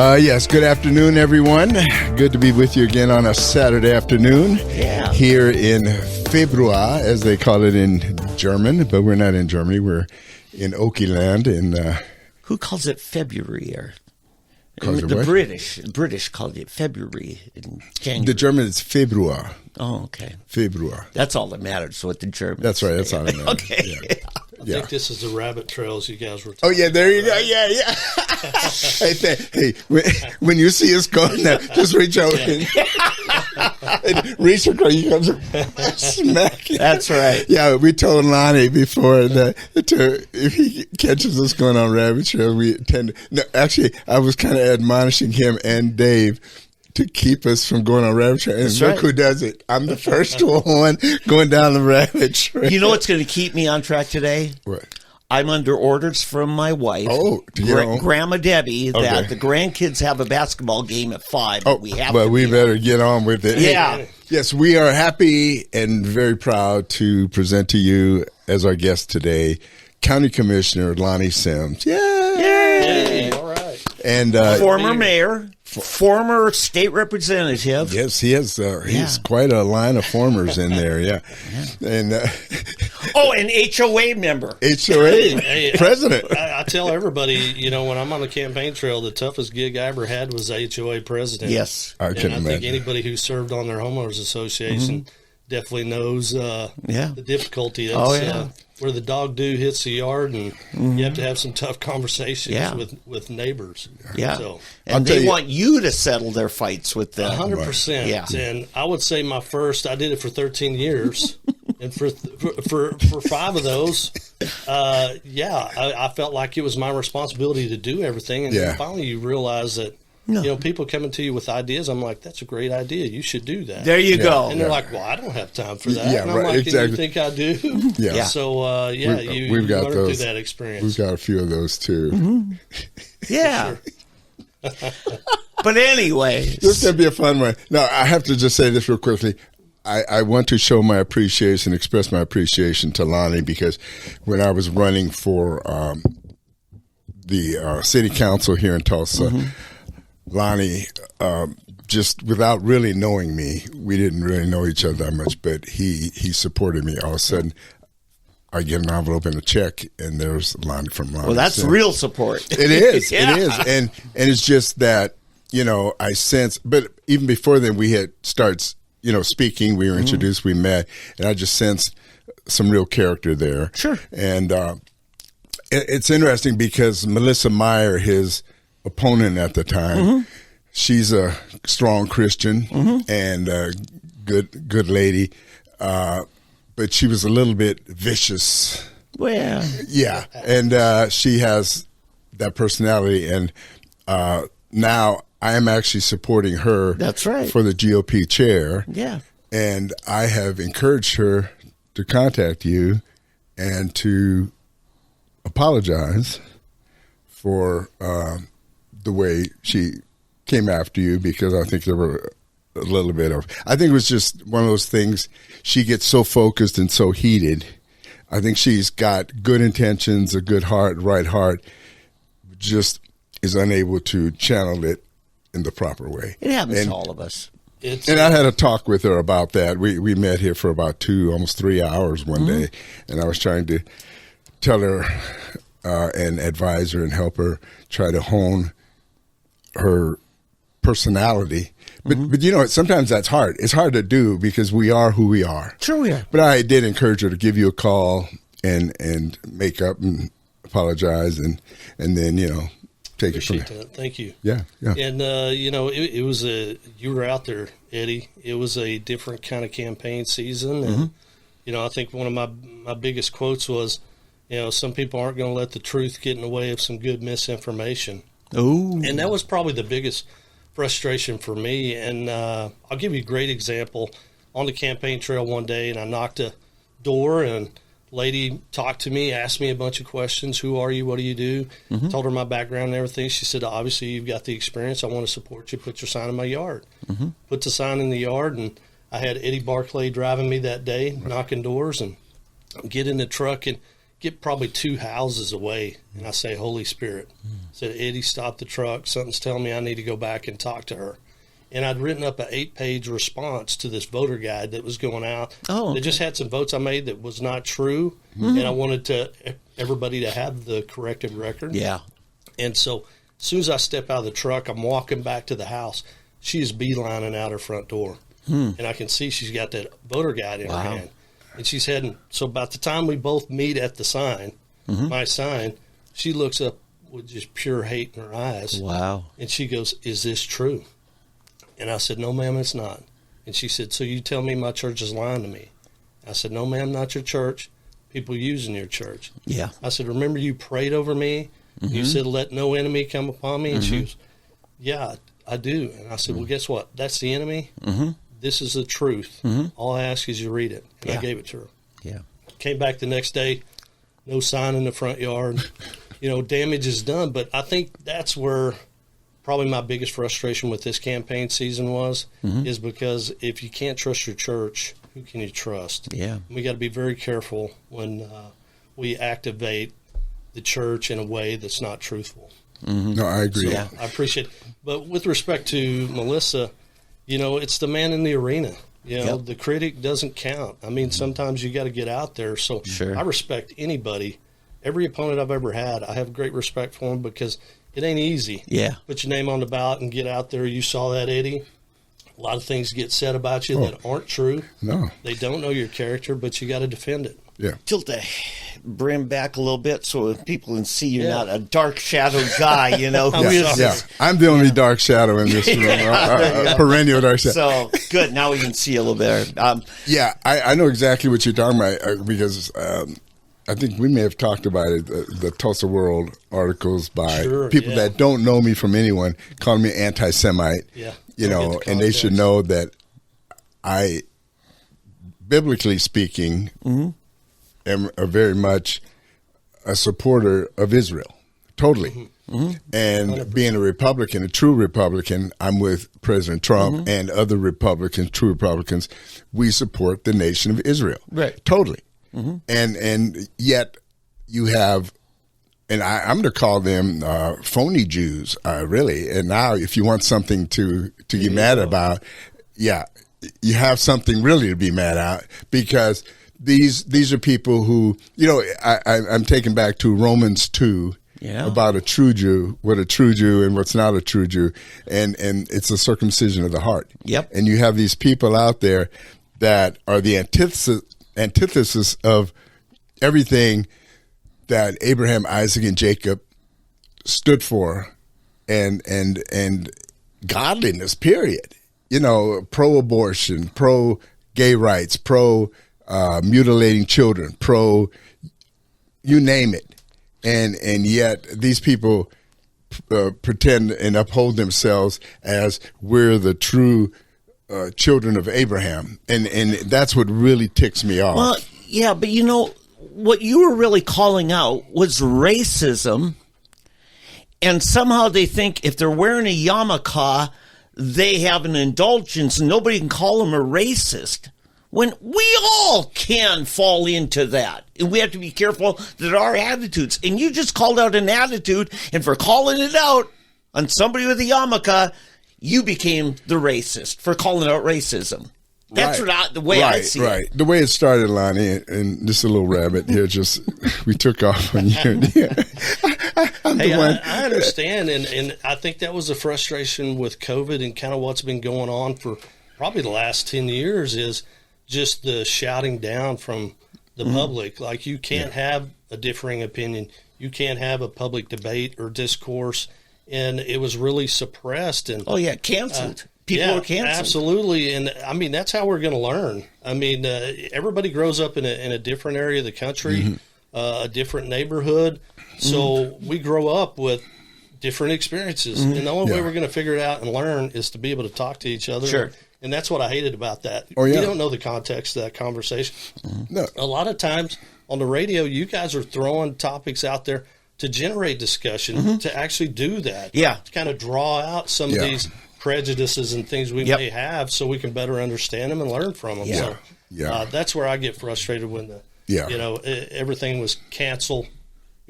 Yes, good afternoon, everyone. Good to be with you again on a Saturday afternoon here in Februar, as they call it in German, but we're not in Germany. We're in Oakeyland. Who calls it February? The British called it February in January. The German is Februar. Oh, okay. Februar. That's all that matters. So what the German. That's right. That's all that matters. Okay. Yeah. I think this is the rabbit trails you guys were talking Oh, yeah, there you go. Yeah. Hey, when you see us going there, just reach out and reach across. You come smack. That's right. Yeah, we told Lonnie before that if he catches us going on rabbit trails, we tend to. No, actually, I was kind of admonishing him and Dave to keep us from going on rabbit trail. And look who does it. I'm the first one going down the rabbit trail. You know what's going to keep me on track today? What? I'm under orders from my wife, Grandma Debbie, that the grandkids have a basketball game at 5. Oh, we have but we better get on with it. Yeah. Yes, we are happy and very proud to present to you as our guest today, County Commissioner Lonnie Sims. Yay! All right. And former mayor, former state representative. Yes, he has. He's quite a line of formers in there. Yeah. And an HOA member. HOA president. I tell everybody, when I'm on the campaign trail, the toughest gig I ever had was HOA president. Yes, I can imagine. I think anybody who served on their homeowners association definitely knows the difficulty. That's, where the dog do hits the yard, and you have to have some tough conversations with neighbors. Yeah, and they want you to settle their fights with them. 100%. Yeah, and I would say I did it for 13 years, and for 5 of those, I felt like it was my responsibility to do everything. And then finally, you realize that. People coming to you with ideas. I'm like, that's a great idea. You should do that. There you go. And they're like, well, I don't have time for that. Yeah, and I'm like, exactly. You think I do? Yeah. So, we've got learn those, through that experience. We've got a few of those too. Mm-hmm. Yeah. But anyway. This is going to be a fun one. Now, I have to just say this real quickly. I want to show my appreciation, express my appreciation to Lonnie, because when I was running for the city council here in Tulsa, Lonnie, just without really knowing me, we didn't really know each other that much, but he supported me. All of a sudden, I get an envelope and a check, and there's Lonnie from Lonnie. Well, that's real support. It is. It is. And it's just that, I sense, but even before then, we had started, speaking. We were introduced, we met, and I just sensed some real character there. Sure. And it's interesting because Melissa Meyer, his opponent at the time, she's a strong Christian and a good lady, but she was a little bit vicious. Well, yeah, and she has that personality, and now I am actually supporting her. That's right, for the GOP chair. Yeah, and I have encouraged her to contact you and to apologize for the way she came after you, because I think there were a little bit of, I think it was just one of those things. She gets so focused and so heated. I think she's got good intentions, a good heart, right heart, just is unable to channel it in the proper way. It happens to all of us. And I had a talk with her about that. We met here for about almost 3 hours one day, and I was trying to tell her and advise her and help her try to hone her personality. But sometimes that's hard. It's hard to do because we are who we are. Sure we are. But I did encourage her to give you a call and make up and apologize and then, take it from there. That. Thank you. Yeah. And, it was you were out there, Eddie. It was a different kind of campaign season. And, I think one of my biggest quotes was, some people aren't going to let the truth get in the way of some good misinformation. Oh, and that was probably the biggest frustration for me. And I'll give you a great example. On the campaign trail one day, and I knocked a door, and a lady talked to me, asked me a bunch of questions. Who are you? What do you do? Told her my background and everything. She said, obviously, you've got the experience. I want to support you. Put your sign in my yard. Put the sign in the yard, and I had Eddie Barclay driving me that day, knocking doors, and get in the truck and get probably 2 houses away, and I say, Holy Spirit, said, Eddie, stop the truck. Something's telling me I need to go back and talk to her. And I'd written up an 8-page response to this voter guide that was going out. Oh, okay. It just had some votes I made that was not true, and I wanted everybody to have the corrected record. Yeah. And so as soon as I step out of the truck, I'm walking back to the house. She is beelining out her front door, and I can see she's got that voter guide in her hand. And she's heading. So about the time we both meet at the sign, my sign, she looks up with just pure hate in her eyes. Wow. And she goes, "Is this true?" And I said, "No, ma'am, it's not." And she said, "So you tell me my church is lying to me?" I said, "No, ma'am, not your church. People using your church." Yeah. I said, "Remember you prayed over me? You said, 'Let no enemy come upon me.'" And she goes, "Yeah, I do." And I said, "Well, guess what? That's the enemy. This is the truth. All I ask is you read it." And I gave it to her. Yeah. Came back the next day, no sign in the front yard. Damage is done. But I think that's where probably my biggest frustration with this campaign season is because if you can't trust your church, who can you trust? Yeah. We got to be very careful when we activate the church in a way that's not truthful. No, I agree. So I appreciate it. But with respect to Melissa, it's the man in the arena. The critic doesn't count. I mean, sometimes you got to get out there. So I respect anybody. Every opponent I've ever had, I have great respect for them because it ain't easy. Yeah. Put your name on the ballot and get out there. You saw that, Eddie. A lot of things get said about you that aren't true. No. They don't know your character, but you got to defend it. Yeah. Tilt the brim back a little bit so people can see you're not a dark shadow guy, I'm the only dark shadow in this room, a perennial dark shadow. So, good. Now we can see a little better. I know exactly what you're talking about because I think we may have talked about it, the Tulsa World articles by people that don't know me from anyone, calling me anti-Semite, and they should know that I, biblically speaking, am very much a supporter of Israel, totally. And 100%. Being a Republican, a true Republican, I'm with President Trump and other Republicans, true Republicans. We support the nation of Israel, right? Totally. And yet you have, and I'm going to call them phony Jews, really. And now, if you want something to get mad about, you have something really to be mad at because these are people who, I'm taken back to Romans 2 about a true Jew, what a true Jew and what's not a true Jew, and it's a circumcision of the heart. Yep. And you have these people out there that are the antithesis of everything that Abraham, Isaac, and Jacob stood for, and godliness. Period. Pro-abortion, pro-gay rights, pro-mutilating children, you name it, and yet these people pretend and uphold themselves as we're the true children of Abraham, and that's what really ticks me off. Well, yeah, but what you were really calling out was racism, and somehow they think if they're wearing a yarmulke, they have an indulgence, and nobody can call them a racist. When we all can fall into that, and we have to be careful that our attitudes. And you just called out an attitude, and for calling it out on somebody with a yarmulke, you became the racist for calling out racism. That's the way I see it. Right. The way it started, Lonnie, and just a little rabbit here, we took off on you. I understand, and I think that was the frustration with COVID and kind of what's been going on for probably the last 10 years is just the shouting down from the public. Like, you can't have a differing opinion. You can't have a public debate or discourse. And it was really suppressed. And canceled. People were canceled. Absolutely. And I mean, that's how we're going to learn. I mean, everybody grows up in a different area of the country, a different neighborhood. So we grow up with different experiences. And the only way we're going to figure it out and learn is to be able to talk to each other. Sure. And that's what I hated about that. Oh, yeah. We don't know the context of that conversation. No. A lot of times on the radio, you guys are throwing topics out there to generate discussion, to actually do that. Yeah. To kind of draw out some of these prejudices and things we may have so we can better understand them and learn from them. Yeah. So that's where I get frustrated when everything was canceled.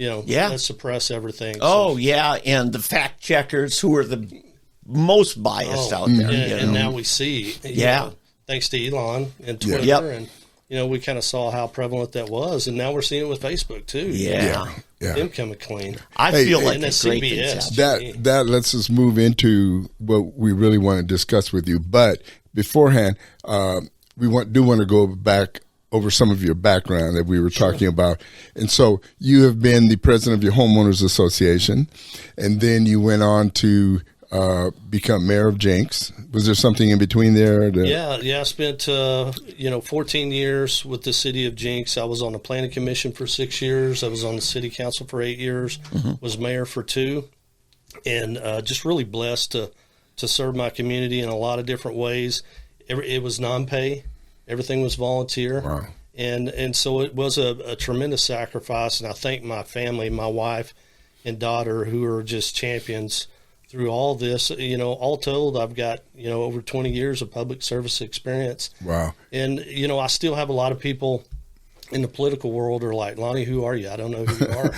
Let's suppress everything. Oh, yeah, and the fact checkers who are the most biased out there. And now we see, thanks to Elon and Twitter, and we kind of saw how prevalent that was, and now we're seeing it with Facebook too. Yeah. Them coming clean. I feel like and that's that's great CBS. That lets us move into what we really want to discuss with you. But beforehand, we do want to go back over some of your background that we were talking about. And so you have been the president of your homeowners association, and then you went on to become mayor of Jenks. Was there something in between there? Yeah. I spent 14 years with the city of Jenks. I was on the planning commission for 6 years. I was on the city council for 8 years. Was mayor for 2, and just really blessed to serve my community in a lot of different ways. It was non-pay. Everything was volunteer. Wow. And so it was a tremendous sacrifice. And I thank my family, my wife and daughter, who are just champions through all this. All told, I've got, over 20 years of public service experience. Wow. And, I still have a lot of people in the political world are like, Lonnie, who are you? I don't know who you are.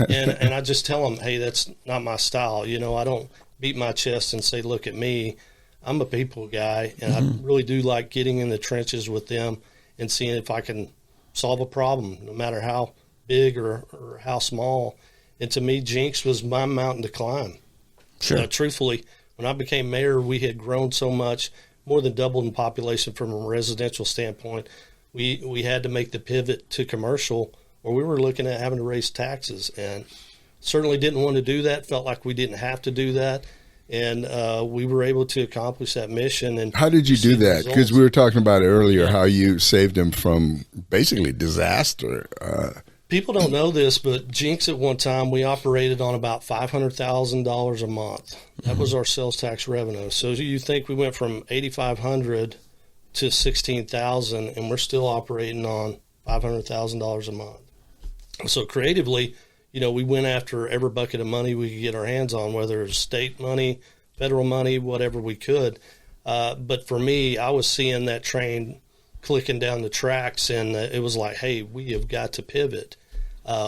and I just tell them, hey, that's not my style. I don't beat my chest and say, look at me. I'm a people guy, and I really do like getting in the trenches with them and seeing if I can solve a problem, no matter how big or how small. And to me, Jenks was my mountain to climb. Sure. Truthfully, when I became mayor, we had grown so much, more than doubled in population from a residential standpoint. We had to make the pivot to commercial, or we were looking at having to raise taxes, and certainly didn't want to do that. Felt like we didn't have to do that, and we were able to accomplish that mission. And how did you do that? Because we were talking about it earlier, how you saved them from basically disaster. People don't know this, but Jenks at one time, we operated on about $500,000 a month. That was our sales tax revenue. So you think we went from $8,500 to $16,000, and we're still operating on $500,000 a month. So creatively, we went after every bucket of money we could get our hands on, whether it was state money, federal money, whatever we could. But for me, I was seeing that train clicking down the tracks, and it was like, hey, we have got to pivot.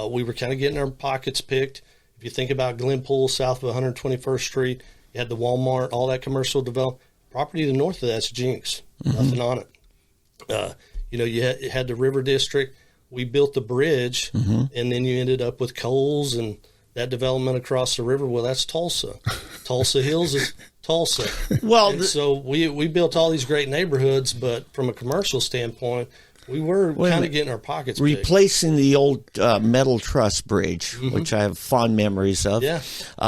We were kind of getting our pockets picked. If you think about Glenpool, south of 121st Street, you had the Walmart, all that commercial development. Property to the north of that's Jenks, nothing on it. You had the River District. We built the bridge, and then you ended up with Kohl's and that development across the river. Well, that's Tulsa. Tulsa Hills is Tulsa. Well, so we built all these great neighborhoods, but from a commercial standpoint, we were kind of getting our pockets picked. Replacing the old metal truss bridge, which I have fond memories of. Yeah.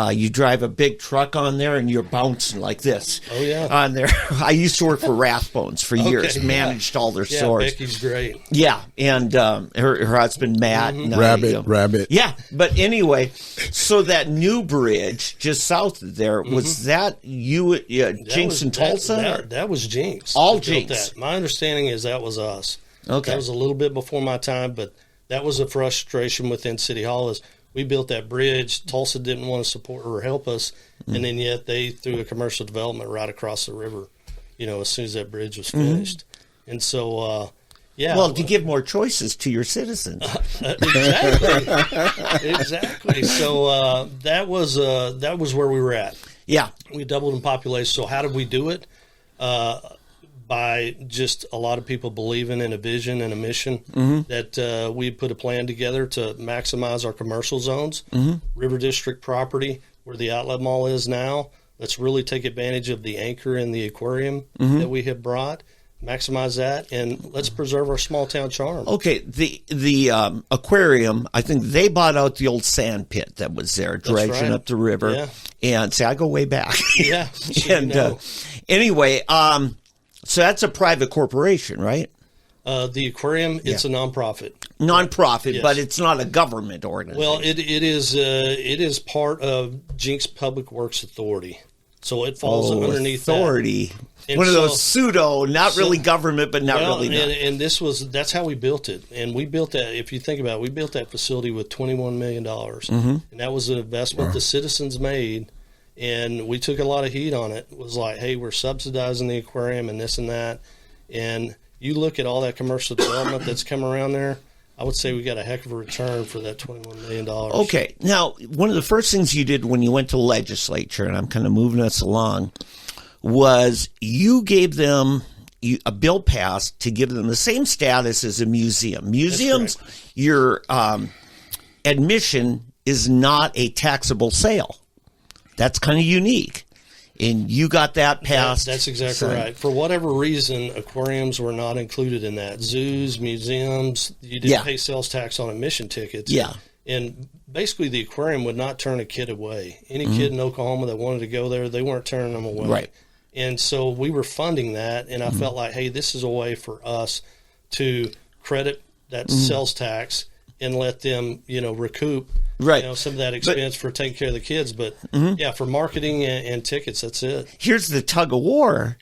You drive a big truck on there, and you're bouncing like this. Oh, yeah. On there. I used to work for Rathbones for years, managed all their stores. Yeah, Becky's great. Yeah, and her husband, Matt. And Rabbit. Yeah, but anyway, so that new bridge just south of there, was that you, Jenks and Tulsa? That was Jenks. All Jenks. My understanding is that was us. Okay. That was a little bit before my time, but that was a frustration within City Hall is we built that bridge. Tulsa didn't want to support or help us, and then yet they threw a commercial development right across the river, as soon as that bridge was finished. And so, Well, to give more choices to your citizens. Exactly. So that was where we were at. Yeah. We doubled in population. So how did we do it? By just a lot of people believing in a vision and a mission that we put a plan together to maximize our commercial zones, River District property, where the outlet mall is now. Let's really take advantage of the anchor and the aquarium that we have brought, maximize that, and let's preserve our small town charm. Okay, the aquarium, I think they bought out the old sand pit that was there, dredging up the river. Yeah. And see, I go way back. Yeah. And anyway, so that's a private corporation, right? The aquarium, it's a nonprofit. Nonprofit, Yes. but it's not a government organization. Well, it is part of Jenks Public Works Authority, so it falls underneath authority. And one of those pseudo, not really government, but not really. And that's how we built it. And we built that. If you think about it, we built that facility with $21 million, and that was an investment the citizens made. And we took a lot of heat on it. It was like, hey, we're subsidizing the aquarium and this and that. And you look at all that commercial development that's come around there, I would say we got a heck of a return for that $21 million. Okay. Now, one of the first things you did when you went to legislature, and I'm kind of moving us along, was you gave them a bill passed to give them the same status as a museum. Museums, your admission is not a taxable sale. That's kind of unique. And you got that passed. That's exactly right. For whatever reason, aquariums were not included in that. Zoos, museums, you didn't pay sales tax on admission tickets. Yeah. And basically, the aquarium would not turn a kid away. Any kid in Oklahoma that wanted to go there, they weren't turning them away. Right. And so we were funding that, and I felt like, hey, this is a way for us to credit that sales tax and let them, recoup some of that expense for taking care of the kids. But for marketing and tickets, that's it. Here's the tug of war,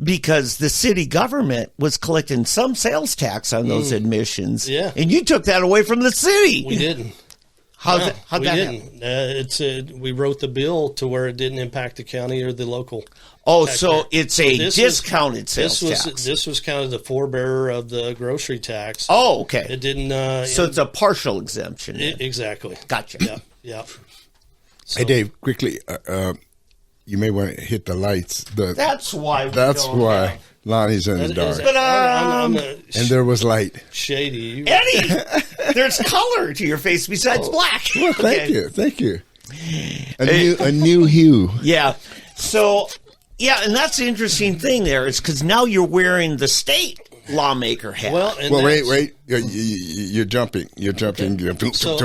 because the city government was collecting some sales tax on those admissions. Yeah. And you took that away from the city. We didn't. How'd that happen? We wrote the bill to where it didn't impact the county or the local. Oh, so it's a discounted sales tax. This was kind of the forebearer of the grocery tax. Oh, okay. It didn't. So it's a partial exemption. Exactly. Gotcha. Yeah. So, Hey, Dave, quickly, you may want to hit the lights. That's why. Lonnie's in the dark. And there was light. Shady. Eddie, there's color to your face besides black. Well, thank you. A new hue. Yeah. So, and that's the interesting thing there is because now you're wearing the state lawmaker hat. Well, wait. You're jumping. Okay. So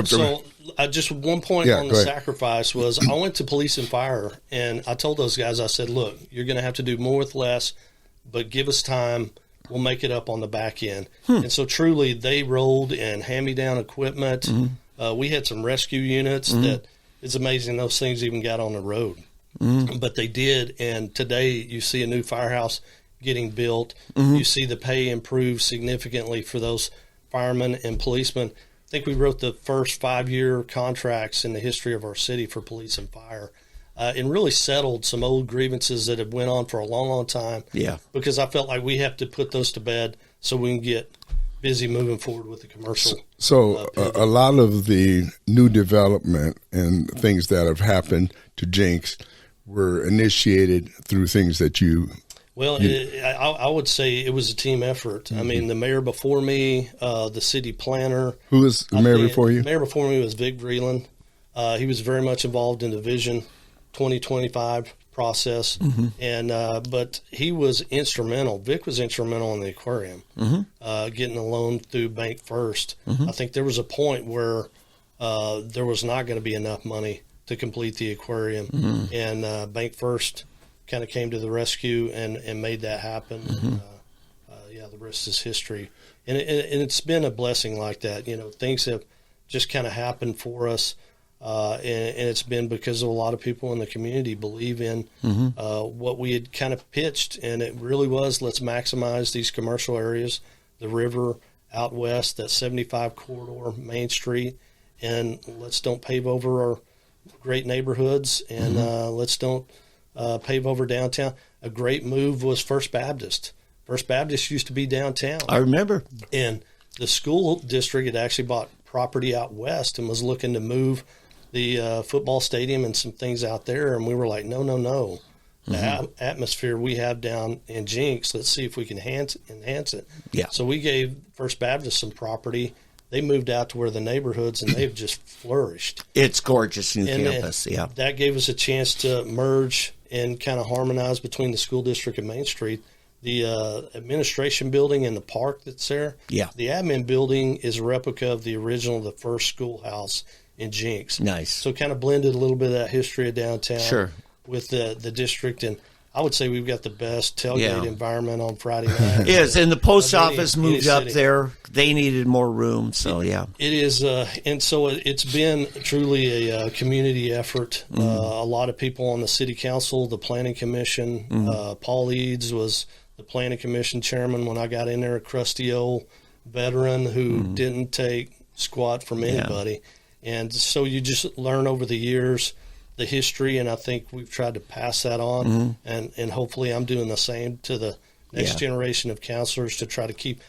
just one point on the sacrifice was I went to police and fire, and I told those guys, I said, look, you're going to have to do more with less, but give us time. We'll make it up on the back end. And so truly they rolled and hand-me-down equipment. We had some rescue units that it's amazing those things even got on the road. But they did, and today you see a new firehouse getting built. You see the pay improve significantly for those firemen and policemen. I think we wrote the first 5-year contracts in the history of our city for police and fire. And really settled some old grievances that have went on for a long, long time. Yeah. Because I felt like we have to put those to bed so we can get busy moving forward with the commercial. So a lot of the new development and things that have happened to Jinx were initiated through things that you... Well, I would say it was a team effort. I mean, the mayor before me, the city planner. Who was the mayor before you? The mayor before me was Vic Vreeland. He was very much involved in the Vision 2025 process, and but he was instrumental. Vic was instrumental in the aquarium, getting a loan through Bank First. I think there was a point where there was not going to be enough money to complete the aquarium, and Bank First kind of came to the rescue and made that happen. The rest is history, and it's been a blessing like that. Things have just kind of happened for us. And it's been because of a lot of people in the community believe in what we had kind of pitched, and it really was, let's maximize these commercial areas, the river out west, that 75 corridor, Main Street, and let's don't pave over our great neighborhoods, and let's don't pave over downtown. A great move was First Baptist. First Baptist used to be downtown. I remember. And the school district had actually bought property out west and was looking to move the football stadium and some things out there, and we were like, no. The atmosphere we have down in Jinx, let's see if we can enhance it. Yeah. So we gave First Baptist some property. They moved out to where the neighborhoods, and they've just flourished. It's gorgeous new campus, That gave us a chance to merge and kind of harmonize between the school district and Main Street. The administration building and the park that's there. Yeah. The admin building is a replica of the original, the first schoolhouse in Jinx. Nice. So kind of blended a little bit of that history of downtown with the district. And I would say we've got the best tailgate environment on Friday night. Yes, and the post office moved up there. They needed more room, so It is, and so it's been truly a community effort. A lot of people on the city council, the planning commission. Paul Eads was the planning commission chairman when I got in there, a crusty old veteran who didn't take squat from anybody. And so you just learn over the years the history, and I think we've tried to pass that on, and hopefully I'm doing the same to the next generation of counselors to try to keep,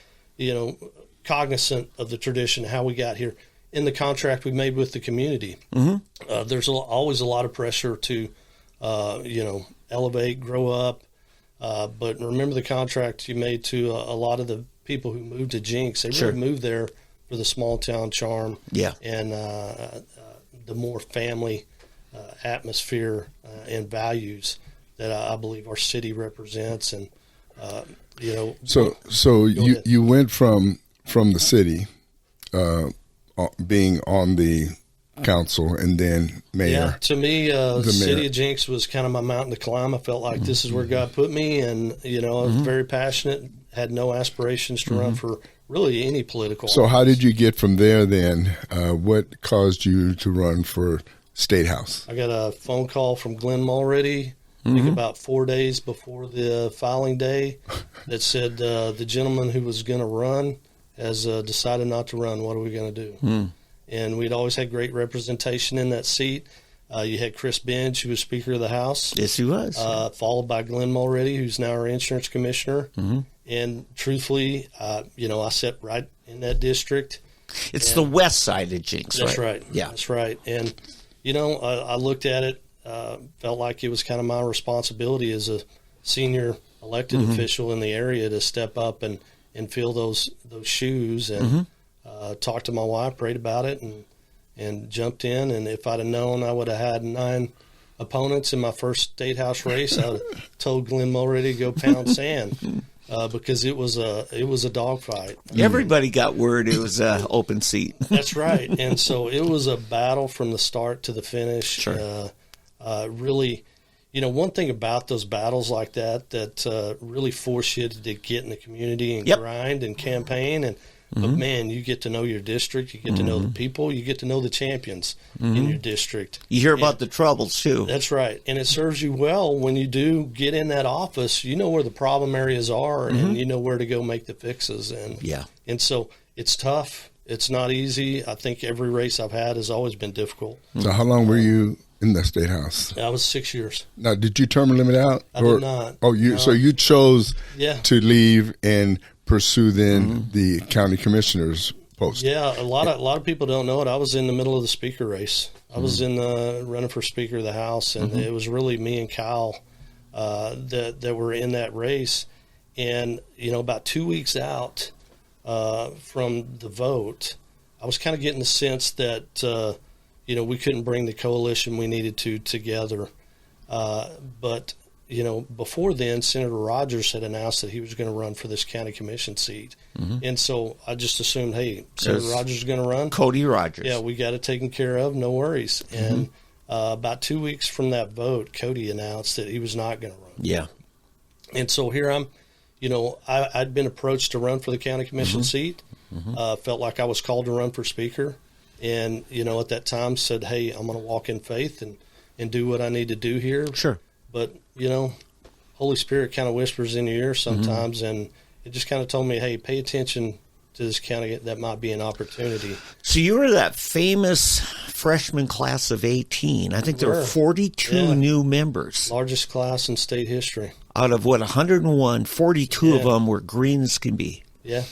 cognizant of the tradition, how we got here. In the contract we made with the community, there's always a lot of pressure to, elevate, grow up. But remember the contract you made to a lot of the people who moved to Jinx. They really moved there for the small town charm, and the more family atmosphere and values that I believe our city represents. And so you went from the city, being on the council and then mayor. Yeah, to me, the city of Jinx was kind of my mountain to climb. I felt like this is where God put me, and I was very passionate, had no aspirations to run for really any political So office. how did you get from there then? What caused you to run for State House? I got a phone call from Glenn Mulready, I think about 4 days before the filing day, that said the gentleman who was going to run has decided not to run. What are we going to do? And we'd always had great representation in that seat. You had Chris Benj, who was Speaker of the House. Yes, he was. Followed by Glenn Mulready, who's now our insurance commissioner. And truthfully, I sat right in that district. It's the west side of Jinx, That's right? right. Yeah. That's right. And, I looked at it, felt like it was kind of my responsibility as a senior elected official in the area to step up and fill those shoes, and talked to my wife, prayed about it, and jumped in. And if I'd have known I would have had 9 opponents in my first State House race, I would have told Glenn Mulready to go pound sand, because it was a dogfight. Everybody got word it was an open seat. That's right. And so it was a battle from the start to the finish. Sure. Really, one thing about those battles like that really force you to get in the community and grind and campaign. But man, you get to know your district, you get to know the people, you get to know the champions in your district. You hear about the troubles too. That's right. And it serves you well when you do get in that office. You know where the problem areas are, and you know where to go make the fixes. And so it's tough. It's not easy. I think every race I've had has always been difficult. So how long were you in the State House? I was 6 years. Now, did you term limit out? I did not. Oh, so you chose to leave and pursue then the county commissioner's post. Yeah, a lot of people don't know it. I was in the middle of the speaker race. I was in running for Speaker of the House, and it was really me and Kyle that were in that race. And about 2 weeks out from the vote, I was kind of getting the sense that we couldn't bring the coalition we needed to together. But before then, Senator Rogers had announced that he was going to run for this county commission seat. And so I just assumed, hey, Senator Rogers is going to run. Cody Rogers. Yeah, we got it taken care of. No worries. And about 2 weeks from that vote, Cody announced that he was not going to run. Yeah. And so here I'm, I'd been approached to run for the county commission seat. Felt like I was called to run for speaker. And, at that time said, hey, I'm going to walk in faith and do what I need to do here. Sure. But, Holy Spirit kind of whispers in your ear sometimes, and it just kind of told me, hey, pay attention to this county. That might be an opportunity. So you were that famous freshman class of 18. I think there were 42 new members. Largest class in state history. Out of, 101, 42 of them were green as can be. Yeah.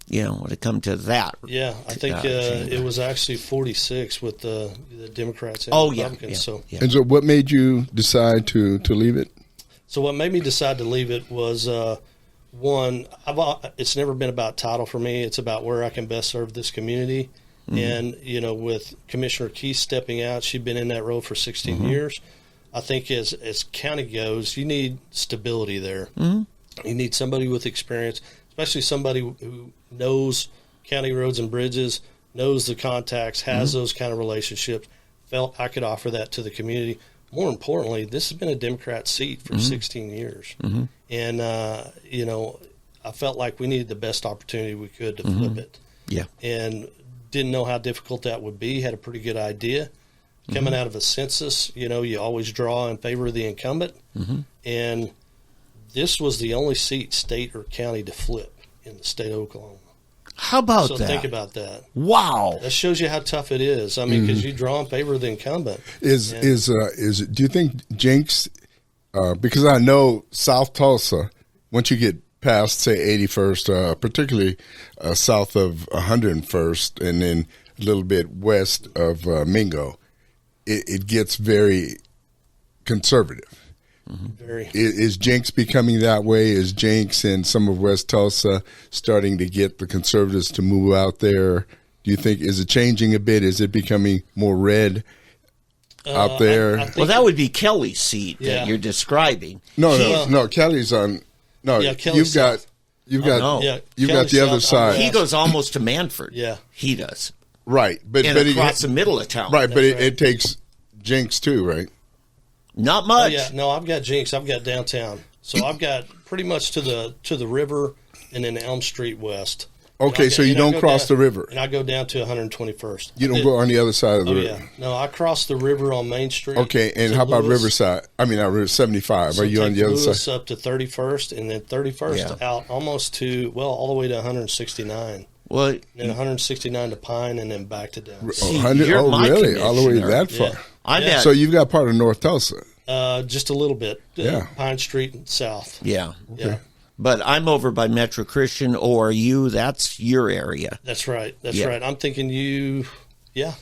When it come to that. Yeah, I think it was actually 46 with the Democrats and Republicans. And so what made you decide to leave it? So what made me decide to leave it was, one, it's never been about title for me. It's about where I can best serve this community. And, with Commissioner Keith stepping out, she'd been in that role for 16 years. I think as county goes, you need stability there. You need somebody with experience, especially somebody who knows county roads and bridges, knows the contacts, has those kind of relationships. Felt I could offer that to the community. More importantly, this has been a Democrat seat for 16 years. And, I felt like we needed the best opportunity we could to flip it. Yeah. And didn't know how difficult that would be, had a pretty good idea. Coming out of a census, you always draw in favor of the incumbent. And this was the only seat, state or county, to flip in the state of Oklahoma. How about that? So think about that. Wow. That shows you how tough it is. I mean, because you draw in favor of the incumbent. Do you think Jinx, because I know South Tulsa, once you get past, say, 81st, particularly south of 101st, and then a little bit west of Mingo, it gets very conservative. Very. Is Jenks becoming that way? Is Jenks and some of West Tulsa starting to get the conservatives to move out there? Do you think, is it changing a bit? Is it becoming more red out there? I think Well, that would be Kelly's seat Yeah. that you're describing. No, Kelly's on. No, Yeah, Kelly's south. you've got no. Yeah, you've got Kelly's the other south, I'm side, He goes almost to Manford. Yeah. He does. right? But And but across the middle of town. right, but That's it takes Jenks too, right? Not Oh, much. yeah, no, I've got Jinx. I've got downtown. So I've got pretty much to the river and then Elm Street West. Okay, And so you and I don't go cross down- the river. And I go down to 121st. You don't go on the other side of the Oh, river. yeah. No, I cross the river on Main Street. Okay, and to how about Lewis. Riverside? I mean, Route 75. So Are you on take the other Lewis side? up to 31st, and then 31st Yeah. out almost to, all the way to 169. Well, And then 169 to Pine, and then back to down. See, 100 you're oh, my really? All the way commissioner. that far? Yeah. I'm Yeah. at. So you've got part of North Tulsa. Just a little bit. Yeah. Pine Street and south. yeah. Yeah. But I'm over by Metro Christian, or you. That's your area. That's right. That's Yeah. right. I'm thinking you. Yeah.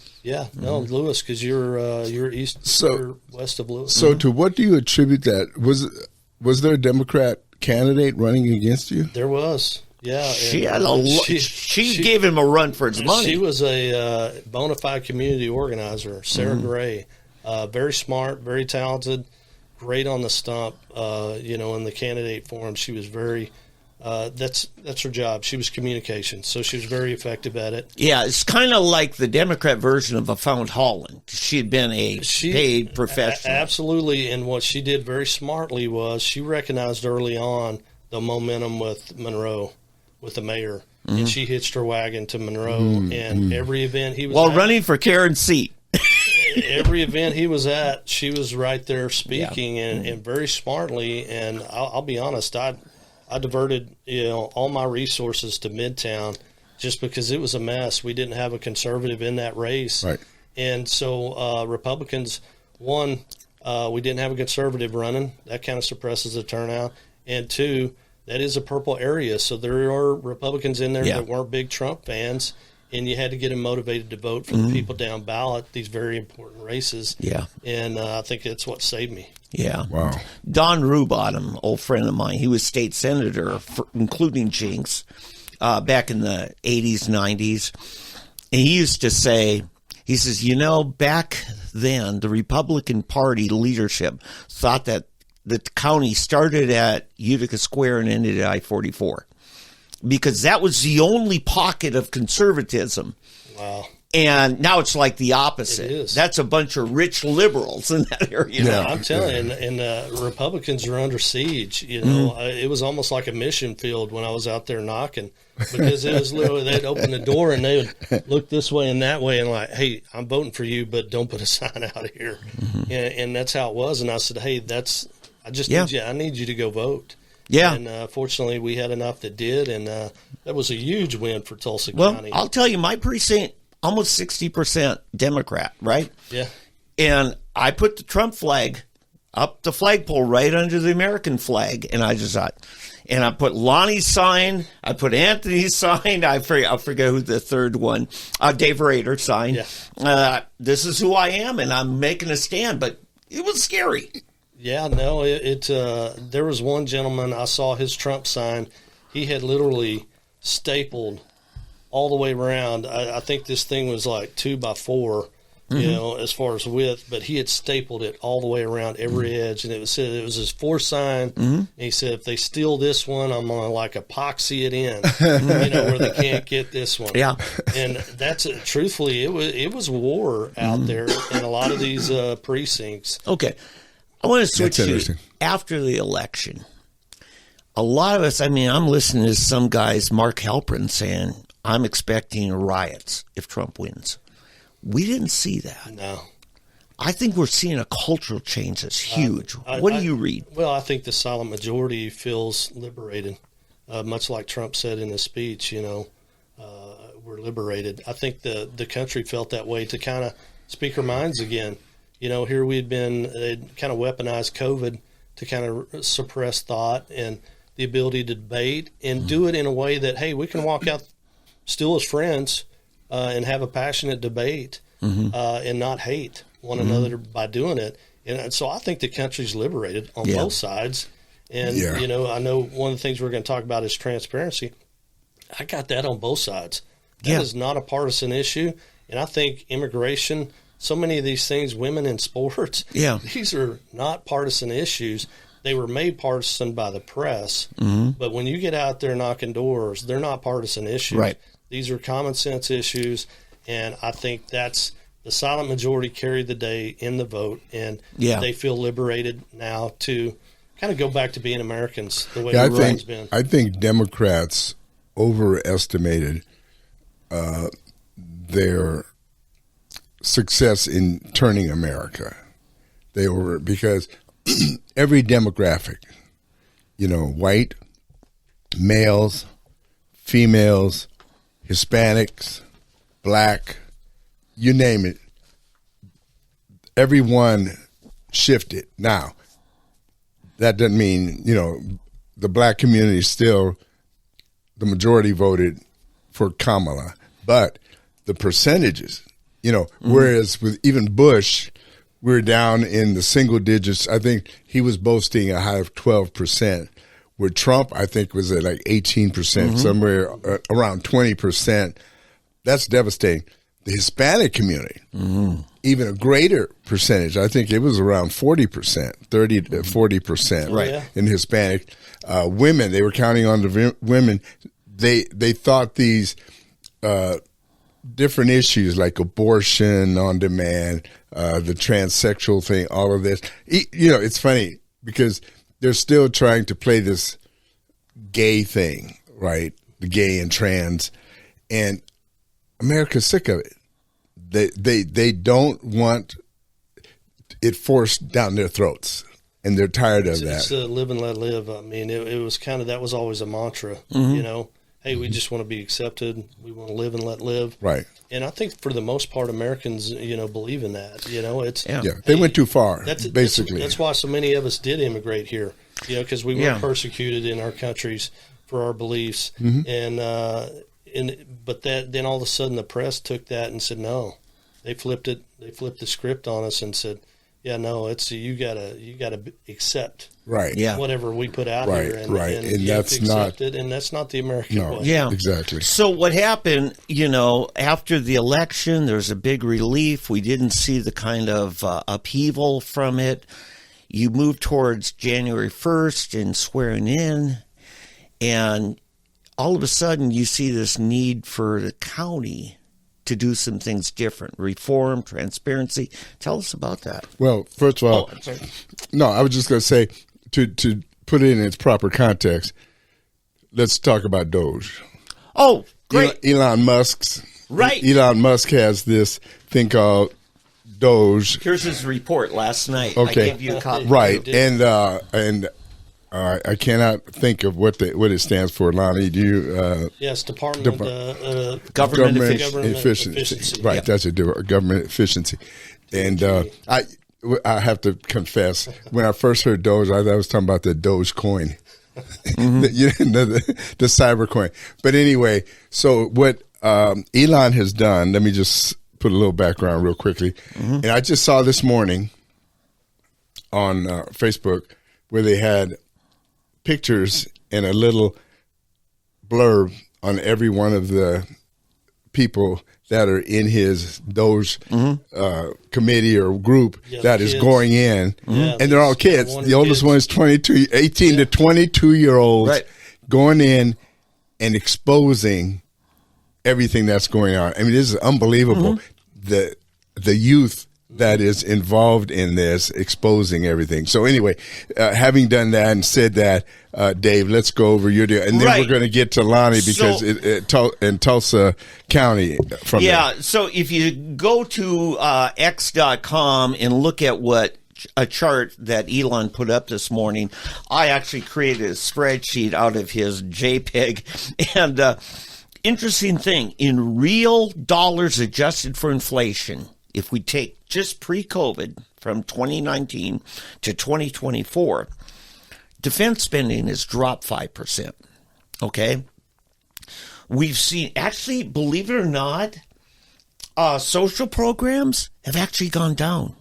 No, Lewis, because you're east, So- you're west of Lewis. So to what do you attribute that? Was there a Democrat candidate running against you? There was. Yeah. She and had she gave him a run for his money. She was a bona fide community organizer, Sarah Mm-hmm. Gray. Very smart, very talented, great on the stump. In the candidate forum, she was very. That's her job. She was communication, so she was very effective at it. Yeah, it's kind of like the Democrat version of a Found Holland. She had been a paid professional. Absolutely, and what she did very smartly was she recognized early on the momentum with Monroe, with the mayor, Mm-hmm. and she hitched her wagon to Monroe. And every event he was While at, running for Karen's seat. every event he was at, she was right there speaking and very smartly. And I'll be honest, I diverted all my resources to Midtown just because it was a mess. We didn't have a conservative in that race, Right. and so Republicans, one, we didn't have a conservative running. That kind of suppresses the turnout, and two, that is a purple area, so there are Republicans in there that weren't big Trump fans. And you had to get them motivated to vote for the people down ballot, these very important races. Yeah. And I think that's what saved me. Yeah. Wow. Don Rubottom, old friend of mine, he was state senator, including Jinx, back in the 80s, 90s. And he used to say, he says, back then, the Republican Party leadership thought that the county started at Utica Square and ended at I-44. Because that was the only pocket of conservatism. Wow. And now it's like the opposite. It is. That's a bunch of rich liberals in that area. Yeah. I'm telling you, and Republicans are under siege. It was almost like a mission field when I was out there knocking, because it was literally they'd open the door and they would look this way and that way and like, hey, I'm voting for you, but don't put a sign out here. And that's how it was. And I said, hey, I need you to go vote. Yeah. And fortunately, we had enough that did, and that was a huge win for Tulsa Well, County. I'll tell you, my precinct, almost 60% Democrat, right? Yeah. And I put the Trump flag up the flagpole right under the American flag, and I just thought, and I put Lonnie's sign, I put Anthony's sign, I forget who the third one, Dave Rader sign. Yeah. This is who I am, and I'm making a stand, but it was scary. Yeah, no, there was one gentleman, I saw his Trump sign. He had literally stapled all the way around. I think this thing was like 2x4, as far as width, but he had stapled it all the way around every edge. And it was his fourth sign. And he said, if they steal this one, I'm going to like epoxy it in, where they can't get this one. Yeah. And that's truthfully, it was war out there in a lot of these precincts. Okay. I want to switch That's to interesting. after the election. A lot of us, I'm listening to some guys, Mark Halperin, saying, I'm expecting riots if Trump wins. We didn't see that. No. I think we're seeing a cultural change that's huge. What do you read? Well, I think the silent majority feels liberated, much like Trump said in his speech, we're liberated. I think the country felt that way to kind of speak our minds again. Here they'd kind of weaponized COVID to kind of suppress thought. And the ability to debate and do it in a way that, hey, we can walk out still as friends and have a passionate debate and not hate one another by doing it. And so I think the country's liberated on both sides. And, you know, I know one of the things we're going to talk about is transparency. I got that on both sides. That is not a partisan issue. And I think immigration, so many of these things, women in sports, these are not partisan issues. They were made partisan by the press. But when you get out there knocking doors, they're not partisan issues. Right. These are common sense issues. And I think that's the silent majority carried the day in the vote. And they feel liberated now to kind of go back to being Americans the way we've always been. I think Democrats overestimated their success in turning America. They were, because every demographic, you know, white, males, females, Hispanics, black, you name it, everyone shifted. Now, that doesn't mean, you know, the black community is still, the majority voted for Kamala, but the percentages, you know, whereas with even Bush, we're down in the single digits. I think he was boasting a high of 12%. With Trump, I think was at like 18%, somewhere around 20%. That's devastating. The Hispanic community, even a greater percentage. I think it was around 40%, 30 to 40% in Hispanic. Women, they were counting on the women. They thought these different issues like abortion on demand, the transsexual thing, all of this. You know, it's funny because they're still trying to play this gay thing, right? The gay and trans. And America's sick of it. They don't want it forced down their throats, and they're tired of that. It's live and let live. I mean, it was kind of, that was always a mantra, you know. Hey, we just want to be accepted. We want to live and let live. Right. And I think for the most part, Americans, you know, believe in that. You know, it's they went too far. Basically, that's why so many of us did immigrate here. You know, because we were persecuted in our countries for our beliefs, but then all of a sudden the press took that and said no. They flipped it. They flipped the script on us and said, "Yeah, no, it's you gotta accept whatever we put out here, and that's not it, and that's not the American way." Yeah, exactly. So what happened? You know, after the election, there's a big relief. We didn't see the kind of upheaval from it. You move towards January 1st and swearing in, and all of a sudden you see this need for the county to do some things different, reform, transparency. Tell us about that. Well, first of all, no, I was just going to say, to put it in its proper context, let's talk about Doge. Oh, great. Elon Musk's. Right. Elon Musk has this thing called Doge. Here's his report last night. Okay. I gave you a copy. Right. And I cannot think of what it stands for. Lonnie, do you? Yes, Department Government Efficiency. Right, that's a government efficiency. And I have to confess, when I first heard Doge, I was talking about the Doge coin, the cyber coin. But anyway, so what Elon has done, let me just put a little background real quickly. And I just saw this morning on Facebook where they had pictures and a little blurb on every one of the people that are in his Doge committee or group that is going in. And they're all kids. The oldest one is 18 to 22-year-olds going in and exposing everything that's going on. I mean, this is unbelievable. The youth that is involved in this, exposing everything. So anyway, having done that and said that, Dave, let's go over your deal. And then we're going to get to Lonnie because in Tulsa County. From so if you go to X.com and look at what a chart that Elon put up this morning, I actually created a spreadsheet out of his JPEG. And interesting thing, in real dollars adjusted for inflation, if we take just pre-COVID from 2019 to 2024, defense spending has dropped 5%. Okay? We've seen, actually, believe it or not, social programs have actually gone down.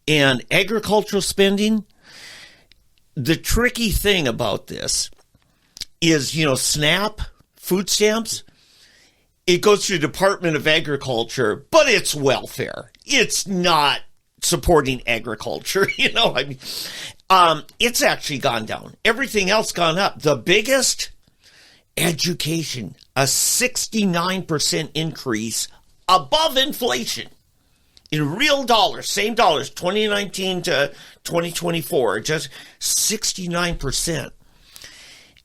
And agricultural spending, the tricky thing about this is, SNAP, food stamps, it goes through the Department of Agriculture, but it's welfare. It's not supporting agriculture, it's actually gone down. Everything else gone up. The biggest, education, a 69% increase above inflation. In real dollars, same dollars, 2019 to 2024, just 69%.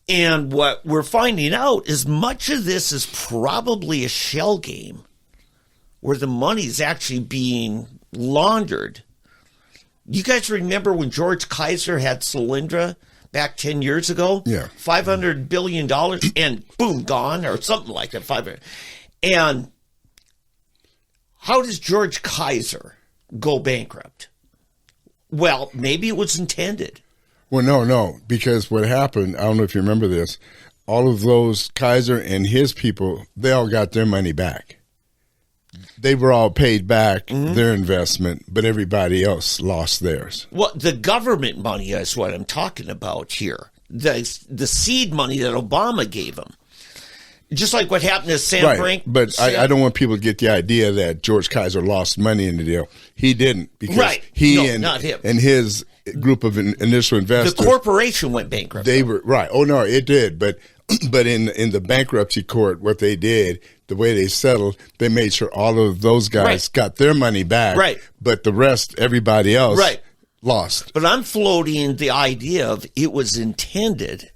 And what we're finding out is much of this is probably a shell game where the money is actually being laundered. You guys remember when George Kaiser had Solyndra back 10 years ago? Yeah. $500 billion and boom, gone, or something like that. 500. And how does George Kaiser go bankrupt? Well, maybe it was intended. Well, no, because what happened, I don't know if you remember this, all of those Kaiser and his people, they all got their money back. They were all paid back their investment, but everybody else lost theirs. Well, the government money is what I'm talking about here. The seed money that Obama gave them. Just like what happened to Sam Brink. But I don't want people to get the idea that George Kaiser lost money in the deal. He didn't, because not him. And his group of initial investors. The corporation went bankrupt. They were right. Oh no, it did. But in the bankruptcy court, what they did, the way they settled, they made sure all of those guys got their money back. Right. But the rest, everybody else, lost. But I'm floating the idea of it was intended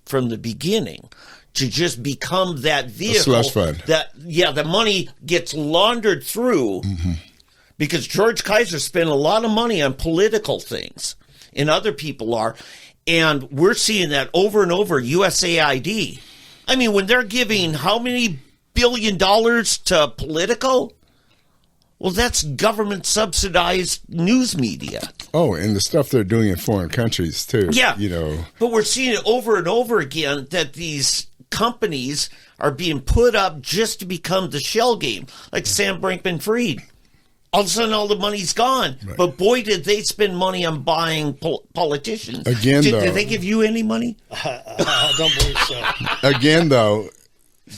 from the beginning to just become that vehicle. A slush fund. The money gets laundered through because George Kaiser spent a lot of money on political things, and other people are. And we're seeing that over and over, USAID. I mean, when they're giving how many $billion to Politico? Well, that's government-subsidized news media. Oh, and the stuff they're doing in foreign countries, too. Yeah. But we're seeing it over and over again that these companies are being put up just to become the shell game, like Sam Brinkman-Fried. All of a sudden, all the money's gone. Right. But boy, did they spend money on buying politicians. Again, did they give you any money? I don't believe so. Again, though,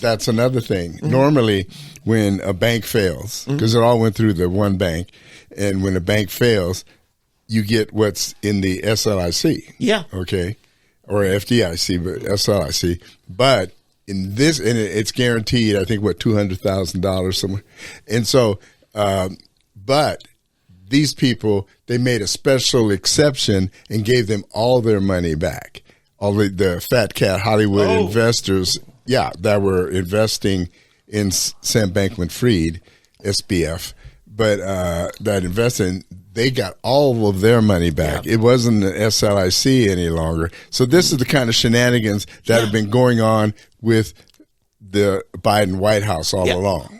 that's another thing. Normally, when a bank fails, because it all went through the one bank, and when a bank fails, you get what's in the SLIC. Yeah. Okay. Or FDIC, but SLIC. But in this, and it's guaranteed, I think, $200,000 somewhere. And so, but these people, they made a special exception and gave them all their money back. All the fat cat Hollywood investors, that were investing in Sam Bankman-Fried, SBF, but that invested, they got all of their money back. Yeah. It wasn't the SLIC any longer. So this is the kind of shenanigans that have been going on with the Biden White House all along.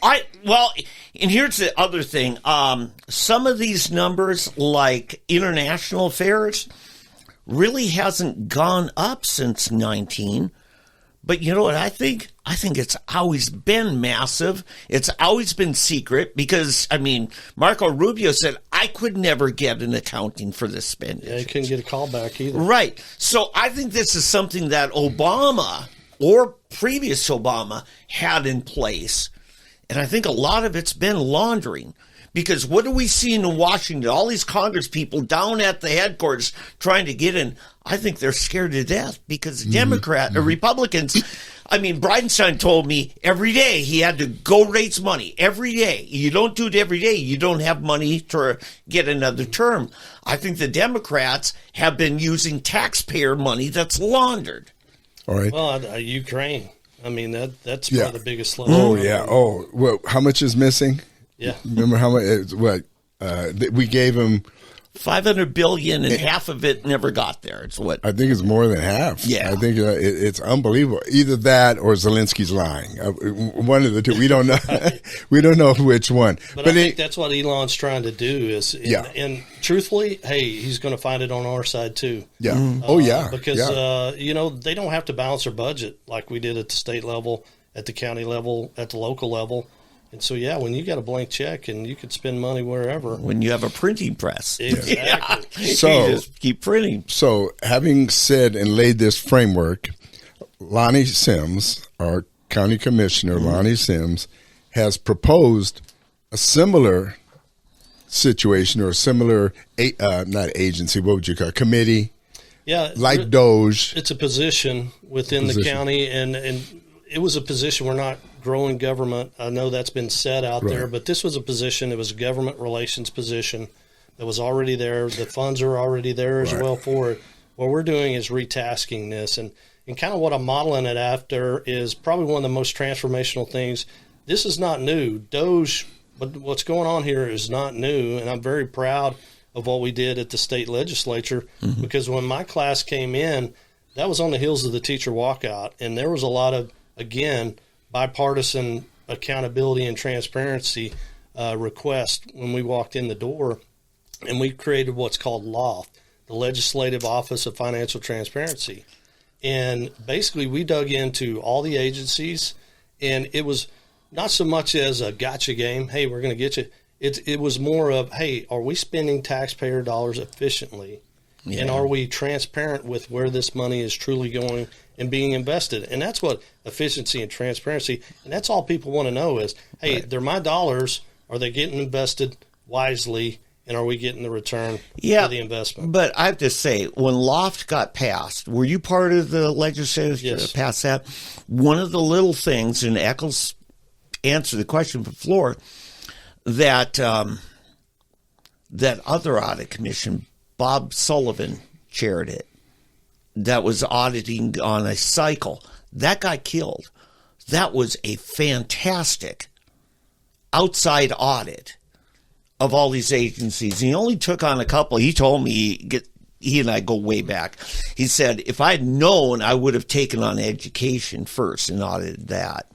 And here's the other thing. Some of these numbers, like international affairs, really hasn't gone up since 19. But you know what I think? I think it's always been massive. It's always been secret because, Marco Rubio said, I could never get an accounting for this spending. Yeah, he couldn't get a call back either. Right. So I think this is something that Obama or previous Obama had in place. And I think a lot of it's been laundering. Because what are we seeing in Washington? All these Congress people down at the headquarters trying to get in. I think they're scared to death because Republicans, Bridenstine told me every day he had to go raise money. Every day. You don't do it every day, you don't have money to get another term. I think the Democrats have been using taxpayer money that's laundered. All right. Well, Ukraine. That's one of the biggest. Oh, yeah. Oh, well, how much is missing? Yeah. Remember how much? We gave them $500 billion, and half of it never got there. It's what I think it's more than half. Yeah. I think it's unbelievable. Either that or Zelensky's lying. One of the two. We don't know. We don't know which one. But I think that's what Elon's trying to do. And truthfully, hey, he's going to find it on our side too. Yeah. Mm-hmm. Because they don't have to balance their budget like we did at the state level, at the county level, at the local level. And so, when you got a blank check and you could spend money wherever. When you have a printing press. Exactly. So, you just keep printing. So, having said and laid this framework, Lonnie Sims, our county commissioner, Lonnie Sims, has proposed a similar situation or a similar, not agency, what would you call it, committee? Yeah. Like Doge. It's a position within the county, and it was a position. We're not growing government. I know that's been said out there, but this was a position. It was a government relations position that was already there. The funds are already there as well for it. What we're doing is retasking this, and kind of what I'm modeling it after is probably one of the most transformational things. This is not new. Doge, but what's going on here is not new, and I'm very proud of what we did at the state legislature because when my class came in, that was on the heels of the teacher walkout, and there was a lot of, again, bipartisan accountability and transparency request when we walked in the door, and we created what's called LOFT, the Legislative Office of Financial Transparency. And basically we dug into all the agencies, and it was not so much as a gotcha game, hey, we're going to get you. It was more of, hey, are we spending taxpayer dollars efficiently? Yeah. And are we transparent with where this money is truly going and being invested? And that's what efficiency and transparency, and that's all people want to know is, hey, they're my dollars. Are they getting invested wisely? And are we getting the return for the investment? But I have to say, when LOFT got passed, were you part of the legislature that passed that? One of the little things, and Eccles answered the question from the floor, that that other audit commission, Bob Sullivan chaired it, that was auditing on a cycle. That got killed. That was a fantastic outside audit of all these agencies. He only took on a couple. He told me, he and I go way back. He said, if I had known, I would have taken on education first and audited that.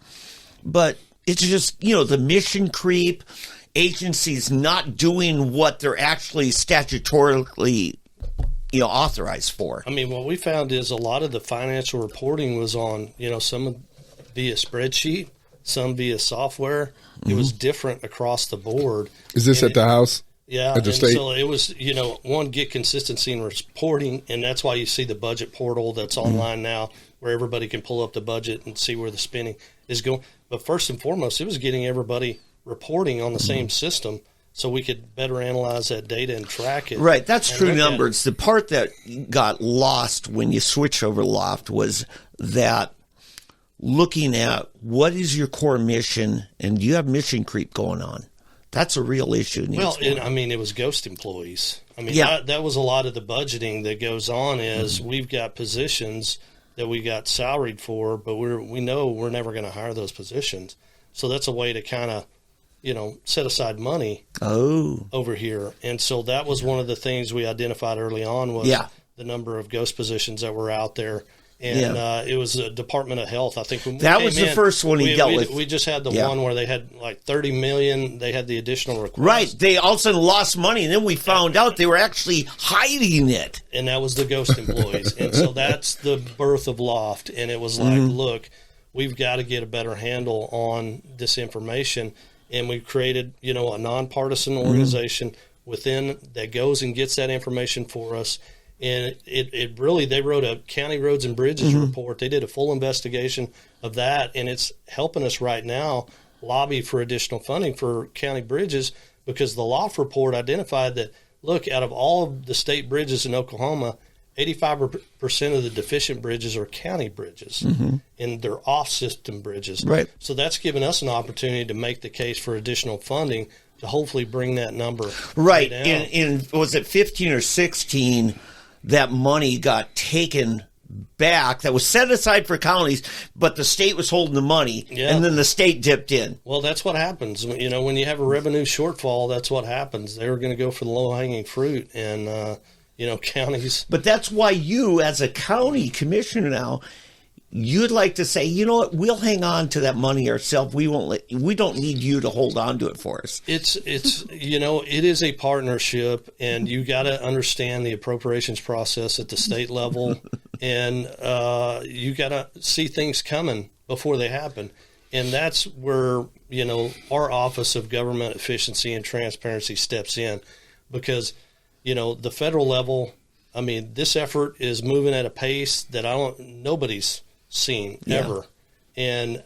But it's just, the mission creep, agencies not doing what they're actually statutorily, authorized for. I mean, what we found is a lot of the financial reporting was on, some via spreadsheet, some via software. It was different across the board. Is this at the House? Yeah. At the state? So it was, one, get consistency in reporting, and that's why you see the budget portal that's online now, where everybody can pull up the budget and see where the spending is going. But first and foremost, it was getting everybody reporting on the same system so we could better analyze that data and track it. Right, that's true numbers. The part that got lost when you switch over LOFT was that looking at what is your core mission, and do you have mission creep going on? That's a real issue. Well, it was ghost employees. That was a lot of the budgeting that goes on is we've got positions that we got salaried for, but we know we're never going to hire those positions. So that's a way to kind of, set aside money over here. And so that was one of the things we identified early on was the number of ghost positions that were out there. And it was a Department of Health. I think when that was the first one he dealt with. We just had the one where they had like $30 million. They had the additional request. Right. They all of a sudden lost money, and then we found out they were actually hiding it. And that was the ghost employees. And so that's the birth of LOFT. And it was like, look, we've got to get a better handle on this information. And we created, a nonpartisan organization within that goes and gets that information for us. And it really, they wrote a county roads and bridges report. They did a full investigation of that, and it's helping us right now lobby for additional funding for county bridges because the LOFT report identified that, look, out of all of the state bridges in Oklahoma, 85% of the deficient bridges are county bridges, and they're off-system bridges. Right. So that's given us an opportunity to make the case for additional funding to hopefully bring that number down. In was it 15 or 16, that money got taken back that was set aside for counties, but the state was holding the money, and then the state dipped in. Well, that's what happens. You know, when you have a revenue shortfall, that's what happens. They were going to go for the low-hanging fruit, and, you know, counties. But that's why you, as a county commissioner now, you'd like to say, you know what, we'll hang on to that money ourselves. We don't need you to hold on to it for us. It's you know, it is a partnership, and you got to understand the appropriations process at the state level, and you got to see things coming before they happen. And that's where, you know, our Office of Government Efficiency and Transparency steps in, because, you know, the federal level, I mean, this effort is moving at a pace that nobody's seen ever. And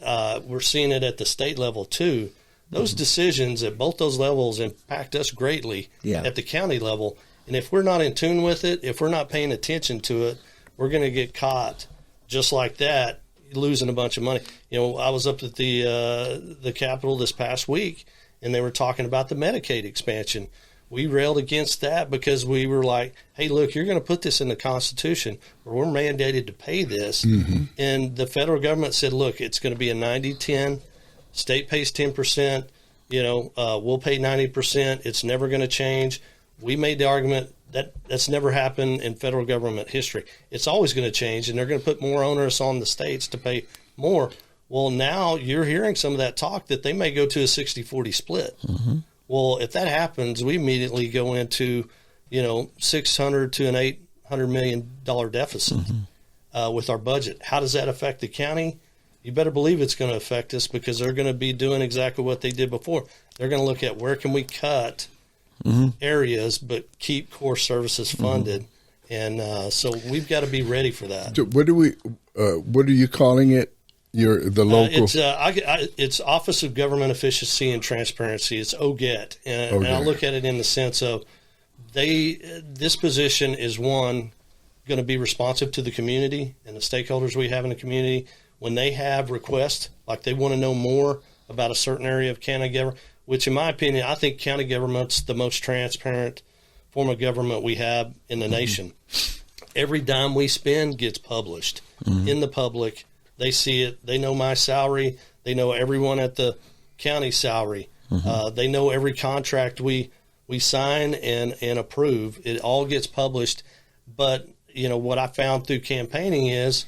we're seeing it at the state level too. Those decisions at both those levels impact us greatly at the county level. And if we're not in tune with it, if we're not paying attention to it, we're going to get caught just like that, losing a bunch of money. You know, I was up at the Capitol this past week, and they were talking about the Medicaid expansion. We railed against that because we were like, hey, look, you're going to put this in the Constitution where we're mandated to pay this. Mm-hmm. And the federal government said, look, it's going to be a 90-10. State pays 10%. You know, we'll pay 90%. It's never going to change. We made the argument that that's never happened in federal government history. It's always going to change, and they're going to put more onus on the states to pay more. Well, now you're hearing some of that talk that they may go to a 60-40 split. Mm-hmm. Well, if that happens, we immediately go into, you know, $600 to an $800 million deficit with our budget. How does that affect the county? You better believe it's going to affect us, because they're going to be doing exactly what they did before. They're going to look at where can we cut areas but keep core services funded. And so we've got to be ready for that. So what are you calling it? The local. It's Office of Government Efficiency and Transparency. It's OGET, and I look at it in the sense of this position is going to be responsive to the community and the stakeholders we have in the community when they have requests, like they want to know more about a certain area of county government. Which, in my opinion, I think county government's the most transparent form of government we have in the nation. Every dime we spend gets published in the public. They see it. They know my salary. They know everyone at the county salary. They know every contract we sign and approve. It all gets published. But, you know, what I found through campaigning is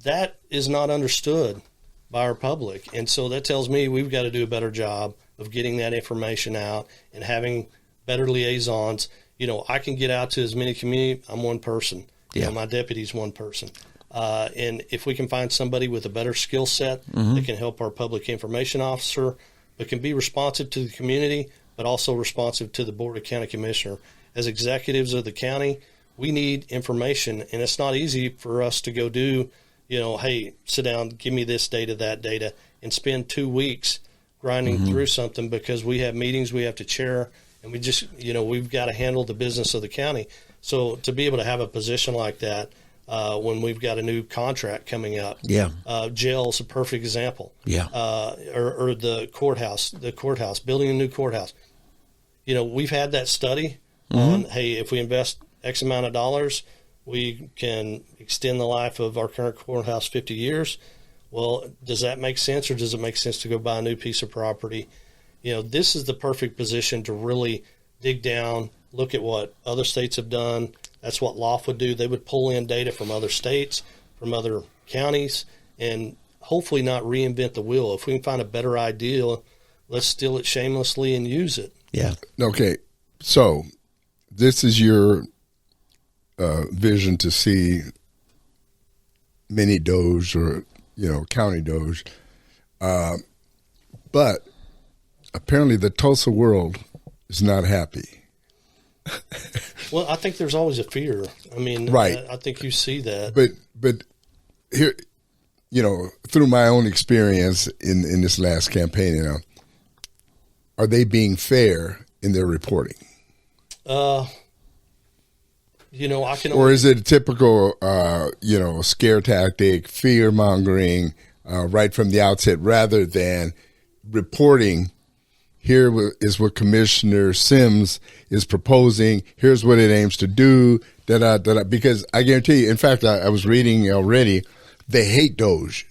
that is not understood by our public. And so that tells me we've got to do a better job of getting that information out and having better liaisons. You know, I can get out to as many community. I'm one person. Yeah. You know, my deputy's one person. And if we can find somebody with a better skill set that can help our public information officer, but can be responsive to the community, but also responsive to the Board of County Commissioner. As executives of the county, we need information, and it's not easy for us to go do, you know, hey, sit down, give me this data, that data, and spend 2 weeks grinding through something, because we have meetings we have to chair, and we just, you know, we've got to handle the business of the county. So to be able to have a position like that, when we've got a new contract coming up. Jail is a perfect example. Or the courthouse, building a new courthouse. You know, we've had that study on, hey, if we invest X amount of dollars, we can extend the life of our current courthouse 50 years. Well, does that make sense, or does it make sense to go buy a new piece of property? You know, this is the perfect position to really dig down, look at what other states have done. That's what LOF would do. They would pull in data from other states, from other counties, and hopefully not reinvent the wheel. If we can find a better idea, let's steal it shamelessly and use it. Yeah. Okay. So this is your vision to see mini Doge, or, you know, county Doge. But apparently the Tulsa world is not happy. Well, I think there's always a fear. I mean, right. I think you see that. But here, you know, through my own experience in this last campaign, you know, are they being fair in their reporting? You know, I can. Or is it a typical, you know, scare tactic, fear mongering right from the outset, rather than reporting? here is what Commissioner Sims is proposing. Here's what it aims to do. Because I guarantee you, in fact, I was reading already, they hate Doge.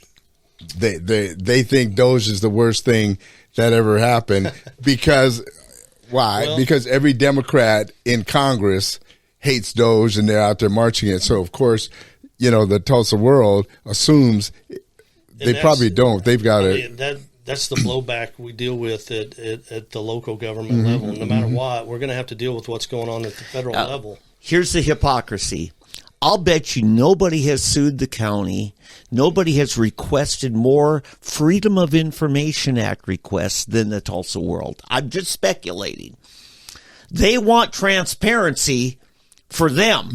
They think Doge is the worst thing that ever happened. Because why? Well, because every Democrat in Congress hates Doge, and they're out there marching it. So of course, the Tulsa world assumes they probably don't. They've got That's the blowback we deal with at the local government level. No matter what, we're going to have to deal with what's going on at the federal level. Here's the hypocrisy. I'll bet you nobody has sued the county. Nobody has requested more Freedom of Information Act requests than the Tulsa world. I'm just speculating. They want transparency for them.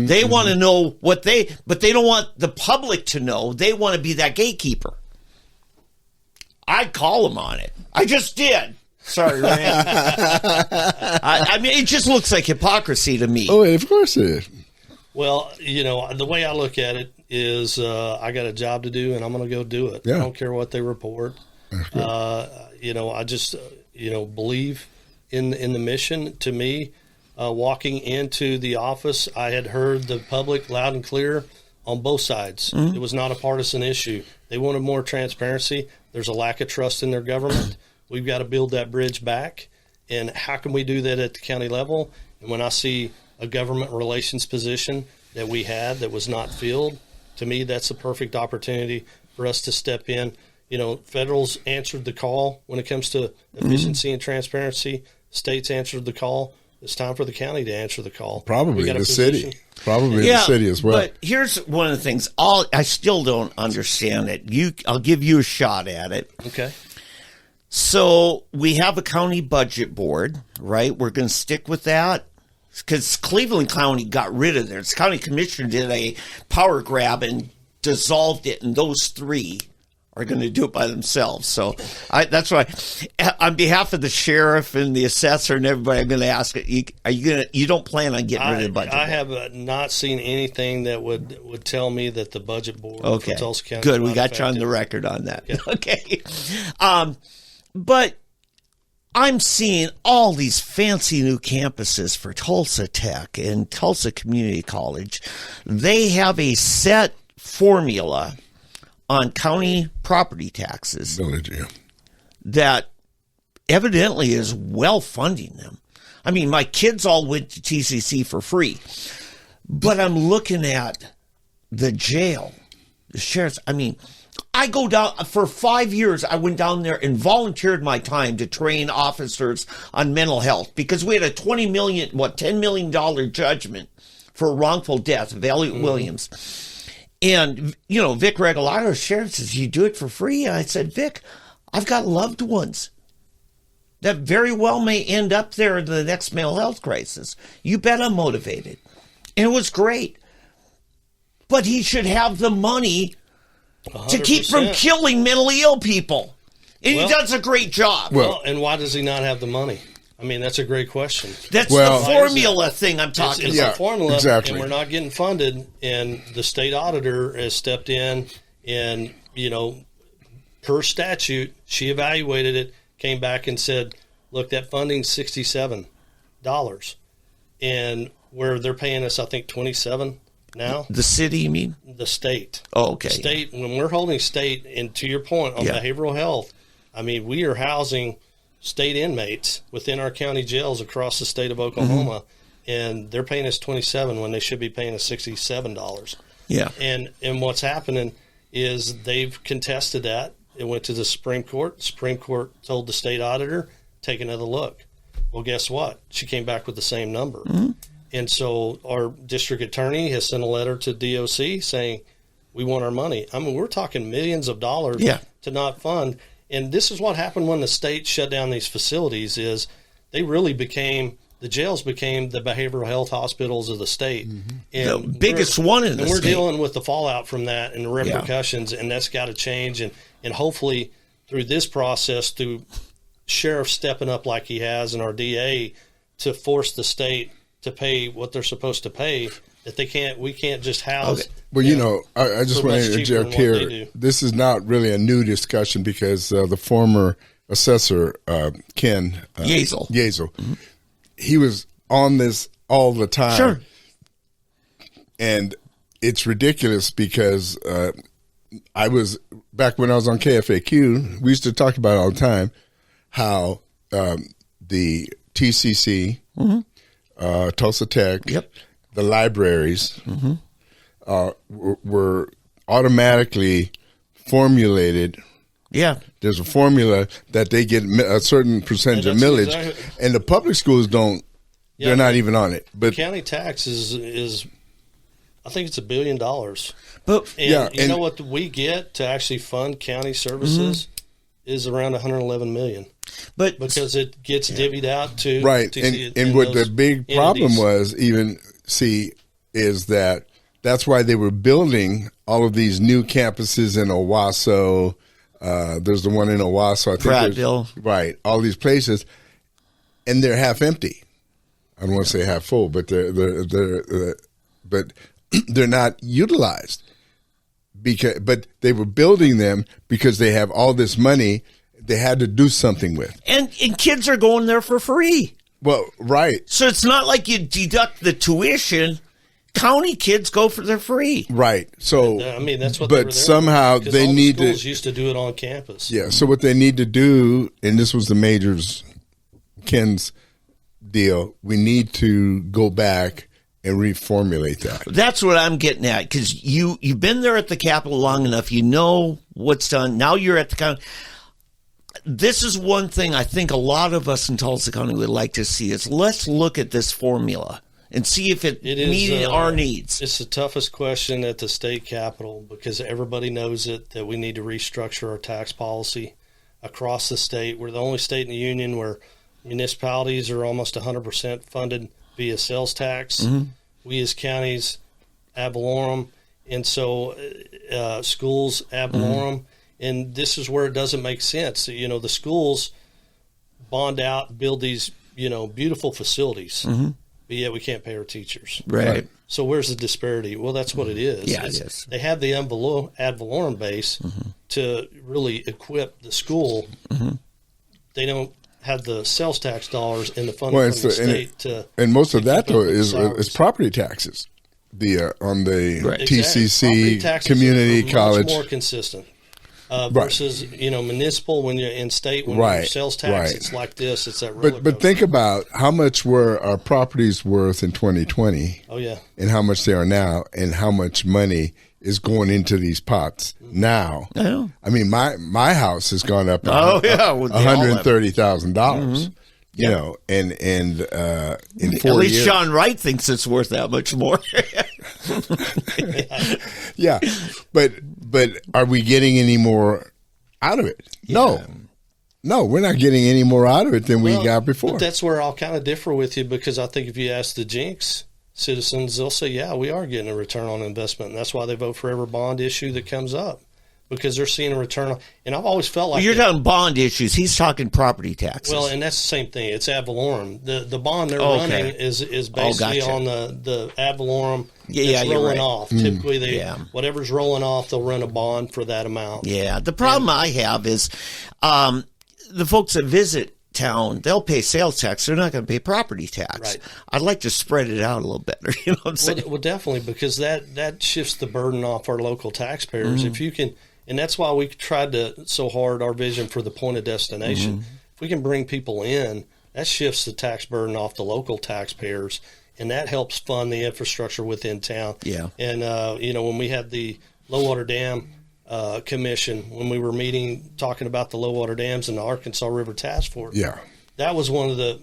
They want to know but they don't want the public to know. They want to be that gatekeeper. I'd call them on it. I just did. Sorry, Rand. I mean, it just looks like hypocrisy to me. Oh, of course it is. Well, the way I look at it is I got a job to do, and I'm going to go do it. Yeah. I don't care what they report. I just, believe in the mission. To me, walking into the office, I had heard the public loud and clear on both sides. It was not a partisan issue. They wanted more transparency. There's a lack of trust in their government. We've got to build that bridge back. And how can we do that at the county level? And when I see a government relations position that we had that was not filled, to me, that's the perfect opportunity for us to step in. Federals answered the call when it comes to efficiency and transparency. States answered the call. It's time for the county to answer the call. Probably the city. Probably the city as well. But here's one of the things. I still don't understand it. I'll give you a shot at it. Okay. So we have a county budget board, right? We're going to stick with that because Cleveland County got rid of theirs. County commissioner did a power grab and dissolved it, and those three are going to do it by themselves. So that's why, on behalf of the sheriff and the assessor and everybody, I'm going to ask it. You don't plan on getting rid of the budget? I have not seen anything that would tell me that the budget board for Tulsa County. Good, we got you on the record on that. Yeah. Okay, but I'm seeing all these fancy new campuses for Tulsa Tech and Tulsa Community College. They have a set formula on county property taxes that evidently is well funding them. I mean, my kids all went to TCC for free, but I'm looking at the jail, the sheriff's. I mean, I go down for 5 years. I went down there and volunteered my time to train officers on mental health because we had a $10 million judgment for wrongful death of Elliot Williams. And, Vic Regalado, sheriff, says, you do it for free? And I said, Vic, I've got loved ones that very well may end up there in the next mental health crisis. You bet I'm motivated. And it was great. But he should have the money 100%. To keep from killing mentally ill people. And he does a great job. Well, and why does he not have the money? I mean, that's a great question. That's the formula thing I'm talking about. It's a formula, exactly. And we're not getting funded. And the state auditor has stepped in and, per statute, she evaluated it, came back and said, look, that funding's $67. And where they're paying us, I think, $27 now. The city, you mean? The state. Oh, okay. State, when we're holding state, and to your point on behavioral health, I mean, we are housing state inmates within our county jails across the state of Oklahoma, and they're paying us $27 when they should be paying us $67. Yeah. And what's happening is they've contested that. It went to the Supreme Court. The Supreme Court told the state auditor, take another look. Well, guess what? She came back with the same number. And so our district attorney has sent a letter to DOC saying, we want our money. I mean, we're talking millions of dollars to not fund. And this is what happened when the state shut down these facilities is they really the jails became the behavioral health hospitals of the state. And the biggest one in the state. And we're state. dealing with the fallout from that and the repercussions, and that's got to change. And hopefully through this process, through sheriff stepping up like he has and our DA to force the state to pay what they're supposed to pay, that we can't just house. Okay. Well, I just want to interject here. This is not really a new discussion because the former assessor, Ken Yazel. Yazel, he was on this all the time. Sure. And it's ridiculous because I was, back when I was on KFAQ, we used to talk about it all the time, how the TCC, Tulsa Tech, the libraries were automatically formulated. Yeah. There's a formula that they get a certain percentage of millage, and the public schools don't. Yeah, they're not even on it. But county tax is I think it's $1 billion. But You know what we get to actually fund county services is around 111 million. But because it gets divvied out to right, and what the big problem was is that that's why they were building all of these new campuses in Owasso. There's the one in Owasso, I think. Prattville. Right, all these places, and they're half empty. I don't want to say half full, but they're not utilized but they were building them because they have all this money they had to do something with. And kids are going there for free. Well, right. So it's not like you deduct the tuition. County kids go for their free. Right. So I mean, that's what. But somehow they need to. Schools used to do it on campus. Yeah. So what they need to do, and this was the major's Ken's deal. We need to go back and reformulate that. That's what I'm getting at, because you've been there at the Capitol long enough. You know what's done. Now you're at the county. This is one thing I think a lot of us in Tulsa County would like to see is let's look at this formula and see if it meets our needs. It's the toughest question at the state capitol because everybody knows it, that we need to restructure our tax policy across the state. We're the only state in the union where municipalities are almost 100% funded via sales tax. We as counties, ad valorem, and so schools, ad valorem. And this is where it doesn't make sense. You know, the schools bond out, build these, beautiful facilities, but yet we can't pay our teachers. Right. So where's the disparity? Well, that's what it is. Yeah, it is. They have the ad valorem base to really equip the school. They don't have the sales tax dollars in the funding from the state and most of that though is property taxes. On the TCC community college, much more consistent versus municipal when you're in state when you're sales tax. It's like this. It's that. But think about how much were our properties worth in 2020. Oh yeah, and how much they are now, and how much money is going into these pots now. Yeah. I mean, my house has gone up $130,000. You know, and in 4 years. At least Sean Wright thinks it's worth that much more. Yeah, but are we getting any more out of it? Yeah. No, we're not getting any more out of it than we got before. But that's where I'll kind of differ with you, because I think if you ask the Jinx citizens, they'll say, yeah, we are getting a return on investment. And that's why they vote for every bond issue that comes up, because they're seeing a return on. And I've always felt like you're talking bond issues. He's talking property taxes. Well, and that's the same thing. It's ad valorem. The bond they're running is basically on the ad valorem that's rolling off. Typically, whatever's rolling off, they'll run a bond for that amount. Yeah. The problem I have is the folks that visit town, they'll pay sales tax. They're not going to pay property tax. Right. I'd like to spread it out a little better. You know what I'm saying? Well, definitely, because that shifts the burden off our local taxpayers. If you can, and that's why we tried to so hard our vision for the point of destination. If we can bring people in, that shifts the tax burden off the local taxpayers, and that helps fund the infrastructure within town. Yeah. And when we had the low water dam commission, when we were meeting talking about the low water dams and the Arkansas River Task Force, that was one of the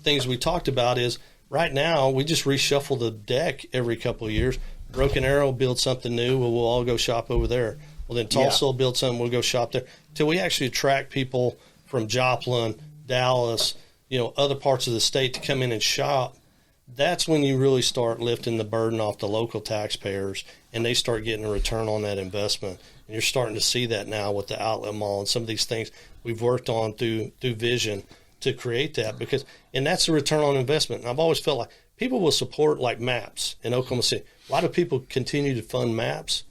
things we talked about. Is right now we just reshuffle the deck every couple of years. Broken Arrow builds something new, we'll all go shop over there. Well, then Tulsa will build something, we'll go shop there, till we actually attract people from Joplin, Dallas, other parts of the state to come in and shop. That's when you really start lifting the burden off the local taxpayers, and they start getting a return on that investment. And you're starting to see that now with the outlet mall and some of these things we've worked on through vision to create that, and that's a return on investment. And I've always felt like people will support like MAPS in Oklahoma City. Why do people continue to fund MAPS?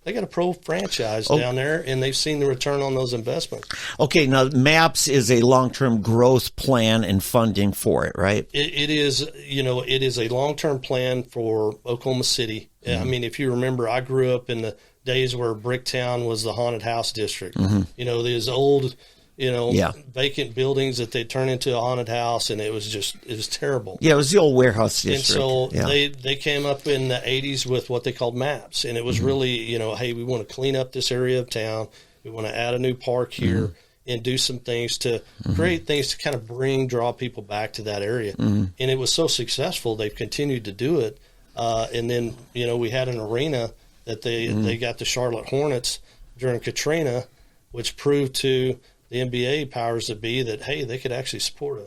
they got a pro franchise down there, and they've seen the return on those investments. Okay, now MAPS is a long-term growth plan and funding for it, right? It is, it is a long-term plan for Oklahoma City. I mean, if you remember, I grew up in the days where Bricktown was the haunted house district. These old, vacant buildings that they turn into a haunted house, and it was terrible. Yeah, it was the old warehouse district. And so they came up in the 80s with what they called MAPS, and it was really, hey, we want to clean up this area of town. We want to add a new park here and do some things to create things to kind of draw people back to that area. And it was so successful, they've continued to do it. And then, we had an arena that they got the Charlotte Hornets during Katrina, which proved to the NBA powers that be that, hey, they could actually support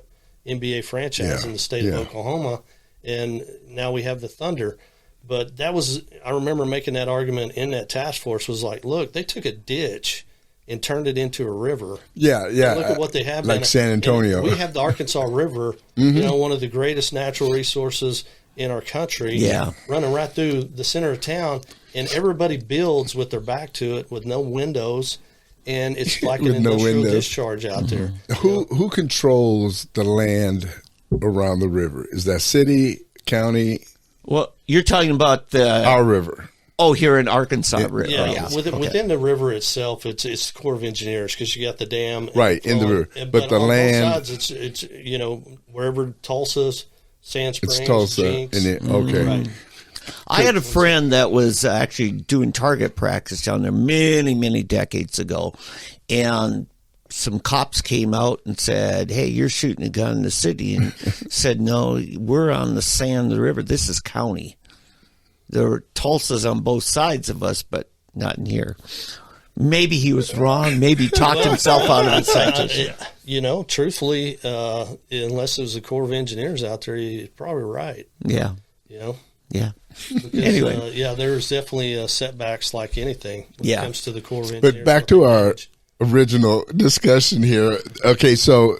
an NBA franchise in the state of Oklahoma. And now we have the Thunder. But I remember making that argument in that task force was like, look, they took a ditch and turned it into a river. Yeah. Look at what they have. Like San Antonio. And we have the Arkansas River, one of the greatest natural resources in our country, running right through the center of town, and everybody builds with their back to it with no windows, and it's like an industrial discharge out there. Who controls the land around the river? Is that city, county? Well, you're talking about our river. Oh, here in Arkansas River. Within the river itself, it's the Corps of Engineers because you got the dam right in the river, but the on land. Both sides, it's wherever Tulsa's, Sand Springs, it's Tulsa, Jinx. Okay. Right. I had a friend that was actually doing target practice down there many, many decades ago, and some cops came out and said, "Hey, you're shooting a gun in the city," and said, "No, we're on the sand of the river. This is county. There are Tulsa's on both sides of us, but not in here." Maybe he was wrong. Maybe he talked himself out of his citation. Truthfully, unless it was the Corps of Engineers out there, you're probably right. Yeah. Yeah. Because, anyway. there's definitely setbacks like anything when it comes to the Corps of Engineers. But back to our original discussion here. Okay, so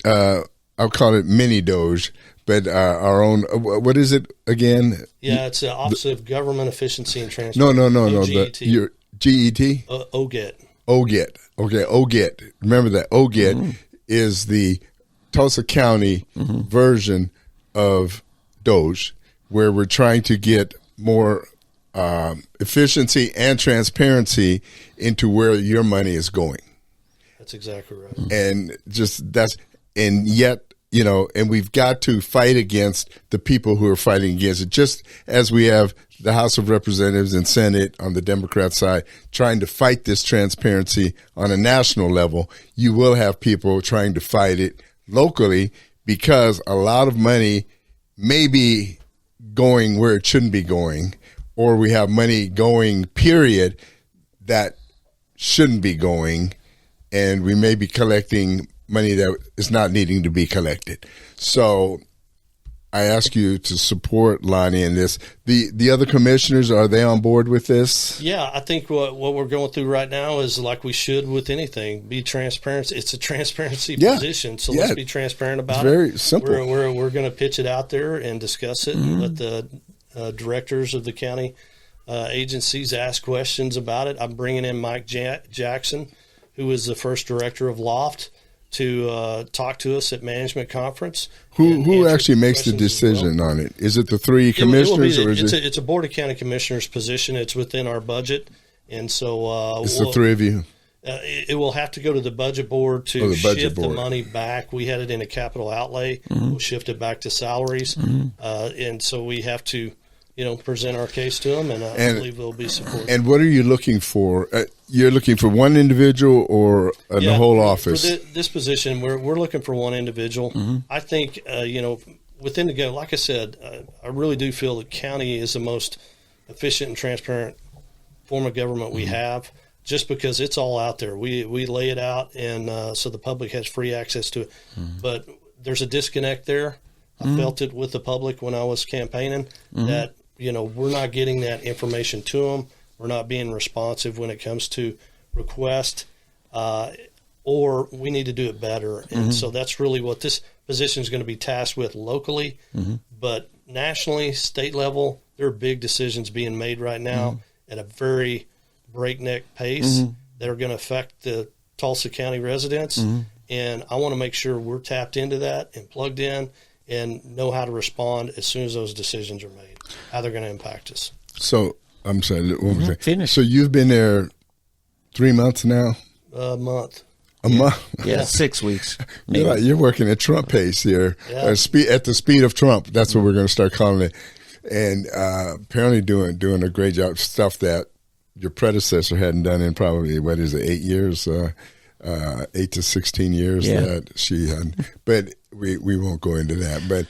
I'll call it mini Doge, but our own. What is it again? Yeah, it's the Office of Government Efficiency and Transparency. No. Your GET. OGET. OGET. Okay, OGET. Remember that OGET is the Tulsa County version of Doge, where we're trying to get more efficiency and transparency into where your money is going. That's exactly right. And and we've got to fight against the people who are fighting against it. Just as we have the House of Representatives and Senate on the Democrat side trying to fight this transparency on a national level, you will have people trying to fight it locally because a lot of money may be going where it shouldn't be going, or we have money going, period, that shouldn't be going, and we may be collecting money that is not needing to be collected. So I ask you to support Lonnie in this. The other commissioners, are they on board with this? Yeah, I think what we're going through right now is like we should with anything, be transparent. It's a transparency position, so let's be transparent about it. Very simple. We're going to pitch it out there and discuss it and let the directors of the county agencies ask questions about it. I'm bringing in Mike Jackson, who is the first director of Loft, to talk to us at management conference. Who actually makes the decision on it? Is it the three commissioners, or is it? It's a board of county commissioners position. It's within our budget, and so it's the three of you. It will have to go to the budget board to shift the money back. We had it in a capital outlay. We'll shift it back to salaries, and so we have to, present our case to them, and I believe they'll be supportive. And what are you looking for? You're looking for one individual or the whole office? For this position, we're looking for one individual. I think, within the like I said, I really do feel the county is the most efficient and transparent form of government we have, just because it's all out there. We lay it out, and so the public has free access to it. But there's a disconnect there. I felt it with the public when I was campaigning that, we're not getting that information to them. We're not being responsive when it comes to request, or we need to do it better. And so that's really what this position is going to be tasked with locally. But nationally, state level, there are big decisions being made right now at a very breakneck pace that are going to affect the Tulsa County residents. And I want to make sure we're tapped into that and plugged in and know how to respond as soon as those decisions are made, how they're going to impact us. So, I'm sorry, one more thing. Finish. So you've been there 3 months now? A month. A month? Yeah, 6 weeks. You're working at Trump pace here, Yeah. at the speed of Trump. That's what we're going to start calling it. And apparently doing a great job, stuff that your predecessor hadn't done in probably, 8 years, 8 to 16 years that she had. But we won't go into that.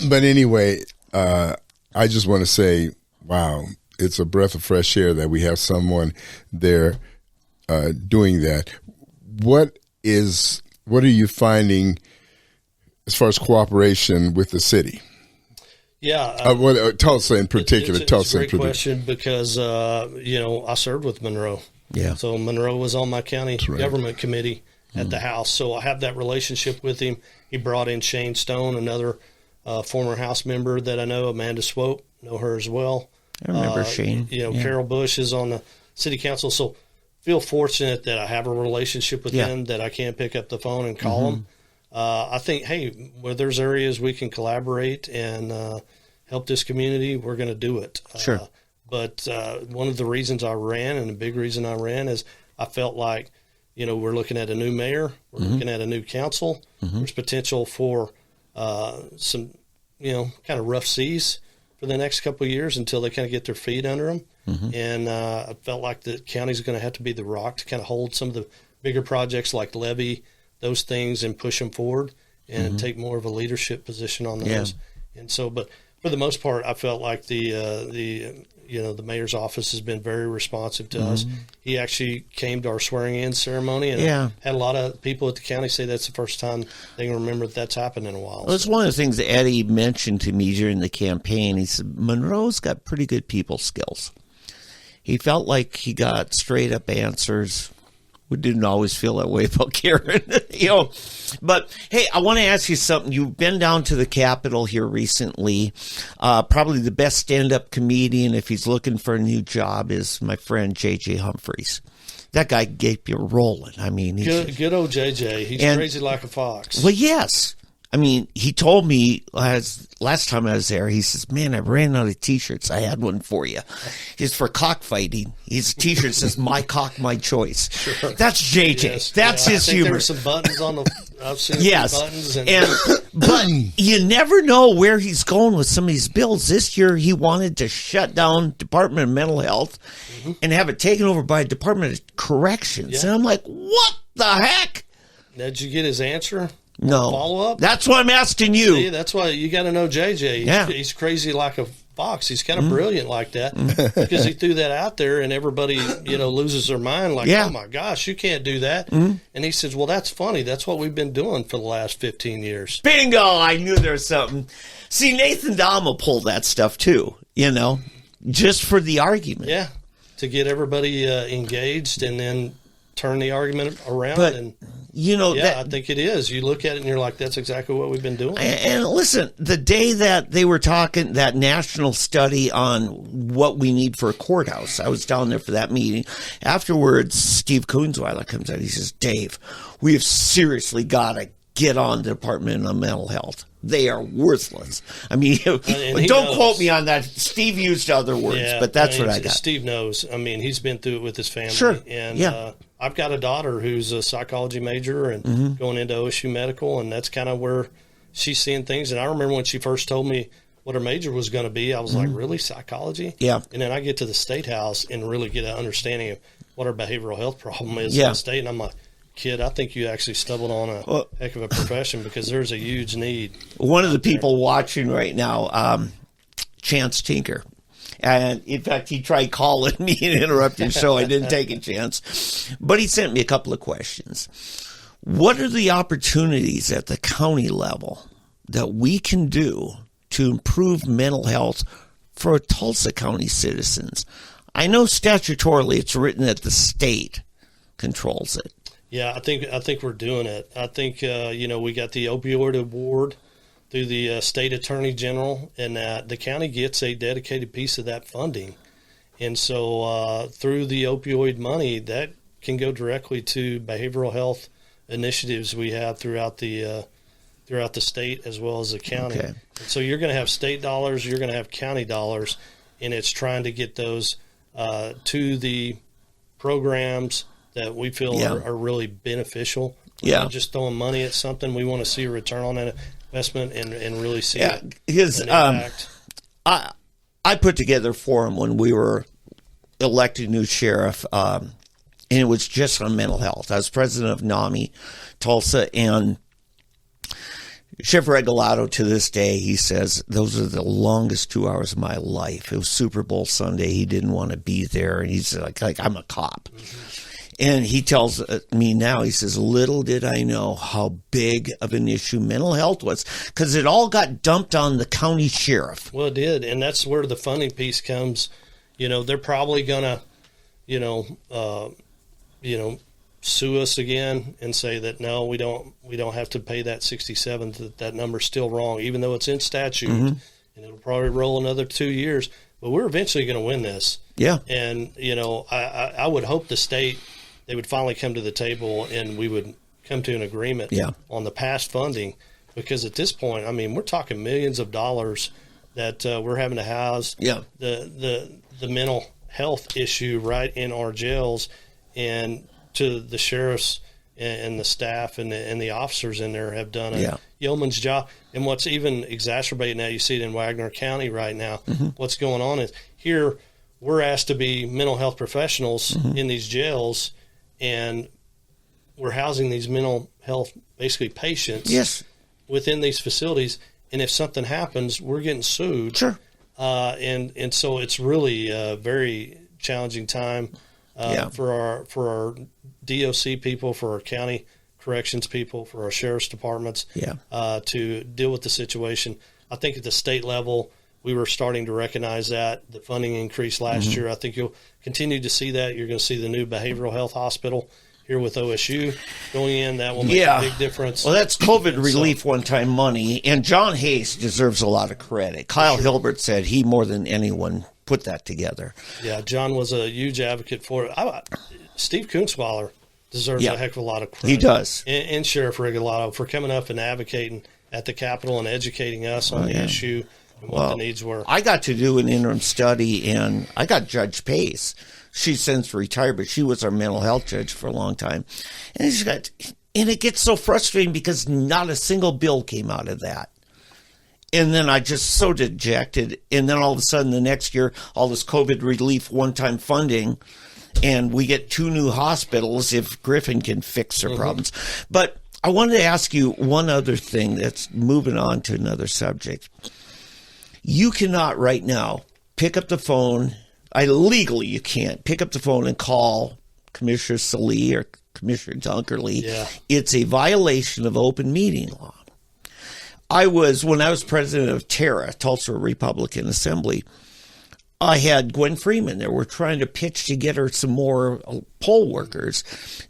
But anyway, I just want to say, wow, it's a breath of fresh air that we have someone there doing that. What are you finding as far as cooperation with the city? Yeah. Tulsa in particular. It's a great question because, I served with Monroe. Yeah. So Monroe was on my county government committee at the House. So I have that relationship with him. He brought in Shane Stone, another former House member that I know, Amanda Swope, know her as well. I remember Shane. Carol Bush is on the city council. So feel fortunate that I have a relationship with them, that I can pick up the phone and call them. I think, hey, where there's areas we can collaborate and help this community, we're going to do it. Sure. But one of the reasons I ran, and a big reason I ran, is I felt like, we're looking at a new mayor, we're looking at a new council. There's potential for some, kind of rough seas for the next couple of years until they kind of get their feet under them. And I felt like the county's going to have to be the rock to kind of hold some of the bigger projects like levee, those things, and push them forward and take more of a leadership position on those. And so, but for the most part, I felt like the mayor's office has been very responsive to us. He actually came to our swearing-in ceremony, and had a lot of people at the county say that's the first time they can remember that's happened in a while. Well, it's one of the things that Eddie mentioned to me during the campaign. He said, Monroe's got pretty good people skills. He felt like he got straight-up answers. We didn't always feel that way about Karen, But, hey, I want to ask you something. You've been down to the Capitol here recently. Probably the best stand-up comedian, if he's looking for a new job, is my friend J.J. Humphreys. That guy gave you rolling. I mean, he's good old J.J. He's crazy like a fox. Well, yes. I mean, he told me last time I was there, he says, man, I ran out of T-shirts. I had one for you. It's for cockfighting. His T-shirt says, my cock, my choice. Sure. That's JJ. Yes. That's his humor. There's some buttons on the I've seen buttons. But you never know where he's going with some of these bills. This year, he wanted to shut down Department of Mental Health and have it taken over by Department of Corrections. And I'm like, what the heck? Now, did you get his answer? No. Follow up? That's what I'm asking you. See, that's why you got to know JJ. He's crazy like a fox. He's kind of brilliant like that because he threw that out there and everybody, loses their mind like, oh my gosh, you can't do that. And he says, well, that's funny. That's what we've been doing for the last 15 years. Bingo. I knew there was something. See, Nathan Dahm will pull that stuff too, just for the argument. Yeah. To get everybody engaged and then turn the argument around. But, I think it is. You look at it and you're like, that's exactly what we've been doing. And listen, the day that they were talking, that national study on what we need for a courthouse, I was down there for that meeting. Afterwards, Steve Coonsweiler comes out. He says, Dave, we have seriously got to get on the Department of Mental Health. They are worthless. I mean, don't quote me on that. Steve used other words, but that's what I got. Steve knows. I mean, he's been through it with his family. Sure. And I've got a daughter who's a psychology major and going into OSU Medical, and that's kind of where she's seeing things. And I remember when she first told me what her major was going to be, I was like, really, psychology? Yeah. And then I get to the State House and really get an understanding of what our behavioral health problem is in the state, and I'm like, kid, I think you actually stumbled on a heck of a profession because there's a huge need. One of the people watching right now, Chance Tinker, and in fact, he tried calling me and interrupting, so I didn't take a chance. But he sent me a couple of questions. What are the opportunities at the county level that we can do to improve mental health for Tulsa County citizens? I know statutorily it's written that the state controls it. Yeah, I think we're doing it. I think we got the opioid award through the state attorney general, and the county gets a dedicated piece of that funding. And so through the opioid money, that can go directly to behavioral health initiatives we have throughout the state as well as the county. Okay. So you're going to have state dollars, you're going to have county dollars, and it's trying to get those to the programs that we feel are really beneficial. We're not just throwing money at something. We want to see a return on that investment and really see an impact. I put together a forum when we were elected new sheriff, and it was just on mental health. I was president of NAMI Tulsa, and Sheriff Regalado, to this day, he says, those are the longest 2 hours of my life. It was Super Bowl Sunday. He didn't want to be there, and he's like I'm a cop. And he tells me now, he says, little did I know how big of an issue mental health was, because it all got dumped on the county sheriff. Well, it did, and that's where the funding piece comes. They're probably going to, sue us again and say that, no, we don't have to pay that 67, that number's still wrong, even though it's in statute, and it'll probably roll another 2 years. But we're eventually going to win this. Yeah. And, I would hope the state, they would finally come to the table and we would come to an agreement on the past funding, because at this point, I mean, we're talking millions of dollars that we're having to house the mental health issue right in our jails, and to the sheriffs and the staff and the officers in there have done a yeoman's job. And what's even exacerbated now, you see it in Wagner County right now, what's going on is here we're asked to be mental health professionals in these jails, and we're housing these mental health, basically patients within these facilities. And if something happens, we're getting sued. Sure. And so it's really a very challenging time for our DOC people, for our county corrections people, for our sheriff's departments to deal with the situation. I think at the state level, we were starting to recognize that. The funding increased last year. I think you'll continue to see that. You're going to see the new behavioral health hospital here with OSU going in. That will make a big difference. Well, that's COVID relief one-time money, and John Hayes deserves a lot of credit. Kyle Hilbert said he, more than anyone, put that together. Yeah, John was a huge advocate for it. Steve Kunzweiler deserves a heck of a lot of credit. He does. And Sheriff Regalado for coming up and advocating at the Capitol and educating us on the issue and what the needs were. I got to do an interim study, and I got Judge Pace. She's since retired, but she was our mental health judge for a long time. And it gets so frustrating because not a single bill came out of that. And then I just so dejected. And then all of a sudden the next year, all this COVID relief one-time funding, and we get 2 new hospitals if Griffin can fix their problems. But I wanted to ask you one other thing that's moving on to another subject. You cannot right now pick up the phone. Legally, you can't pick up the phone and call Commissioner Salee or Commissioner Dunkerley. Yeah. It's a violation of open meeting law. When I was president of TARA, Tulsa Republican Assembly, I had Gwen Freeman there. We're trying to pitch to get her some more poll workers.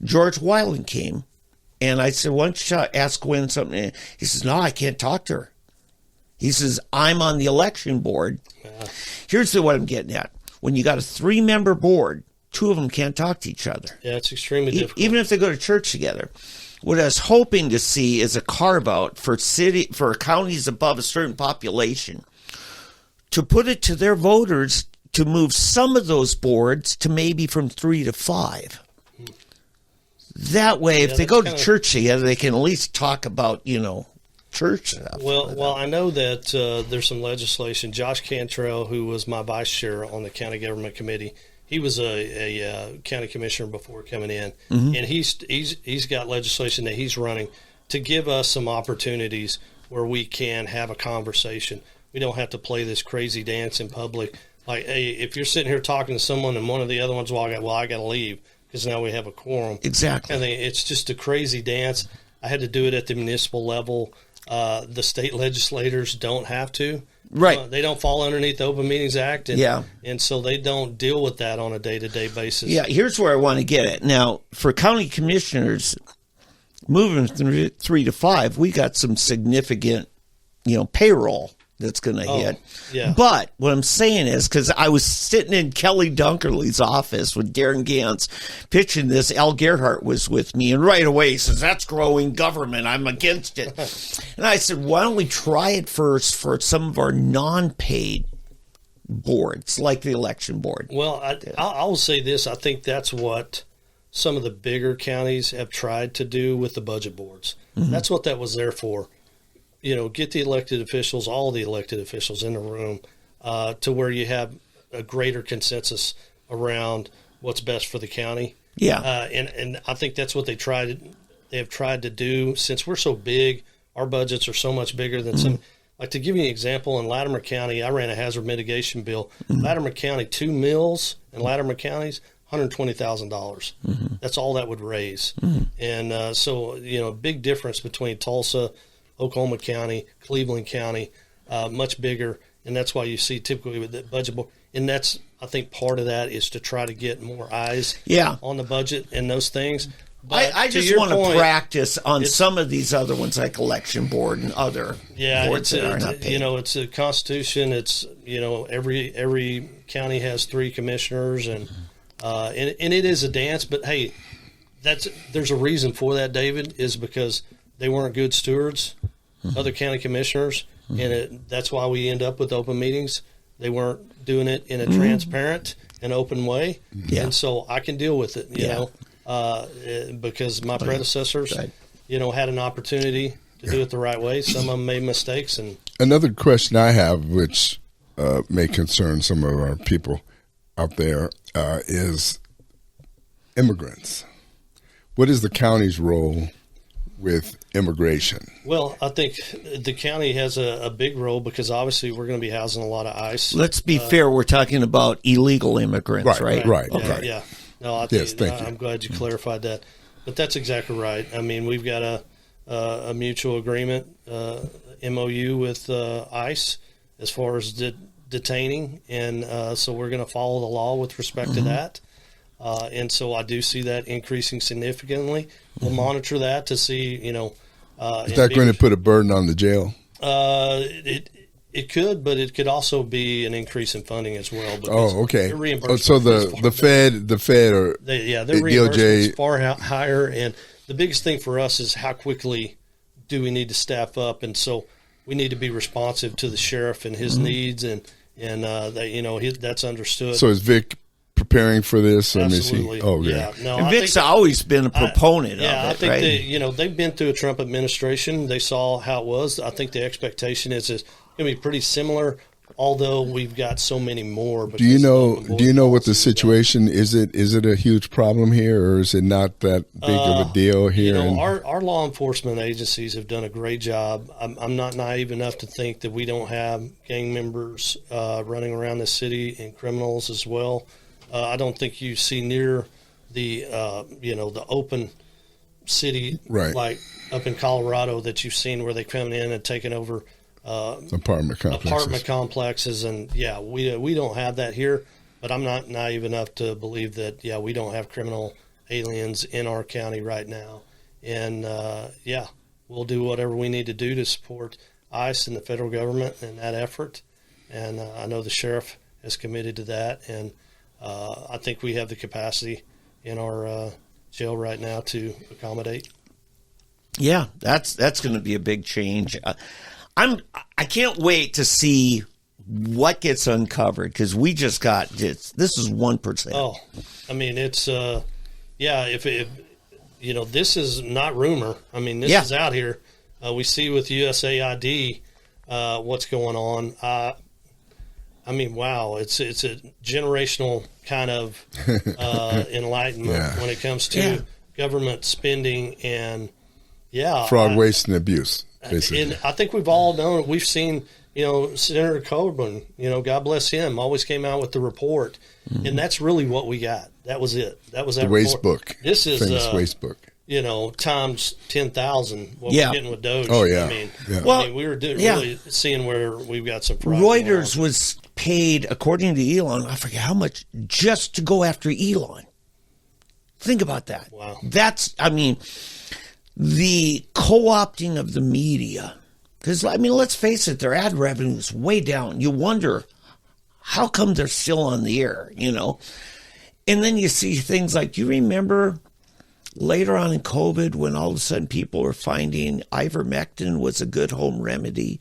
George Weiland came, and I said, why don't you ask Gwen something? He says, no, I can't talk to her. He says, I'm on the election board. Yeah. Here's what I'm getting at. When you got a 3-member board, 2 of them can't talk to each other. Yeah, it's extremely difficult. Even if they go to church together. What I was hoping to see is a carve-out for counties above a certain population to put it to their voters to move some of those boards to maybe from 3 to 5. That way, if they go to church together, they can at least talk about, church stuff. Well, I know that there's some legislation. Josh Cantrell, who was my vice chair on the county government committee, he was a county commissioner before coming in, and he's got legislation that he's running to give us some opportunities where we can have a conversation. We don't have to play this crazy dance in public. Like, hey, if you're sitting here talking to someone and one of the other ones, I got to leave because now we have a quorum. Exactly. I think it's just a crazy dance. I had to do it at the municipal level. The state legislators don't have to. Right. They don't fall underneath the Open Meetings Act. And so they don't deal with that on a day-to-day basis. Yeah, here's where I want to get it. Now, for county commissioners, moving from 3 to 5, we got some significant, payroll that's going to hit. Yeah. But what I'm saying is, because I was sitting in Kelly Dunkerley's office with Darren Gantz pitching this, Al Gerhardt was with me, and right away he says, that's growing government. I'm against it. And I said, why don't we try it first for some of our non-paid boards, like the election board? Well, I will say this. I think that's what some of the bigger counties have tried to do with the budget boards. Mm-hmm. That's what that was there for. Get the elected officials, all the elected officials in the room to where you have a greater consensus around what's best for the county. Yeah. And I think that's what they have tried to do. Since we're so big, our budgets are so much bigger than some. Like, to give you an example, in Latimer County, I ran a hazard mitigation bill. Latimer County, 2 mills in Latimer Counties, $120,000. That's all that would raise. And so, a big difference between Tulsa, Oklahoma County, Cleveland County, much bigger. And that's why you see typically with the budget board. And that's, I think, part of that is to try to get more eyes on the budget and those things. But I just want to practice on some of these other ones, like election board and other boards that are not paid. It's a constitution. It's, every county has 3 commissioners, and it is a dance. But hey, there's a reason for that, David, is because they weren't good stewards, other county commissioners, and that's why we end up with open meetings. They weren't doing it in a transparent and open way, and so I can deal with it, you know. Because my predecessors, had an opportunity to do it the right way. Some of them made mistakes. And another question I have, which may concern some of our people out there, is immigrants. What is the county's role with immigration? Well, I think the county has a big role because obviously we're going to be housing a lot of ICE. Let's be fair. We're talking about illegal immigrants, right? Right. Okay. Yeah. No, I'm glad you clarified that. But that's exactly right. I mean, we've got a mutual agreement, MOU with ICE as far as detaining, and so we're going to follow the law with respect to that. And so I do see that increasing significantly. We'll monitor that to see, is that going to put a burden on the jail? It could, but it could also be an increase in funding as well. Oh, okay. So the Fed, or their DOJ reimbursement's far higher, and the biggest thing for us is how quickly do we need to staff up, and so we need to be responsive to the sheriff and his needs, and that's understood. So is Vic preparing for this? Absolutely. No, and Vic's always been a proponent of it. I think right? they've been through a Trump administration. They saw how it was. I think the expectation is going to be pretty similar, although we've got so many more. Do you know what the situation is? Is it a huge problem here, or is it not that big of a deal here? Our law enforcement agencies have done a great job. I'm not naive enough to think that we don't have gang members running around the city and criminals as well. I don't think you see near the the open city like up in Colorado that you've seen where they come in and taking over apartment complexes, and we don't have that here. But I'm not naive enough to believe that we don't have criminal aliens in our county right now, and we'll do whatever we need to do to support ICE and the federal government in that effort. And I know the sheriff is committed to that, and I think we have the capacity in our jail right now to accommodate. Yeah, that's going to be a big change. I can't wait to see what gets uncovered, because we just got this is 1%. Oh, I mean, it's if this is not rumor. I mean, this is out here. We see with USAID what's going on. I mean, wow, it's a generational kind of enlightenment when it comes to government spending and fraud, waste, and abuse. Basically. And I think we've all known. We've seen, Senator Coburn. God bless him. Always came out with the report, and that's really what we got. That was it. That was that the waste book. This is famous waste book. Times 10,000. What we're getting with Doge. Oh yeah. I mean, we were really seeing where we've got some fraud. Reuters was paid, according to Elon, I forget how much, just to go after Elon. Think about that. Wow. The co-opting of the media Because, I mean, let's face it, their ad revenue is way down. You wonder, how come they're still on the air, you know? And then you see things like, you remember later on in COVID when all of a sudden people were finding ivermectin was a good home remedy?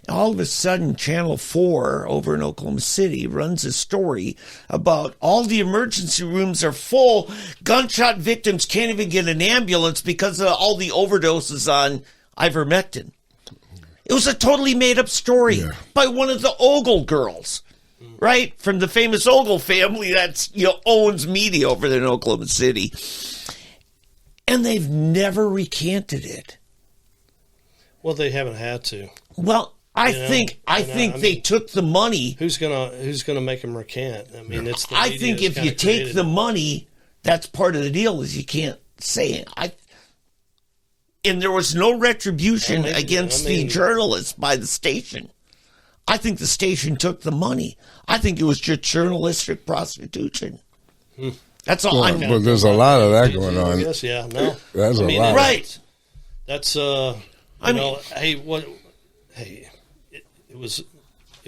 And all of a sudden, Channel 4 over in Oklahoma City runs a story about all the emergency rooms are full. Gunshot victims can't even get an ambulance because of all the overdoses on ivermectin. It was a totally made-up story by one of the Ogle girls, right? From the famous Ogle family that's, you know, owns media over there in Oklahoma City. And they've never recanted it. Well, they haven't had to. Well, I think they took the money. Who's gonna make them recant? I mean, it's. The I media think that's if you kinda take created the it. money, that's part of the deal. Is you can't say it. And there was no retribution against the journalists by the station. I think the station took the money. I think it was just journalistic prostitution. That's all I know. Well, there's a lot of that going on. Yes, yeah, no, That's a lot. Right. That's it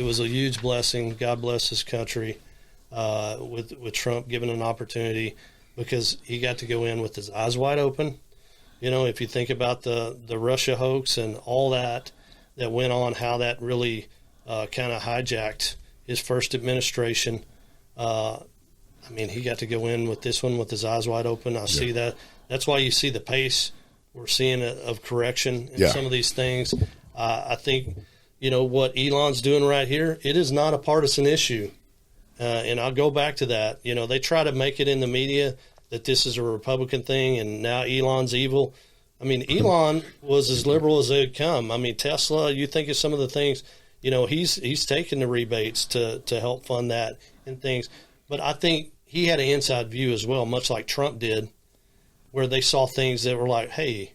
was a huge blessing. God bless this country with Trump given an opportunity, because he got to go in with his eyes wide open. You know, if you think about the Russia hoax and all that went on, how that really kind of hijacked his first administration. I mean, he got to go in with this one with his eyes wide open. I see that. That's why you see the pace we're seeing of correction in some of these things. I think, you know, what Elon's doing right here, it is not a partisan issue. And I'll go back to that. You know, they try to make it in the media that this is a Republican thing and now Elon's evil. I mean, Elon was as liberal as they'd come. I mean, Tesla, you think of some of the things, you know, he's taken the rebates to help fund that and things. But I think he had an inside view as well, much like Trump did, where they saw things that were like, hey,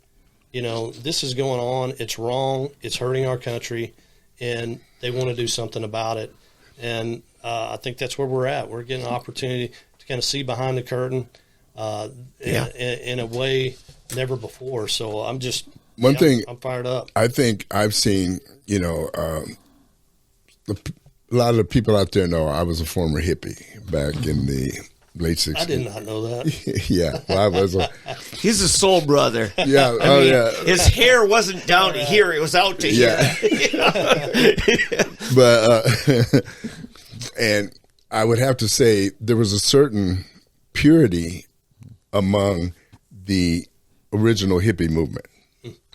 you know, this is going on. It's wrong. It's hurting our country. And they want to do something about it. And I think that's where we're at. We're getting an opportunity to kind of see behind the curtain in a way never before. So I'm just I'm fired up. I think I've seen, you know, a lot of the people out there know I was a former hippie back in the late 60s. I did not know that. Yeah, well, I was. He's a soul brother. Yeah, His hair wasn't down to here; it was out to here. But and I would have to say there was a certain purity among the original hippie movement,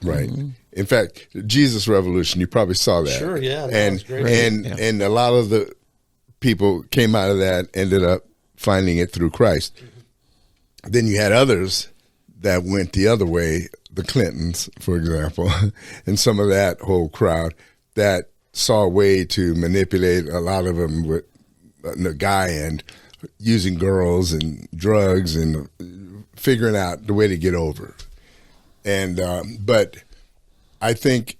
right? Mm-hmm. In fact, Jesus Revolution, you probably saw that. Sure, yeah. And a lot of the people came out of that, ended up finding it through Christ. Mm-hmm. Then you had others that went the other way, the Clintons, for example, and some of that whole crowd that saw a way to manipulate a lot of them with the guy and using girls and drugs and figuring out the way to get over. And but I think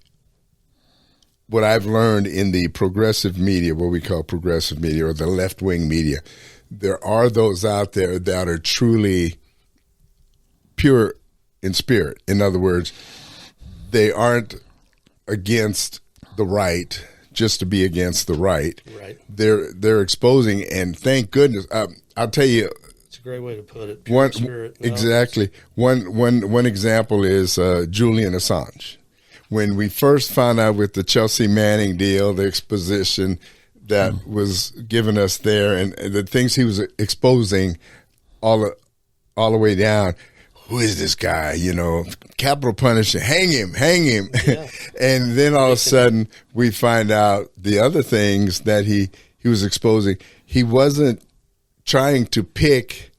what I've learned in the progressive media, what we call progressive media or the left-wing media, there are those out there that are truly pure in spirit. In other words, they aren't against the right just to be against the right. Right. They're exposing, and thank goodness. I'll tell you. It's a great way to put it. Pure spirit. No. Exactly. One example is Julian Assange. When we first found out with the Chelsea Manning deal, the exposition that was given us there, and the things he was exposing all the way down. Who is this guy? You know, capital punishment, hang him. Yeah. And then all of a sudden we find out the other things that he was exposing. He wasn't trying to pick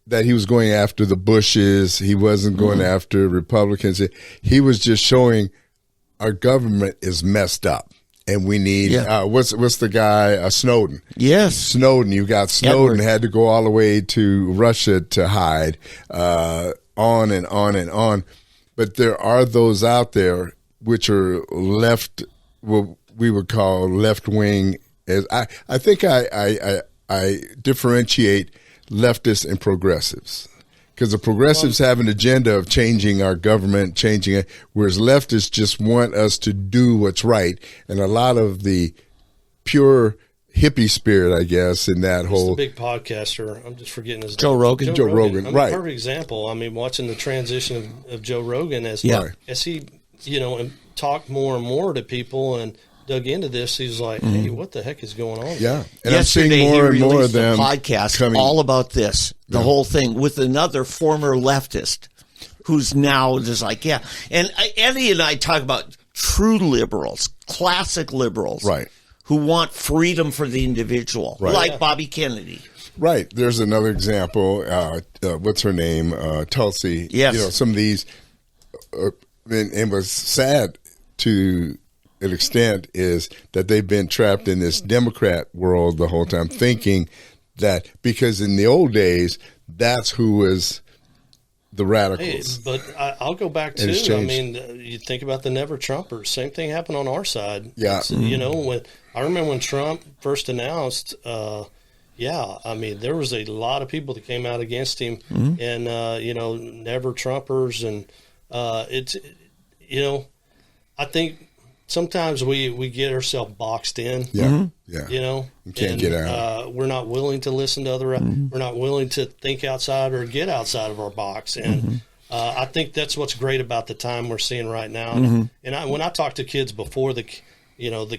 that he was going after the Bushes. He wasn't going after Republicans. He was just showing our government is messed up. And we need what's the guy Snowden? Yes, Snowden. You got Snowden had to go all the way to Russia to hide. On and on and on. But there are those out there which are left, what we would call left wing. As I think I differentiate leftists and progressives, Because the progressives have an agenda of changing our government, changing it, whereas leftists just want us to do what's right. And a lot of the pure hippie spirit, I guess, in that whole the big podcaster. I'm just forgetting his Joe name. Rogan. Joe Rogan, I mean, right. Perfect example. I mean, watching the transition of Joe Rogan as Yeah. as he, and talked more and more to people and dug into this, he's like, hey, what the heck is going on? Yeah. And Yesterday, I'm seeing more he and more of released them a podcast coming. all about this, the whole thing, with another former leftist who's now just like, yeah. And Eddie and I talk about true liberals, classic liberals, Right. who want freedom for the individual, Right. like Bobby Kennedy. Right. There's another example. What's her name? Tulsi. Yes. Some of these, and what's sad to an extent is that they've been trapped in this Democrat world the whole time, thinking that because in the old days, that's who was the Hey, radicals. but I'll go back And it's to, I changed. mean, you think about the Never Trumpers. Same thing happened on our side. Yeah. When I remember when Trump first announced, I mean, there was a lot of people that came out against him, and Never Trumpers, and it's, I think sometimes we get ourselves boxed in. Yeah. Yeah. You can't get out. We're not willing to listen to other. We're not willing to think outside or get outside of our box. And I think that's what's great about the time we're seeing right now. And when I talk to kids before the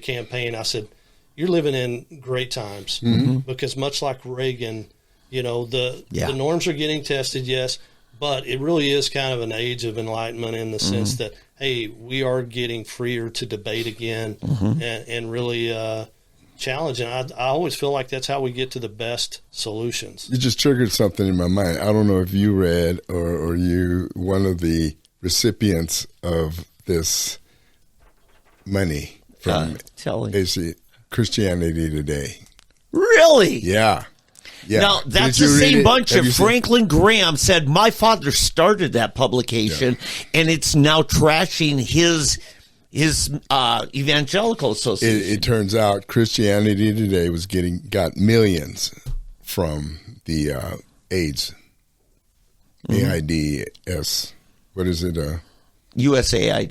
campaign, I said, "You're living in great times because much like Reagan, the norms are getting tested, yes, but it really is kind of an age of enlightenment in the sense that, hey, we are getting freer to debate again and really challenge. And I always feel like that's how we get to the best solutions. You just triggered something in my mind. I don't know if you read or you one of the recipients of this money from basically Christianity Today. Really? Yeah. Yeah. Now, that's Did the you read same it? bunch Have of you seen- Franklin Graham said, my father started that publication, and it's now trashing his evangelical association. It turns out Christianity Today got millions from the AIDS, AIDS. What is it? USAID.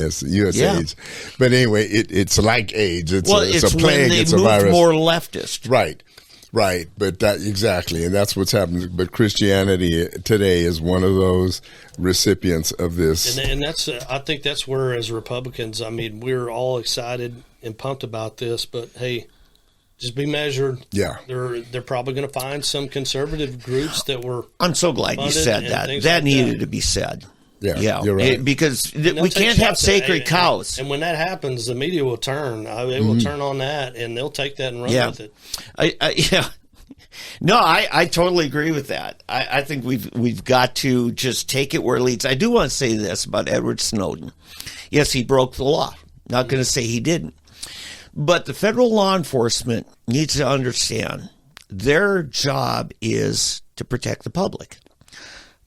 USAIDs. But anyway, it's like AIDS. It's a plague. when they it's a moved virus. more leftist. Right. But that exactly, and that's what's happening. But Christianity Today is one of those recipients of this. And that's I think that's where, as Republicans, I mean, we're all excited and pumped about this. But hey, just be measured. Yeah. They're probably going to find some conservative groups that were. I'm so glad you said that. That like needed to be said. Yeah, you're right. Because we take can't have shots sacred at, cows. And when that happens, the media will turn. They will turn on that, and they'll take that and run with it. No, I totally agree with that. I think we've got to just take it where it leads. I do want to say this about Edward Snowden. Yes, he broke the law. Not going to say he didn't. But the federal law enforcement needs to understand their job is to protect the public.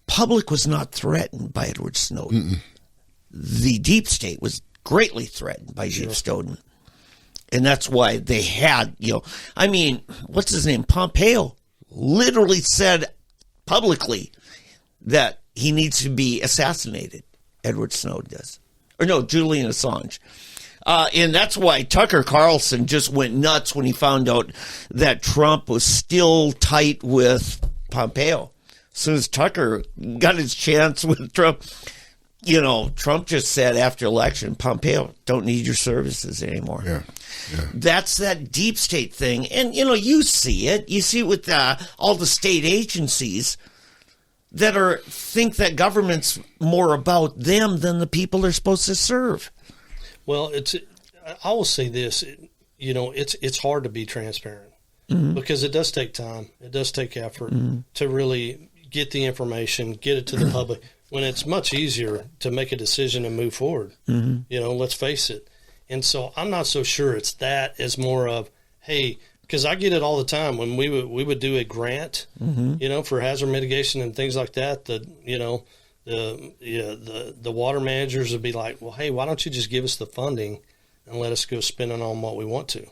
Public was not threatened by Edward Snowden. The deep state was greatly threatened by Deep Snowden. And that's why they had, I mean, what's his name? Pompeo literally said publicly that he needs to be assassinated. Edward Snowden does. Or no, Julian Assange. And that's why Tucker Carlson just went nuts when he found out that Trump was still tight with Pompeo. As soon as Tucker got his chance with Trump, Trump just said after election, Pompeo, don't need your services anymore. Yeah. That's that deep state thing. And, you see it. You see it with all the state agencies that think that government's more about them than the people they're supposed to serve. Well, I will say this, it's hard to be transparent because it does take time. It does take effort to really get the information, get it to the public when it's much easier to make a decision and move forward. Let's face it. And so I'm not so sure it's that as more of, hey, because I get it all the time when we would do a grant, for hazard mitigation and things like that, the water managers would be like, well, hey, why don't you just give us the funding and let us go spend it on what we want to,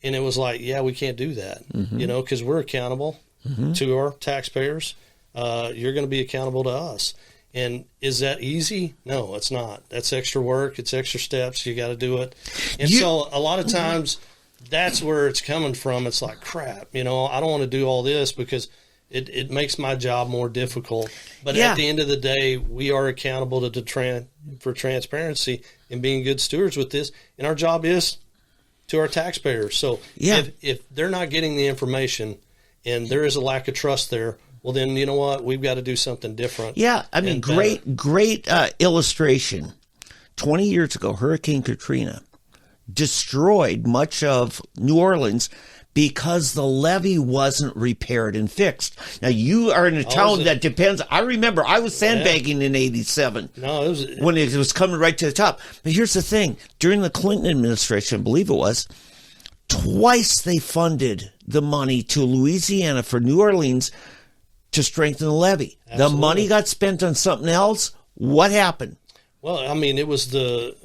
And it was like, yeah, we can't do that, because we're accountable to our taxpayers. You're going to be accountable to us. And is that easy? No, it's not. That's extra work. It's extra steps. You got to do it. And so a lot of times that's where it's coming from. It's like, crap, I don't want to do all this because it makes my job more difficult. But at the end of the day, we are accountable for transparency and being good stewards with this. And our job is to our taxpayers. So if they're not getting the information and there is a lack of trust there, well, then you know what? We've got to do something different. Yeah, I mean, great illustration. 20 years ago, Hurricane Katrina destroyed much of New Orleans because the levee wasn't repaired and fixed. Now, you are in a town that depends. I remember I was sandbagging in 87 when it was coming right to the top. But here's the thing. During the Clinton administration, I believe it was, twice they funded the money to Louisiana for New Orleans to strengthen the levee. Absolutely. The money got spent on something else. What happened? Well, I mean, it was the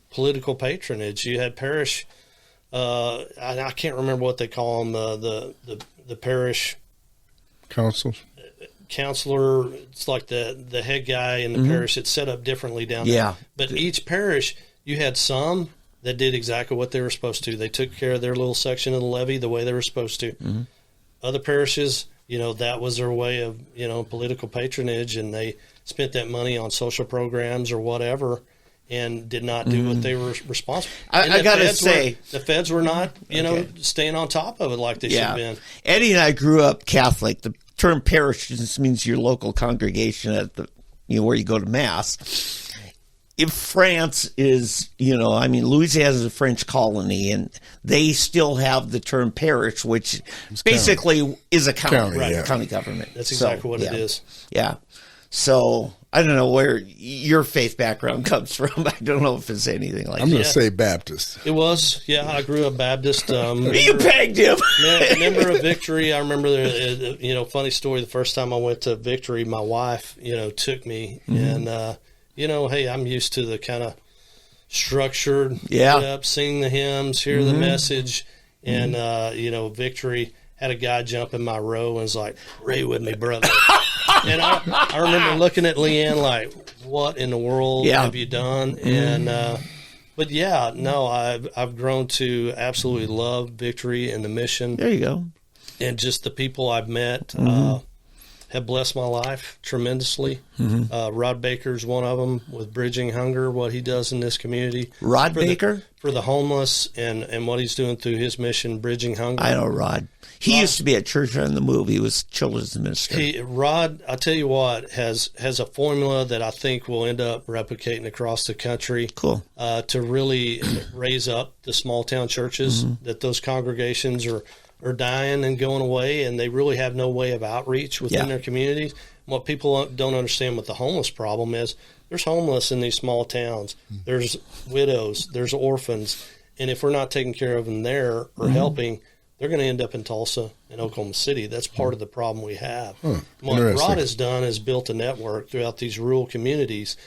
political patronage. You had parish, I can't remember what they call them, the parish councils. Counselor. It's like the head guy in the parish. It's set up differently down there. But each parish, you had some that did exactly what they were supposed to. They took care of their little section of the levee the way they were supposed to. Other parishes, that was their way of, political patronage, and they spent that money on social programs or whatever and did not do what they were responsible. I got to say, the feds were not, staying on top of it like they should have been. Eddie and I grew up Catholic. The term parish just means your local congregation at the, where you go to Mass. If France is, Louisiana is a French colony, and they still have the term parish, which basically is a county, county government. That's exactly what it is. Yeah. So I don't know where your faith background comes from. I don't know if it's anything like that. I'm going to say Baptist. It was. Yeah, I grew up Baptist. You pegged him. Member of Victory. I remember, funny story. The first time I went to Victory, my wife, took me, and hey, I'm used to the kind of structured, get up, sing the hymns, hear the message, and, Victory had a guy jump in my row and was like, "Pray with me, brother." And I remember looking at Leanne like, what in the world have you done? And but I've grown to absolutely love Victory and the mission. There you go. And just the people I've met have blessed my life tremendously. Rod Baker's one of them with Bridging Hunger, what he does in this community. Rod Baker? For the homeless and what he's doing through his mission, Bridging Hunger. I know Rod. He used to be at Church on the Move. He was children's minister. Rod, I tell you what, has a formula that I think will end up replicating across the country. Cool. To really raise up the small town churches, that those congregations are dying and going away, and they really have no way of outreach within their communities. What people don't understand with the homeless problem is there's homeless in these small towns. There's widows, there's orphans, and if we're not taking care of them there or helping, they're going to end up in Tulsa and Oklahoma City. That's part of the problem we have. What Rod has done is built a network throughout these rural communities,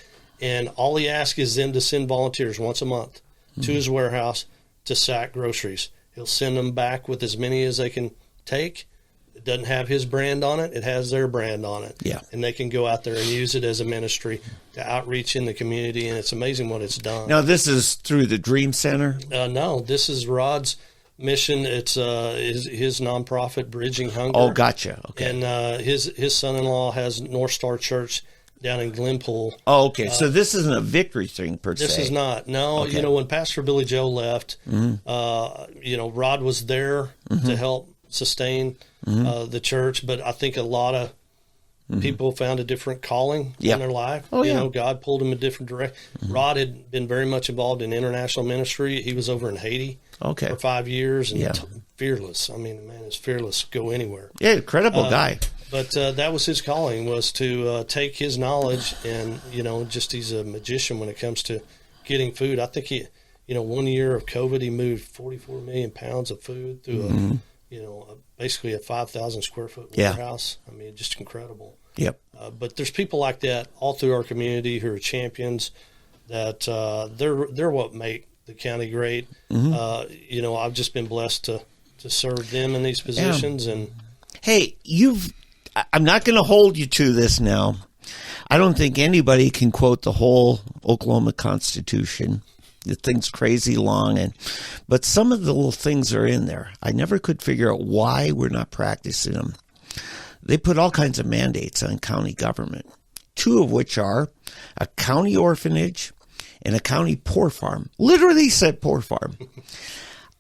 and all he asks is them to send volunteers once a month to his warehouse to sack groceries. He'll send them back with as many as they can take. It doesn't have his brand on it. It has their brand on it. Yeah. And they can go out there and use it as a ministry to outreach in the community, and it's amazing what it's done. Now, this is through the Dream Center? No, this is Rod's mission. It's his nonprofit, Bridging Hunger. Oh, gotcha. Okay. And his son-in-law has North Star Church down in Glenpool. Oh, okay. So this isn't a Victory thing per se. This is not. No, Okay. when Pastor Billy Joe left, Rod was there to help sustain the church, but I think a lot of people found a different calling in their life. Oh, God pulled him a different direction. Rod had been very much involved in international ministry. He was over in Haiti for 5 years, and fearless. I mean, the man is fearless. Go anywhere. Yeah, incredible guy. But that was his calling, was to take his knowledge and, just he's a magician when it comes to getting food. I think he, 1 year of COVID, he moved 44 million pounds of food through basically a 5,000 square foot warehouse. I mean, just incredible. Yep. But there's people like that all through our community who are champions that they're what make the county great. I've just been blessed to serve them in these positions. And hey, I'm not going to hold you to this now. I don't think anybody can quote the whole Oklahoma Constitution. The thing's crazy long, but some of the little things are in there. I never could figure out why we're not practicing them. They put all kinds of mandates on county government, 2 of which are a county orphanage and a county poor farm. Literally said poor farm.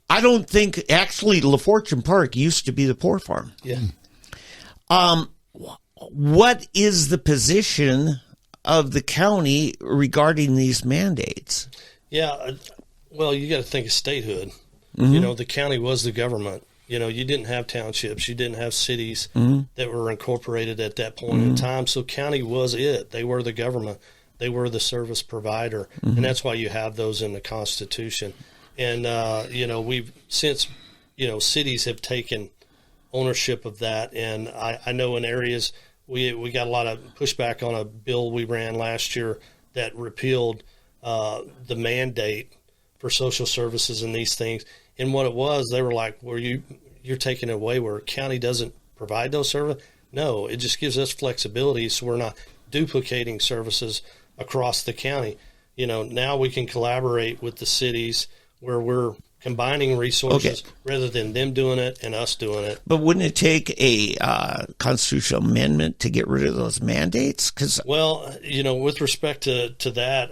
I don't think, actually, LaFortune Park used to be the poor farm. Yeah. What is the position of the county regarding these mandates? Yeah, well, you got to think of statehood. The county was the government. You didn't have townships. You didn't have cities that were incorporated at that point in time. So county was it. They were the government. They were the service provider. And that's why you have those in the Constitution. And, we've since, cities have taken ownership of that. And I know in areas we got a lot of pushback on a bill we ran last year that repealed the mandate for social services and these things. And what it was, they were like, well, you're taking it away where county doesn't provide those services. No, it just gives us flexibility so we're not duplicating services across the county. Now we can collaborate with the cities where we're combining resources rather than them doing it and us doing it. But wouldn't it take a constitutional amendment to get rid of those mandates? Well, with respect to that,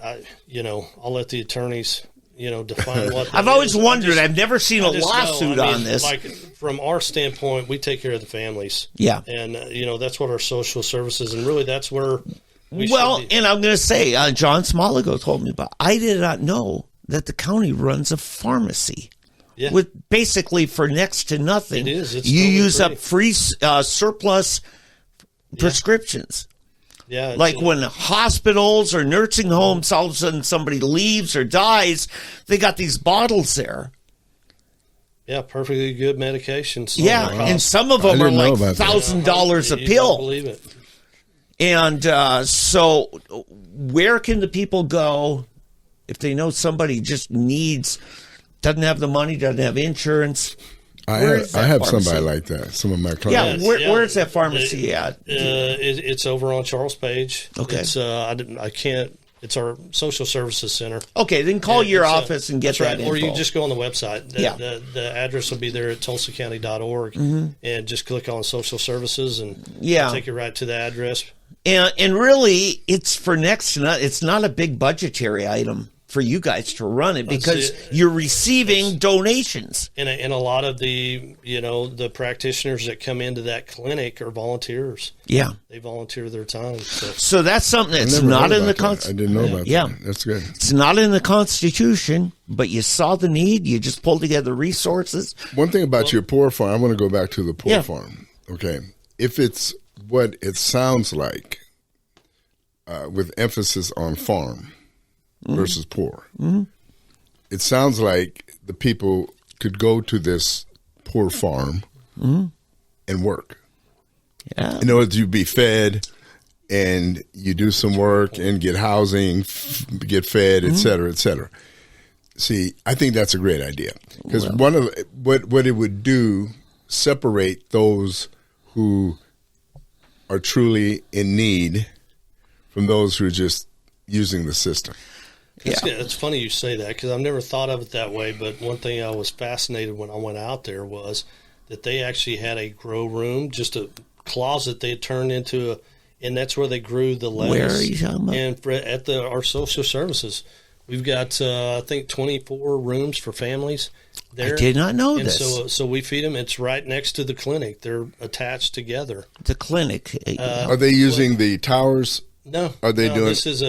I'll let the attorneys, define what I've always wondered. I've never seen a lawsuit on this. Like from our standpoint, we take care of the families. Yeah. And, that's what our social services, and really that's where we Well, should be. and I'm going to say, John Smoligo told me about, I did not know that the county runs a pharmacy with basically for next to nothing. It is. It's you totally use free. up free surplus prescriptions. Yeah. Like when hospitals or nursing homes, all of a sudden somebody leaves or dies, they got these bottles there. Yeah, perfectly good medications. Yeah, and some of them are like $1,000 a You pill. don't believe it. And so where can the people go if they know somebody just doesn't have the money, doesn't have insurance? I have somebody like that. Some of my clients. Yeah, where's that pharmacy at? It's over on Charles Page. Okay. It's I can't. It's our social services center. Okay, then call your office and get that's that right. Or you info. just go on the website. The address will be there at tulsacounty.org, and just click on social services, and it'll take you right to the address. And really, it's for next to nothing. It's not a big budgetary item for you guys to run it because you're receiving donations. And a lot of the the practitioners that come into that clinic are volunteers. Yeah, they volunteer their time. So that's something that's not in the Constitution. I didn't know about that. That's good. It's not in the Constitution, but you saw the need. You just pulled together resources. One thing about your poor farm, I want to go back to the poor farm. Okay, if it's what it sounds like, with emphasis on farm versus poor. It sounds like the people could go to this poor farm and work. Yeah. In order to be fed, and you do some work and get housing, get fed, et cetera, et cetera. See, I think that's a great idea because one of what it would do, separate those who are truly in need from those who are just using the system. It's funny you say that because I've never thought of it that way. But one thing I was fascinated when I went out there was that they actually had a grow room, just a closet they had turned into and that's where they grew the lettuce. Where are you talking about? And at our social services, we've got I think 24 rooms for families there. I did not know and this. So we feed them. It's right next to the clinic. They're attached together. The clinic. Are they using the towers? No. Are they doing? This is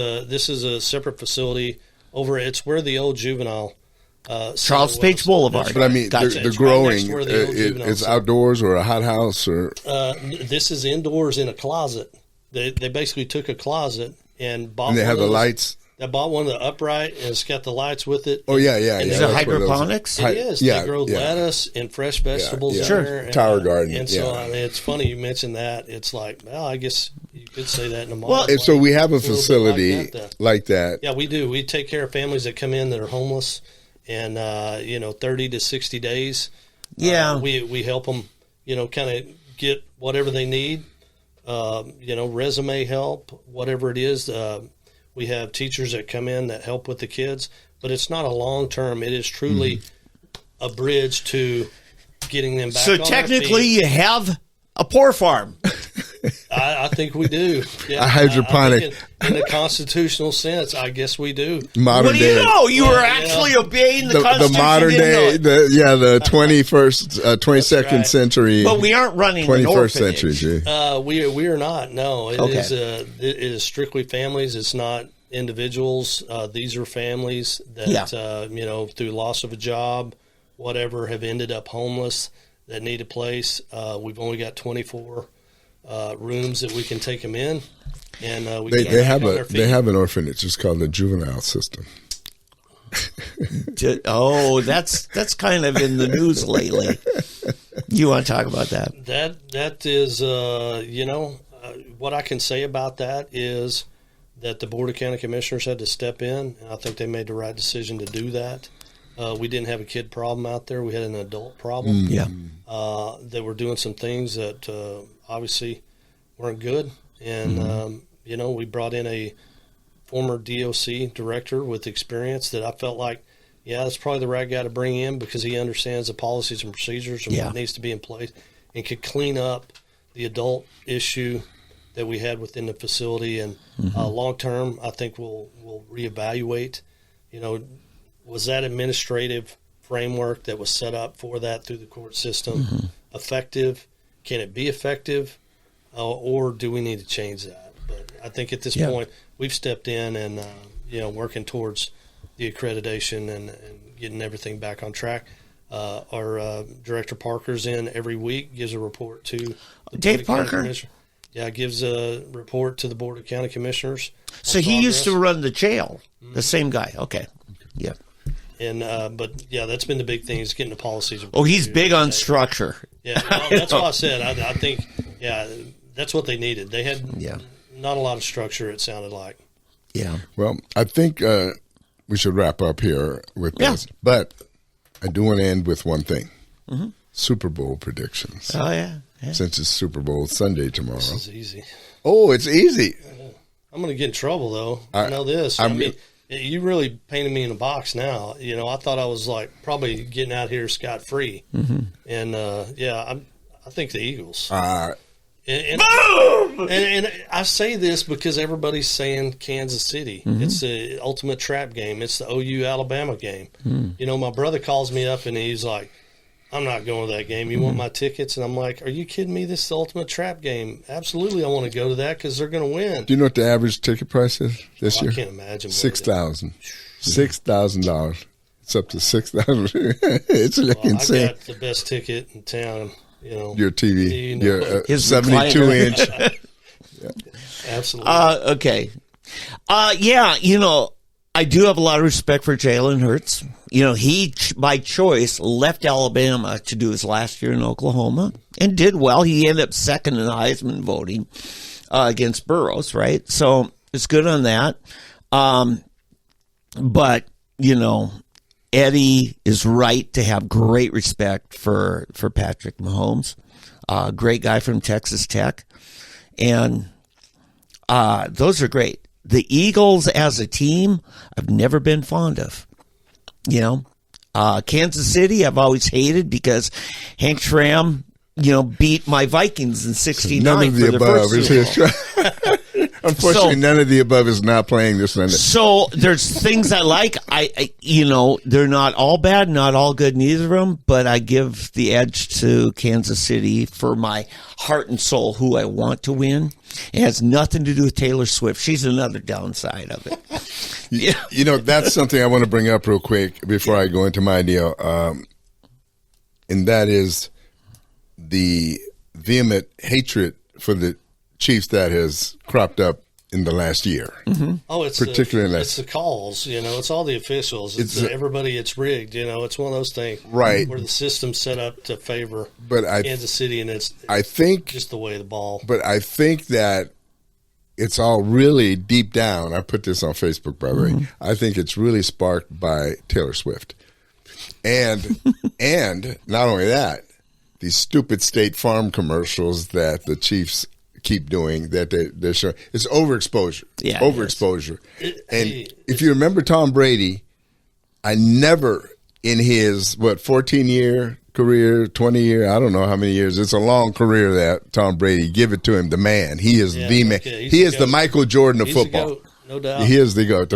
a separate facility over. It's where the old juvenile. Charles Page Boulevard. But I mean, Gotcha. the growing Right next to where the old juvenile it's center. outdoors or a hothouse or. This is indoors in a closet. They basically took a closet and bought. And they one have of the those- lights. I bought one of the upright, and it's got the lights with it. Oh yeah. Is it that's what hydroponics? It is. Yeah, They grow lettuce and fresh vegetables in Sure. there. And, Tower garden, And so yeah. I mean, it's funny you mentioned that. It's like, well, I guess you could say that in a modern Well, And so we have a It's little bit facility like that. like that. Yeah, we do. We take care of families that come in that are homeless, and 30 to 60 days. Yeah. We help them, kind of get whatever they need. Resume help, whatever it is. We have teachers that come in that help with the kids, but it's not a long term. It is truly a bridge to getting them back. So on technically, their feet. you have a poor farm. I think we do. Yeah, A hydroponic. I think in a constitutional sense, I guess we do. Modern What do you day. know? You were Yeah. actually obeying the The Constitution. modern you didn't know day, it. the 21st, 22nd right. century, But we aren't running an 21st orphanage. century. Gee. We are not. No, it Okay. is strictly families. It's not individuals. These are families that through loss of a job, whatever, have ended up homeless that need a place. We've only got 24 rooms that we can take them in, and They have an orphanage. It's called the juvenile system. Oh, that's kind of in the news lately. You want to talk about that? That is what I can say about that is that the Board of County Commissioners had to step in, and I think they made the right decision to do that. We didn't have a kid problem out there. We had an adult problem. Yeah. That were doing some things that obviously weren't good. And, we brought in a former DOC director with experience that I felt like, that's probably the right guy to bring in because he understands the policies and procedures and what needs to be in place and could clean up the adult issue that we had within the facility. And long term, I think we'll reevaluate, was that administrative framework that was set up for that through the court system effective? Can it be effective, or do we need to change that? But I think at this point we've stepped in and working towards the accreditation and getting everything back on track. Our Director Parker's in every week, gives a report to the Dave Board of County Parker? Commissioners. Yeah, gives a report to the Board of County Commissioners. So on he used to progress. run the jail. The same guy. Okay. Yeah. And that's been the big thing is getting the policies. and Oh, he's procedures big on in place. structure. Yeah, well, that's what I said. I think, that's what they needed. They had not a lot of structure, it sounded like. Yeah. Well, I think we should wrap up here with this. But I do want to end with one thing. Super Bowl predictions. Oh, yeah. Since it's Super Bowl Sunday tomorrow. This is easy. Oh, it's easy. I'm going to get in trouble, though. I know this. I mean, you really painted me in a box now. I thought I was probably getting out here scot-free. And, I think the Eagles. And I say this because everybody's saying Kansas City. It's the ultimate trap game. It's the OU Alabama game. My brother calls me up and he's like, I'm not going to that game. You want my tickets? And I'm like, are you kidding me? This is the ultimate trap game. Absolutely, I want to go to that because they're going to win. Do you know what the average ticket price is this year? I can't imagine. $6,000. $6,000. It's up to $6,000. It's insane. I got the best ticket in town. Your TV, your His 72 inch. Absolutely. Okay. I do have a lot of respect for Jalen Hurts. He, by choice, left Alabama to do his last year in Oklahoma and did well. He ended up second in the Heisman voting against Burrows, right? So it's good on that. But, Eddie is right to have great respect for Patrick Mahomes. Great guy from Texas Tech. And those are great. The Eagles as a team, I've never been fond of. Kansas City, I've always hated because Hank Schramm, beat my Vikings in '69. None of the above is his. Unfortunately, none of the above is not playing this Sunday. So there's things I like. I they're not all bad, not all good, neither of them. But I give the edge to Kansas City for my heart and soul, who I want to win. It has nothing to do with Taylor Swift. She's another downside of it. That's something I want to bring up real quick before I go into my deal, and that is the vehement hatred for the Chiefs that has cropped up in the last year. Oh, it's particularly it's the calls. It's all the officials. It's everybody. It's rigged. It's one of those things, right? Where the system's set up to favor Kansas City, and it's just the way the ball. But I think that it's all really deep down. I put this on Facebook, by the way. I think it's really sparked by Taylor Swift. And not only that, these stupid State Farm commercials that the Chiefs keep doing, that they're showing, it's overexposure. Yeah, overexposure. And if you remember Tom Brady, I never in his 14-year career, 20-year, I don't know how many years. It's a long career that Tom Brady. Give it to him, the man. He is the man. He is the Michael Jordan of football. No doubt. He is the GOAT.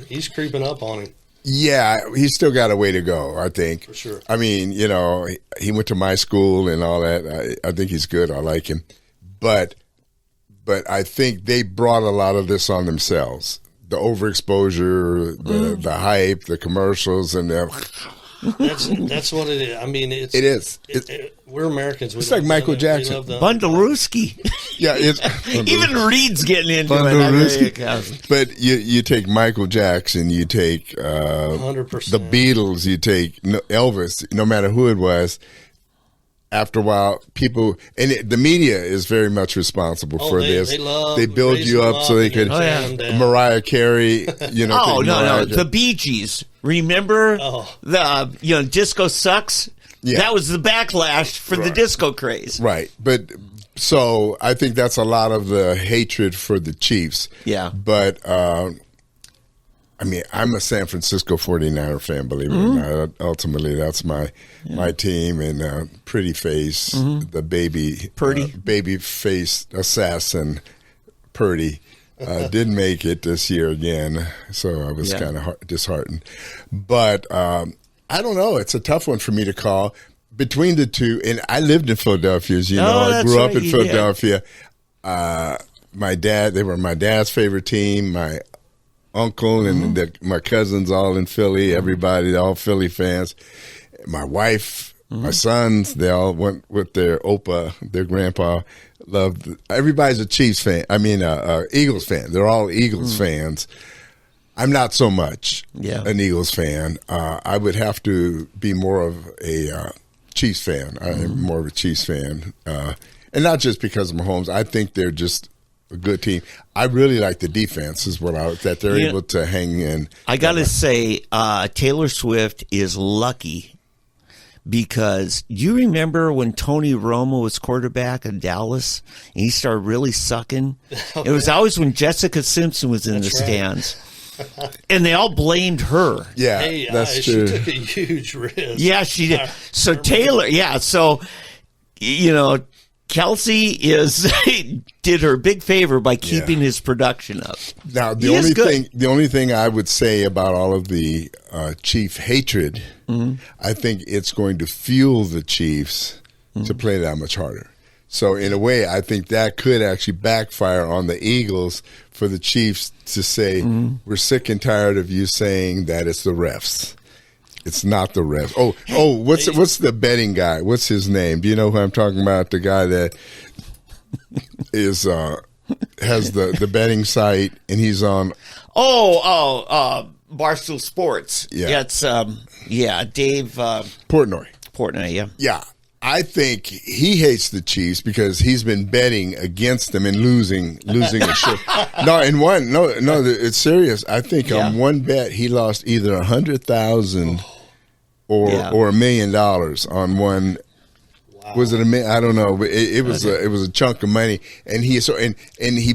He's creeping up on him. Yeah, he's still got a way to go, I think. For sure. I mean, he went to my school and all that. I think he's good. I like him. But I think they brought a lot of this on themselves. The overexposure, the hype, the commercials, and that's what it is. I mean, it is. We're Americans. It's like Michael Jackson. Bundlerooski. Yeah, even Reed's getting into it. But you take Michael Jackson, you take 100%. the Beatles, you take Elvis. No matter who it was, after a while, people and the media is very much responsible for this. They build you up so they could. Mariah Carey, No, the Bee Gees. Remember the disco sucks. Yeah. That was the backlash for the disco craze. Right, but so I think that's a lot of the hatred for the Chiefs. Yeah, but I mean, I'm a San Francisco 49er fan, believe it or not. Ultimately, that's my team. And Pretty Face, the baby face assassin, Purdy, didn't make it this year again. So I was kind of disheartened. But I don't know. It's a tough one for me to call between the two. And I lived in Philadelphia, as you know. I grew up in Philadelphia. They were my dad's favorite team. My uncle and my cousins all in Philly, everybody, all Philly fans. My wife, my sons, they all went with their Opa, their grandpa. Everybody's a Chiefs fan. I mean, Eagles fan. They're all Eagles fans. I'm not so much an Eagles fan. I would have to be more of a Chiefs fan. I'm more of a Chiefs fan. And not just because of Mahomes. I think they're just a good team. I really like the defense that they're able to hang in. I got to say, Taylor Swift is lucky because you remember when Tony Romo was quarterback in Dallas and he started really sucking? It was always when Jessica Simpson was in the stands. And they all blamed her. Yeah, that's true. She took a huge risk. Yeah, she did. So Taylor, Kelsey did her a big favor by keeping his production up. Now, the only thing I would say about all of the Chief hatred, I think it's going to fuel the Chiefs to play that much harder. So in a way, I think that could actually backfire on the Eagles for the Chiefs to say, we're sick and tired of you saying that it's the refs. It's not the refs. What's the betting guy? What's his name? Do you know who I'm talking about? The guy that is has the betting site and he's on. Barstool Sports. Yeah, it's Dave Portnoy. Portnoy. Yeah. I think he hates the Chiefs because he's been betting against them and losing a shit. It's serious. I think on one bet he lost either $100,000 or $1 million on one. Wow. Was it $1 million? I don't know. But it was a chunk of money, and he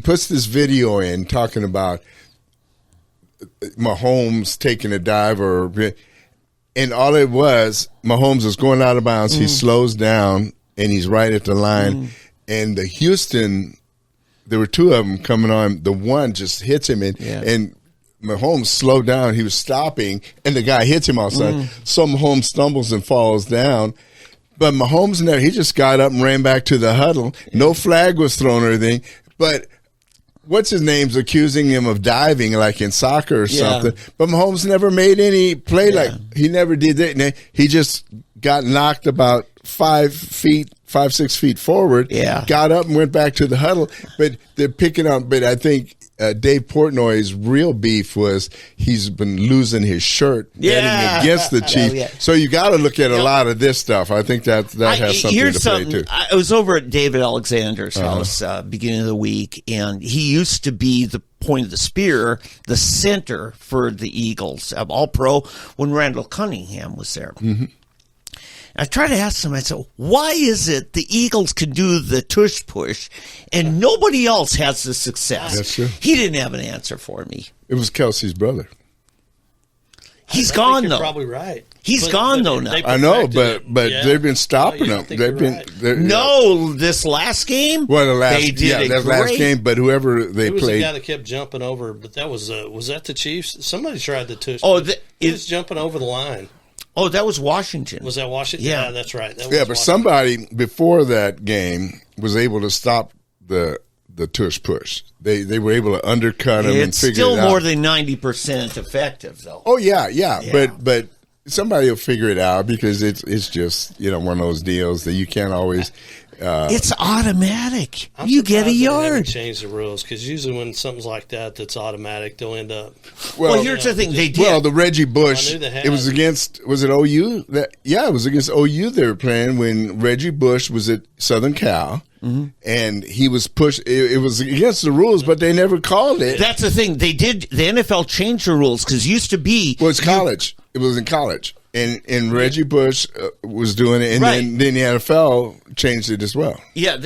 puts this video in talking about Mahomes taking a dive and all it was, Mahomes is going out of bounds. He slows down, and he's right at the line. And the Houston, there were two of them coming on. The one just hits him, and Mahomes slowed down. He was stopping, and the guy hits him outside. So Mahomes stumbles and falls down. But Mahomes he just got up and ran back to the huddle. No flag was thrown or anything. But what's his name's accusing him of diving like in soccer or something. But Mahomes never made any play he never did that. He just got knocked about 6 feet forward, got up and went back to the huddle. But they're picking up. But I think Dave Portnoy's real beef was he's been losing his shirt betting against the Chiefs. So you got to look at a lot of this stuff. I think that has something to play too. I was over at David Alexander's house beginning of the week, and he used to be the point of the spear, the center for the Eagles, All-Pro, when Randall Cunningham was there. Mm-hmm. I tried to ask him, I said, why is it the Eagles can do the tush push and nobody else has the success? That's true. He didn't have an answer for me. It was Kelsey's brother. He's I gone, think though. you're probably right. He's gone, though, now. I know, perfected but it. Yeah. they've been stopping No, them. think They've you're been right. No, this last game, well, the last they did that great. last game. But whoever they Who was the played, guy that kept jumping over? But that was that the Chiefs? Somebody tried the tush. Oh, he was jumping over the line. Oh, that was Washington. Was that Washington? Yeah. That's right. That was yeah, but Washington. somebody before that game was able to stop the tush push. They were able to undercut him and It's figure still it out. more than 90% effective, though. Oh yeah. But somebody will figure it out because it's just one of those deals that you can't always. It's automatic. I'm you get a surprised they never yard. change the rules because usually when something's like that's automatic, they'll end up. Well, here's the thing. They did. Well, the Reggie Bush. I knew they had It was against. Was it OU? It was against OU. They were playing when Reggie Bush was at Southern Cal, and he was pushed. It was against the rules, but they never called it. That's the thing. They did. The NFL changed the rules because used to be. Well, it's college. It was in college, and Reggie Bush was doing it, and Right. then the NFL changed it as well. Yeah,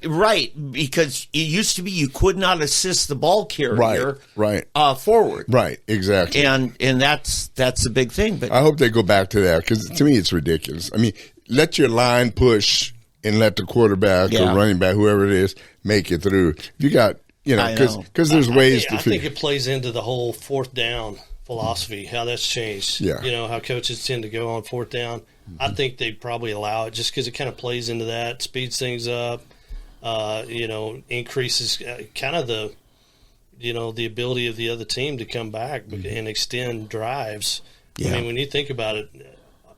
right, because it used to be you could not assist the ball carrier Right. forward. Right. Exactly. And that's the big thing. But I hope they go back to that because to me it's ridiculous. I mean, let your line push and let the quarterback Yeah. or running back, whoever it is, make it through. You got, I know. because there's ways I to think figure. it plays into the whole fourth down philosophy, how that's changed. Yeah. How coaches tend to go on fourth down. I think they probably allow it just because it kind of plays into that, speeds things up, increases kind of the ability of the other team to come back and extend drives. Yeah. I mean, when you think about it,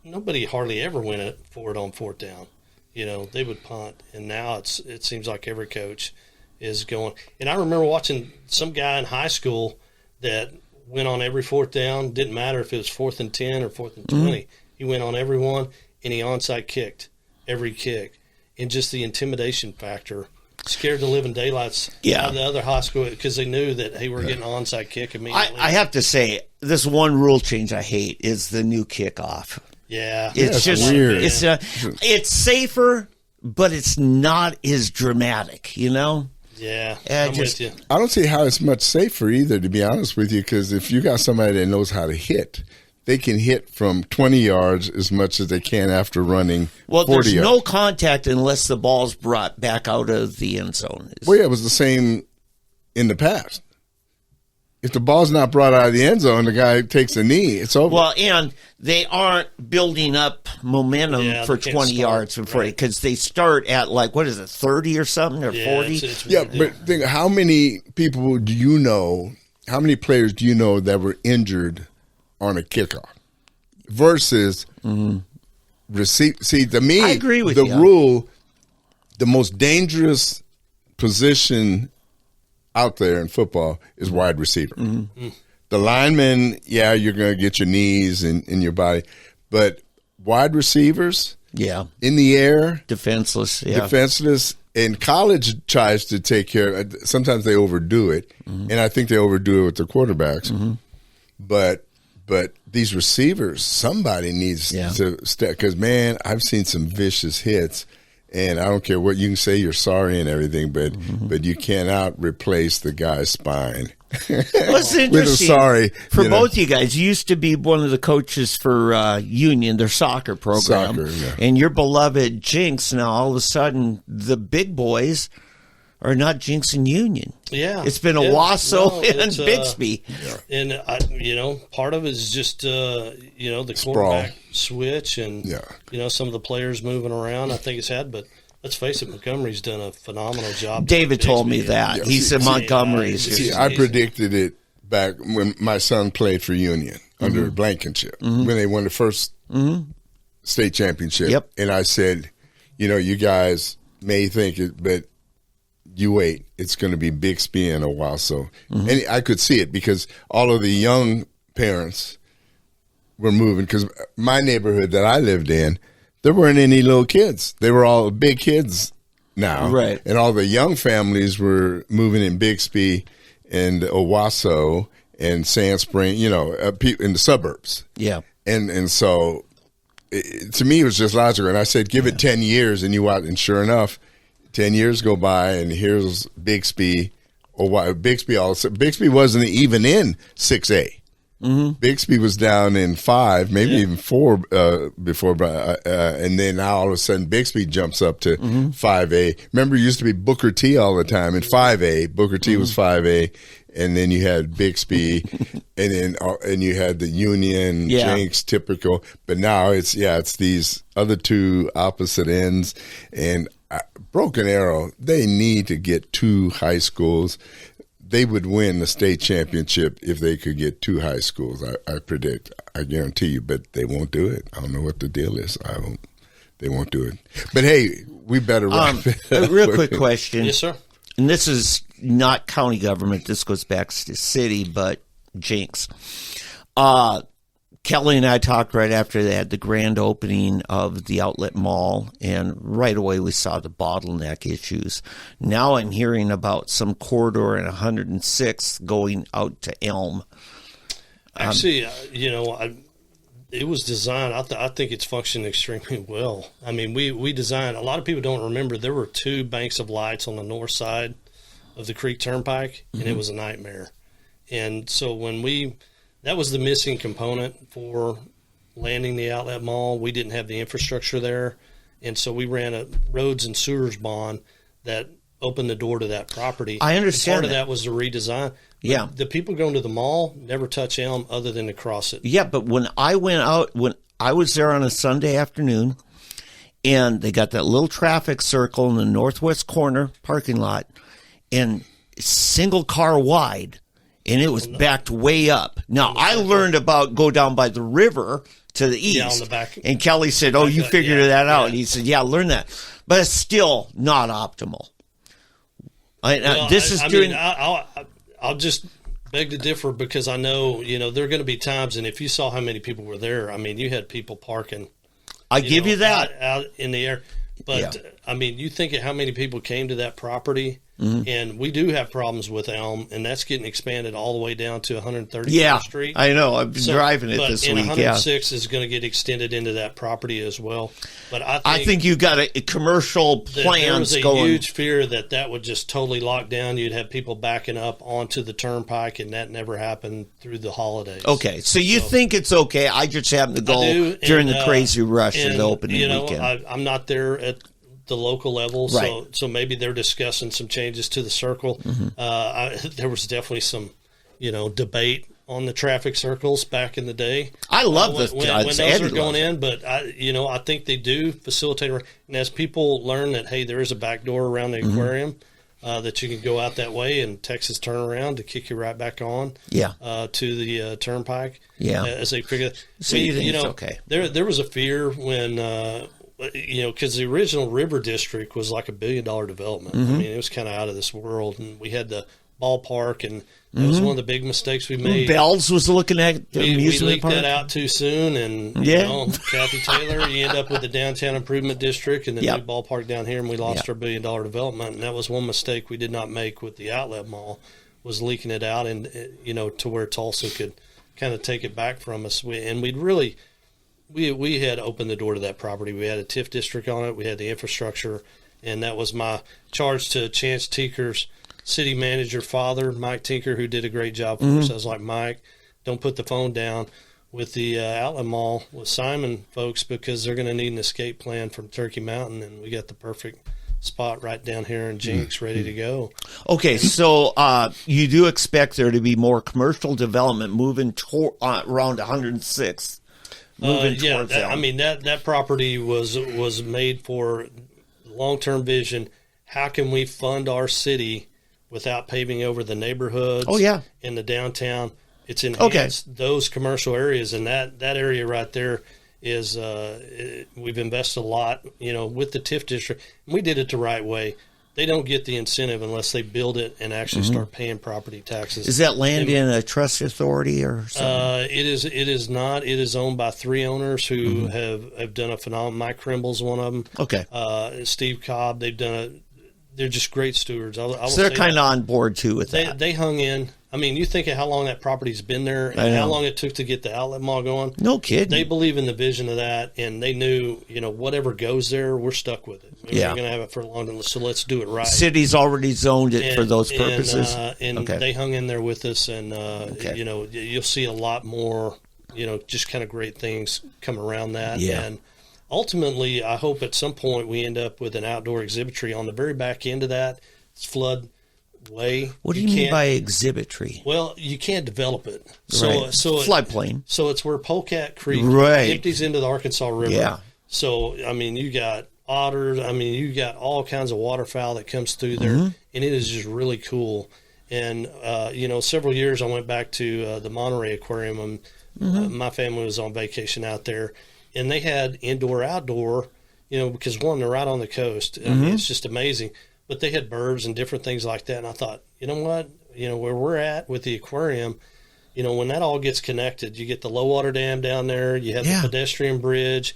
nobody hardly ever went for it on fourth down. They would punt, and now it seems like every coach is going. And I remember watching some guy in high school that went on every fourth down. Didn't matter if it was 4th and 10 or 4th and 20. He went on every one, and he onside kicked every kick. And just the intimidation factor scared the living daylights out of the other high school because they knew that, hey, we're getting an onside kick immediately. I have to say, this one rule change I hate is the new kickoff. Yeah. It's just weird. It's safer, but it's not as dramatic, Yeah, I'm with you. I don't see how it's much safer either, to be honest with you, because if you got somebody that knows how to hit, they can hit from 20 yards as much as they can after running 40 there's yards. no contact unless the ball's brought back out of the end zone. Well, yeah, it was the same in the past. If the ball's not brought out of the end zone, the guy takes a knee. It's over. Well, and they aren't building up momentum for they can't 20 start, yards before because they start at 30 or something or 40. It's yeah, ridiculous. but think, how many people do you know, how many players do you know that were injured on a kickoff versus receive? See, to me, I agree with the you. rule, the most dangerous position out there in football is wide receiver. The lineman, you're going to get your knees in your body, but wide receivers in the air, Defenseless, defenseless, and college tries to take care. Sometimes they overdo it, and I think they overdo it with the quarterbacks. But these receivers, somebody needs to step, because man, I've seen some vicious hits. And I don't care what you can say, you're sorry and everything, but you cannot replace the guy's spine. What's interesting With a sorry for both you guys, you used to be one of the coaches for Union, their soccer program, and your beloved Jinx. Now all of a sudden, the big boys are not Jinx and Union. Yeah, it's been Owasso and Bixby, and part of it is just the quarterback switch and some of the players moving around. I think it's had, but let's face it, Montgomery's done a phenomenal job. David told me that he said Montgomery's. I predicted it back when my son played for Union under Blankenship when they won the first state championship, and I said, you guys may think it, but you wait, it's going to be Bixby and Owasso. And I could see it because all of the young parents were moving, because my neighborhood that I lived in, there weren't any little kids. They were all big kids now. Right. And all the young families were moving in Bixby and Owasso and Sand Spring, in the suburbs. Yeah. And so to me, it was just logical. And I said, give it 10 years and you out. And sure enough, 10 years go by and here's Bixby. Bixby wasn't even in 6A. Mm-hmm. Bixby was down in 5, maybe even 4 before, and then now all of a sudden Bixby jumps up to 5A. Remember, it used to be Booker T all the time in 5A. Booker T was 5A, and then you had Bixby, and you had the Union, Jenks, typical. But now it's these other two opposite ends, and Broken Arrow, they need to get 2 high schools. They would win the state championship if they could get 2 high schools. I predict. I guarantee you. But they won't do it. I don't know what the deal is. They won't do it. But hey, we better wrap it up. A real quick question. Yes, sir. And this is not county government. This goes back to city, but Jinx. Kelly and I talked right after they had the grand opening of the outlet mall, and right away we saw the bottleneck issues. Now I'm hearing about some corridor in 106th going out to Elm. Actually, it was designed. I think it's functioning extremely well. I mean, we designed. A lot of people don't remember there were 2 banks of lights on the north side of the Creek Turnpike, and it was a nightmare. And so that was the missing component for landing the outlet mall. We didn't have the infrastructure there. And so we ran a roads and sewers bond that opened the door to that property. I understand. And part of that was the redesign. Yeah. The people going to the mall never touch Elm other than to cross it. Yeah, but when I was there on a Sunday afternoon, and they got that little traffic circle in the northwest corner parking lot, and single car wide, and it was backed way up. Now, I learned about go down by the river to the east. Yeah, on the back. And Kelly said, oh, you figured that out. And he said, yeah, learn that. But it's still not optimal. I'll just beg to differ because I know, there are going to be times, and if you saw how many people were there, I mean, you had people parking. I give you that. Out in the air. But, I mean, you think of how many people came to that property. And we do have problems with Elm, and that's getting expanded all the way down to 134th Street. I know. I've been driving it this week. 106 is going to get extended into that property as well. But I think you got a commercial plans there was a going. huge fear that would just totally lock down. You'd have people backing up onto the turnpike, and that never happened through the holidays. Okay, so you think it's okay. I just happen to go during the crazy rush of the opening weekend. I'm not there at the local level, right. so maybe they're discussing some changes to the circle. There was definitely some, debate on the traffic circles back in the day. I love when those are going in, but I think they do facilitate. And as people learn that, hey, there is a back door around the aquarium that you can go out that way, and Texas turn around to kick you right back on. To the turnpike. As they figure. So you think it's okay? There was a fear when. Because the original River District was like $1 billion development. I mean, it was kind of out of this world, and we had the ballpark, and that was one of the big mistakes we made. Bells was looking at the amusement we leaked park. that out too soon, and Kathy Taylor, you end up with the Downtown Improvement District and the new ballpark down here, and we lost our $1 billion development. And that was one mistake we did not make with the outlet mall, was leaking it out, and to where Tulsa could kind of take it back from us. We had opened the door to that property. We had a TIF district on it. We had the infrastructure, and that was my charge to Chance Tinker's city manager father, Mike Tinker, who did a great job for us. I was like, Mike, don't put the phone down with the outlet mall with Simon folks, because they're going to need an escape plan from Turkey Mountain, and we got the perfect spot right down here in Jinx ready to go. Okay, so you do expect there to be more commercial development moving around 106th. That property was made for long-term vision. How can we fund our city without paving over the neighborhoods? In the downtown, it's enhanced those commercial areas, and that area right there is we've invested a lot, with the TIF district. And we did it the right way. They don't get the incentive unless they build it and actually start paying property taxes. Is that land in a trust authority or something? It is not. It is owned by 3 owners who have done a phenomenal. Mike Krimble's one of them. Okay. Steve Cobb. they're just great stewards. I will So they're say kind of that. on board too with that. They hung in. I mean, you think of how long that property's been there and how long it took to get the outlet mall going. No kidding. They believe in the vision of that, and they knew, whatever goes there, we're stuck with it. We're going to have it for long, so let's do it right. City's already zoned it for those purposes. And they hung in there with us, and, you'll see a lot more, just kind of great things come around that. Yeah. And ultimately, I hope at some point we end up with an outdoor exhibitory on the very back end of that. It's flood way. What do you mean by exhibitory? Well, you can't develop it. Right. So floodplain. So it's where Polecat Creek Right. empties into the Arkansas River. Yeah. So, I mean, you got otters. I mean, you got all kinds of waterfowl that comes through there, and it is just really cool. And, several years I went back to the Monterey Aquarium, and my family was on vacation out there, and they had indoor-outdoor, because, one, they're right on the coast. I mean, it's just amazing. But they had birds and different things like that. And I thought, you know what? Where we're at with the aquarium, when that all gets connected, you get the low water dam down there, you have the pedestrian bridge.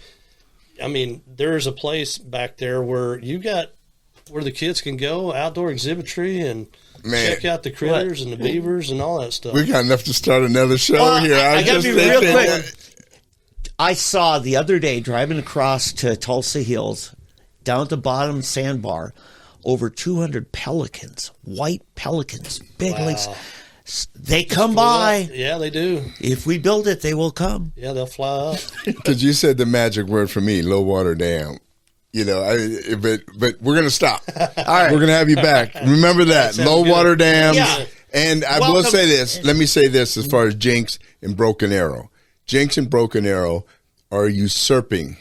I mean, there's a place back there where the kids can go, outdoor exhibitory, and check out the critters and the beavers and all that stuff. We got enough to start another show here. I got to be real quick. I saw the other day driving across to Tulsa Hills, down at the bottom sandbar, over 200 pelicans, white pelicans, big legs. They come by. Yeah, they do. If we build it, they will come. Yeah, they'll fly up. Because you said the magic word for me, low water dam. But we're going to stop. All right. We're going to have you back. Remember that. Low water dams. Yeah. And I will say this. Let me say this as far as Jinx and Broken Arrow. Jinx and Broken Arrow are usurping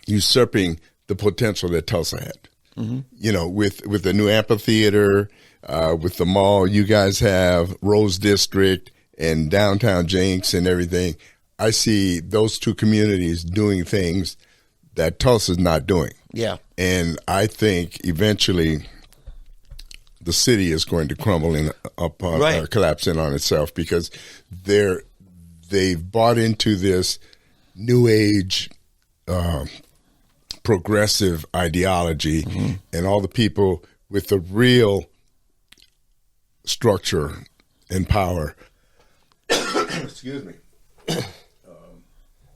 the potential that Tulsa had. With the new amphitheater, with the mall you guys have, Rose District, and downtown Jinx and everything, I see those two communities doing things that Tulsa's not doing. Yeah. And I think eventually the city is going to crumble collapse in on itself because they've bought into this new age progressive ideology, and all the people with the real structure and power excuse me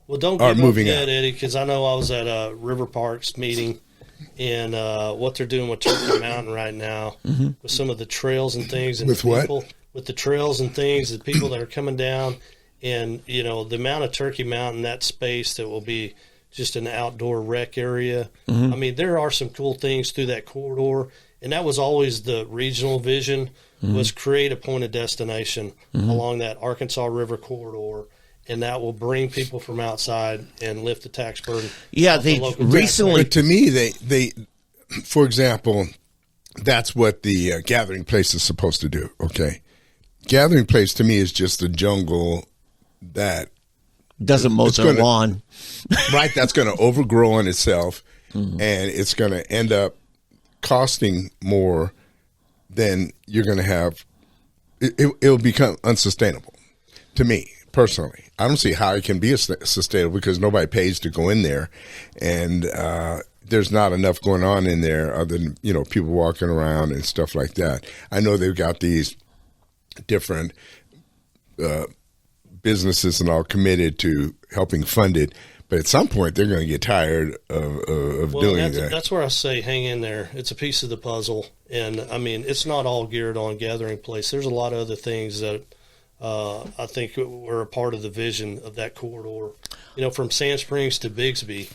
well, don't give up yet, Eddie, because I know I was at a River Parks meeting, and what they're doing with Turkey Mountain right now with some of the trails and things, and with the trails and things, the people that are coming down, and the amount of Turkey Mountain, that space that will be just an outdoor rec area. I mean, there are some cool things through that corridor, and that was always the regional vision, was create a point of destination along that Arkansas River corridor, and that will bring people from outside and lift the tax burden. Yeah, they recently... But to me, they for example, that's what the gathering place is supposed to do, okay? Gathering place to me is just a jungle that doesn't mow their lawn. Right, that's going to overgrow on itself, and it's going to end up costing more than you're going to have. It'll become unsustainable to me personally. I don't see how it can be sustainable because nobody pays to go in there, and there's not enough going on in there other than people walking around and stuff like that. I know they've got these different businesses and all committed to helping fund it, but at some point they're going to get tired of doing that. That's where I say hang in there. It's a piece of the puzzle, and I mean it's not all geared on gathering place. There's a lot of other things that I think were a part of the vision of that corridor, from Sand Springs to Bigsby,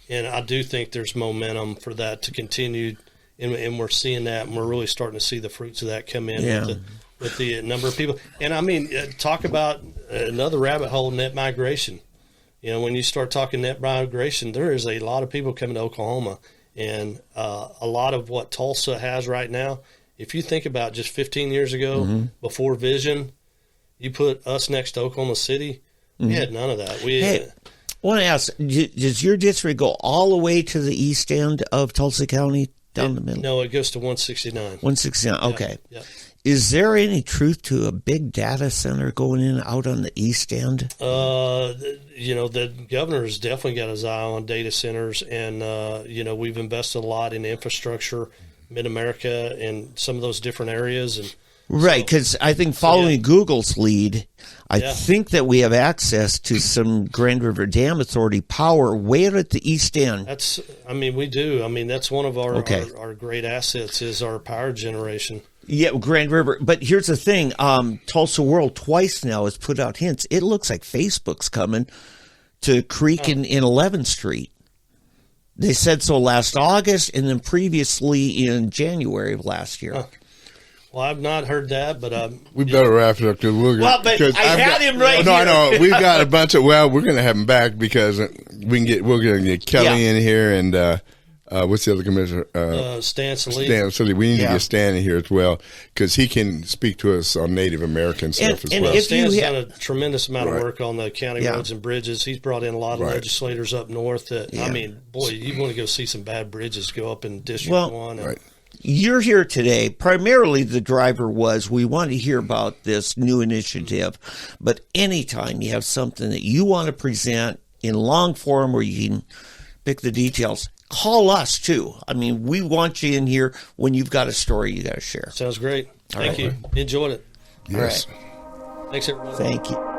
and I do think there's momentum for that to continue, and we're seeing that, and we're really starting to see the fruits of that come in with the number of people. And I mean, talk about another rabbit hole, net migration. When you start talking net migration, there is a lot of people coming to Oklahoma, and a lot of what Tulsa has right now, if you think about just 15 years ago, before Vision, you put us next to Oklahoma City, we had none of that. I want to ask, does your district go all the way to the east end of Tulsa County, down the middle? No, it goes to 169. 169, okay. Yeah. Is there any truth to a big data center going in out on the east end? The governor's definitely got his eye on data centers, and we've invested a lot in infrastructure Mid-America and some of those different areas. And Right, because I think following Google's lead, I Yeah. think that we have access to some Grand River Dam Authority power way out at the east end. we do. I mean, that's one of our, Okay. our great assets is our power generation. Yeah, Grand River. But here's the thing. Tulsa World twice now has put out hints. It looks like Facebook's coming to Creek in 11th Street. They said so last August and then previously in January of last year. Well, I've not heard that, but We better wrap it up because we're Well, but I had him right No, here. I know we've got a bunch of. Well, we're going to have him back because we're going to get Kelly Yeah. in here and what's the other commissioner? Stan Sallee. Stan Sallee. We need Yeah. to get Stan in here as well because he can speak to us on Native American stuff as and well. if Stan's you done a tremendous amount Right. of work on the county Yeah. roads and bridges. He's brought in a lot of Right. legislators up north that, Yeah. I mean, boy, you want to go see some bad bridges go up in District Well, 1. And, Right. You're here today. Primarily, the driver was we want to hear about this new initiative. But anytime you have something that you want to present in long form where you can pick the details, call us too. I mean, we want you in here when you've got a story you got to share. Sounds great. Thank right. you. Enjoyed it. Yes. All Thanks, everybody. Thank you.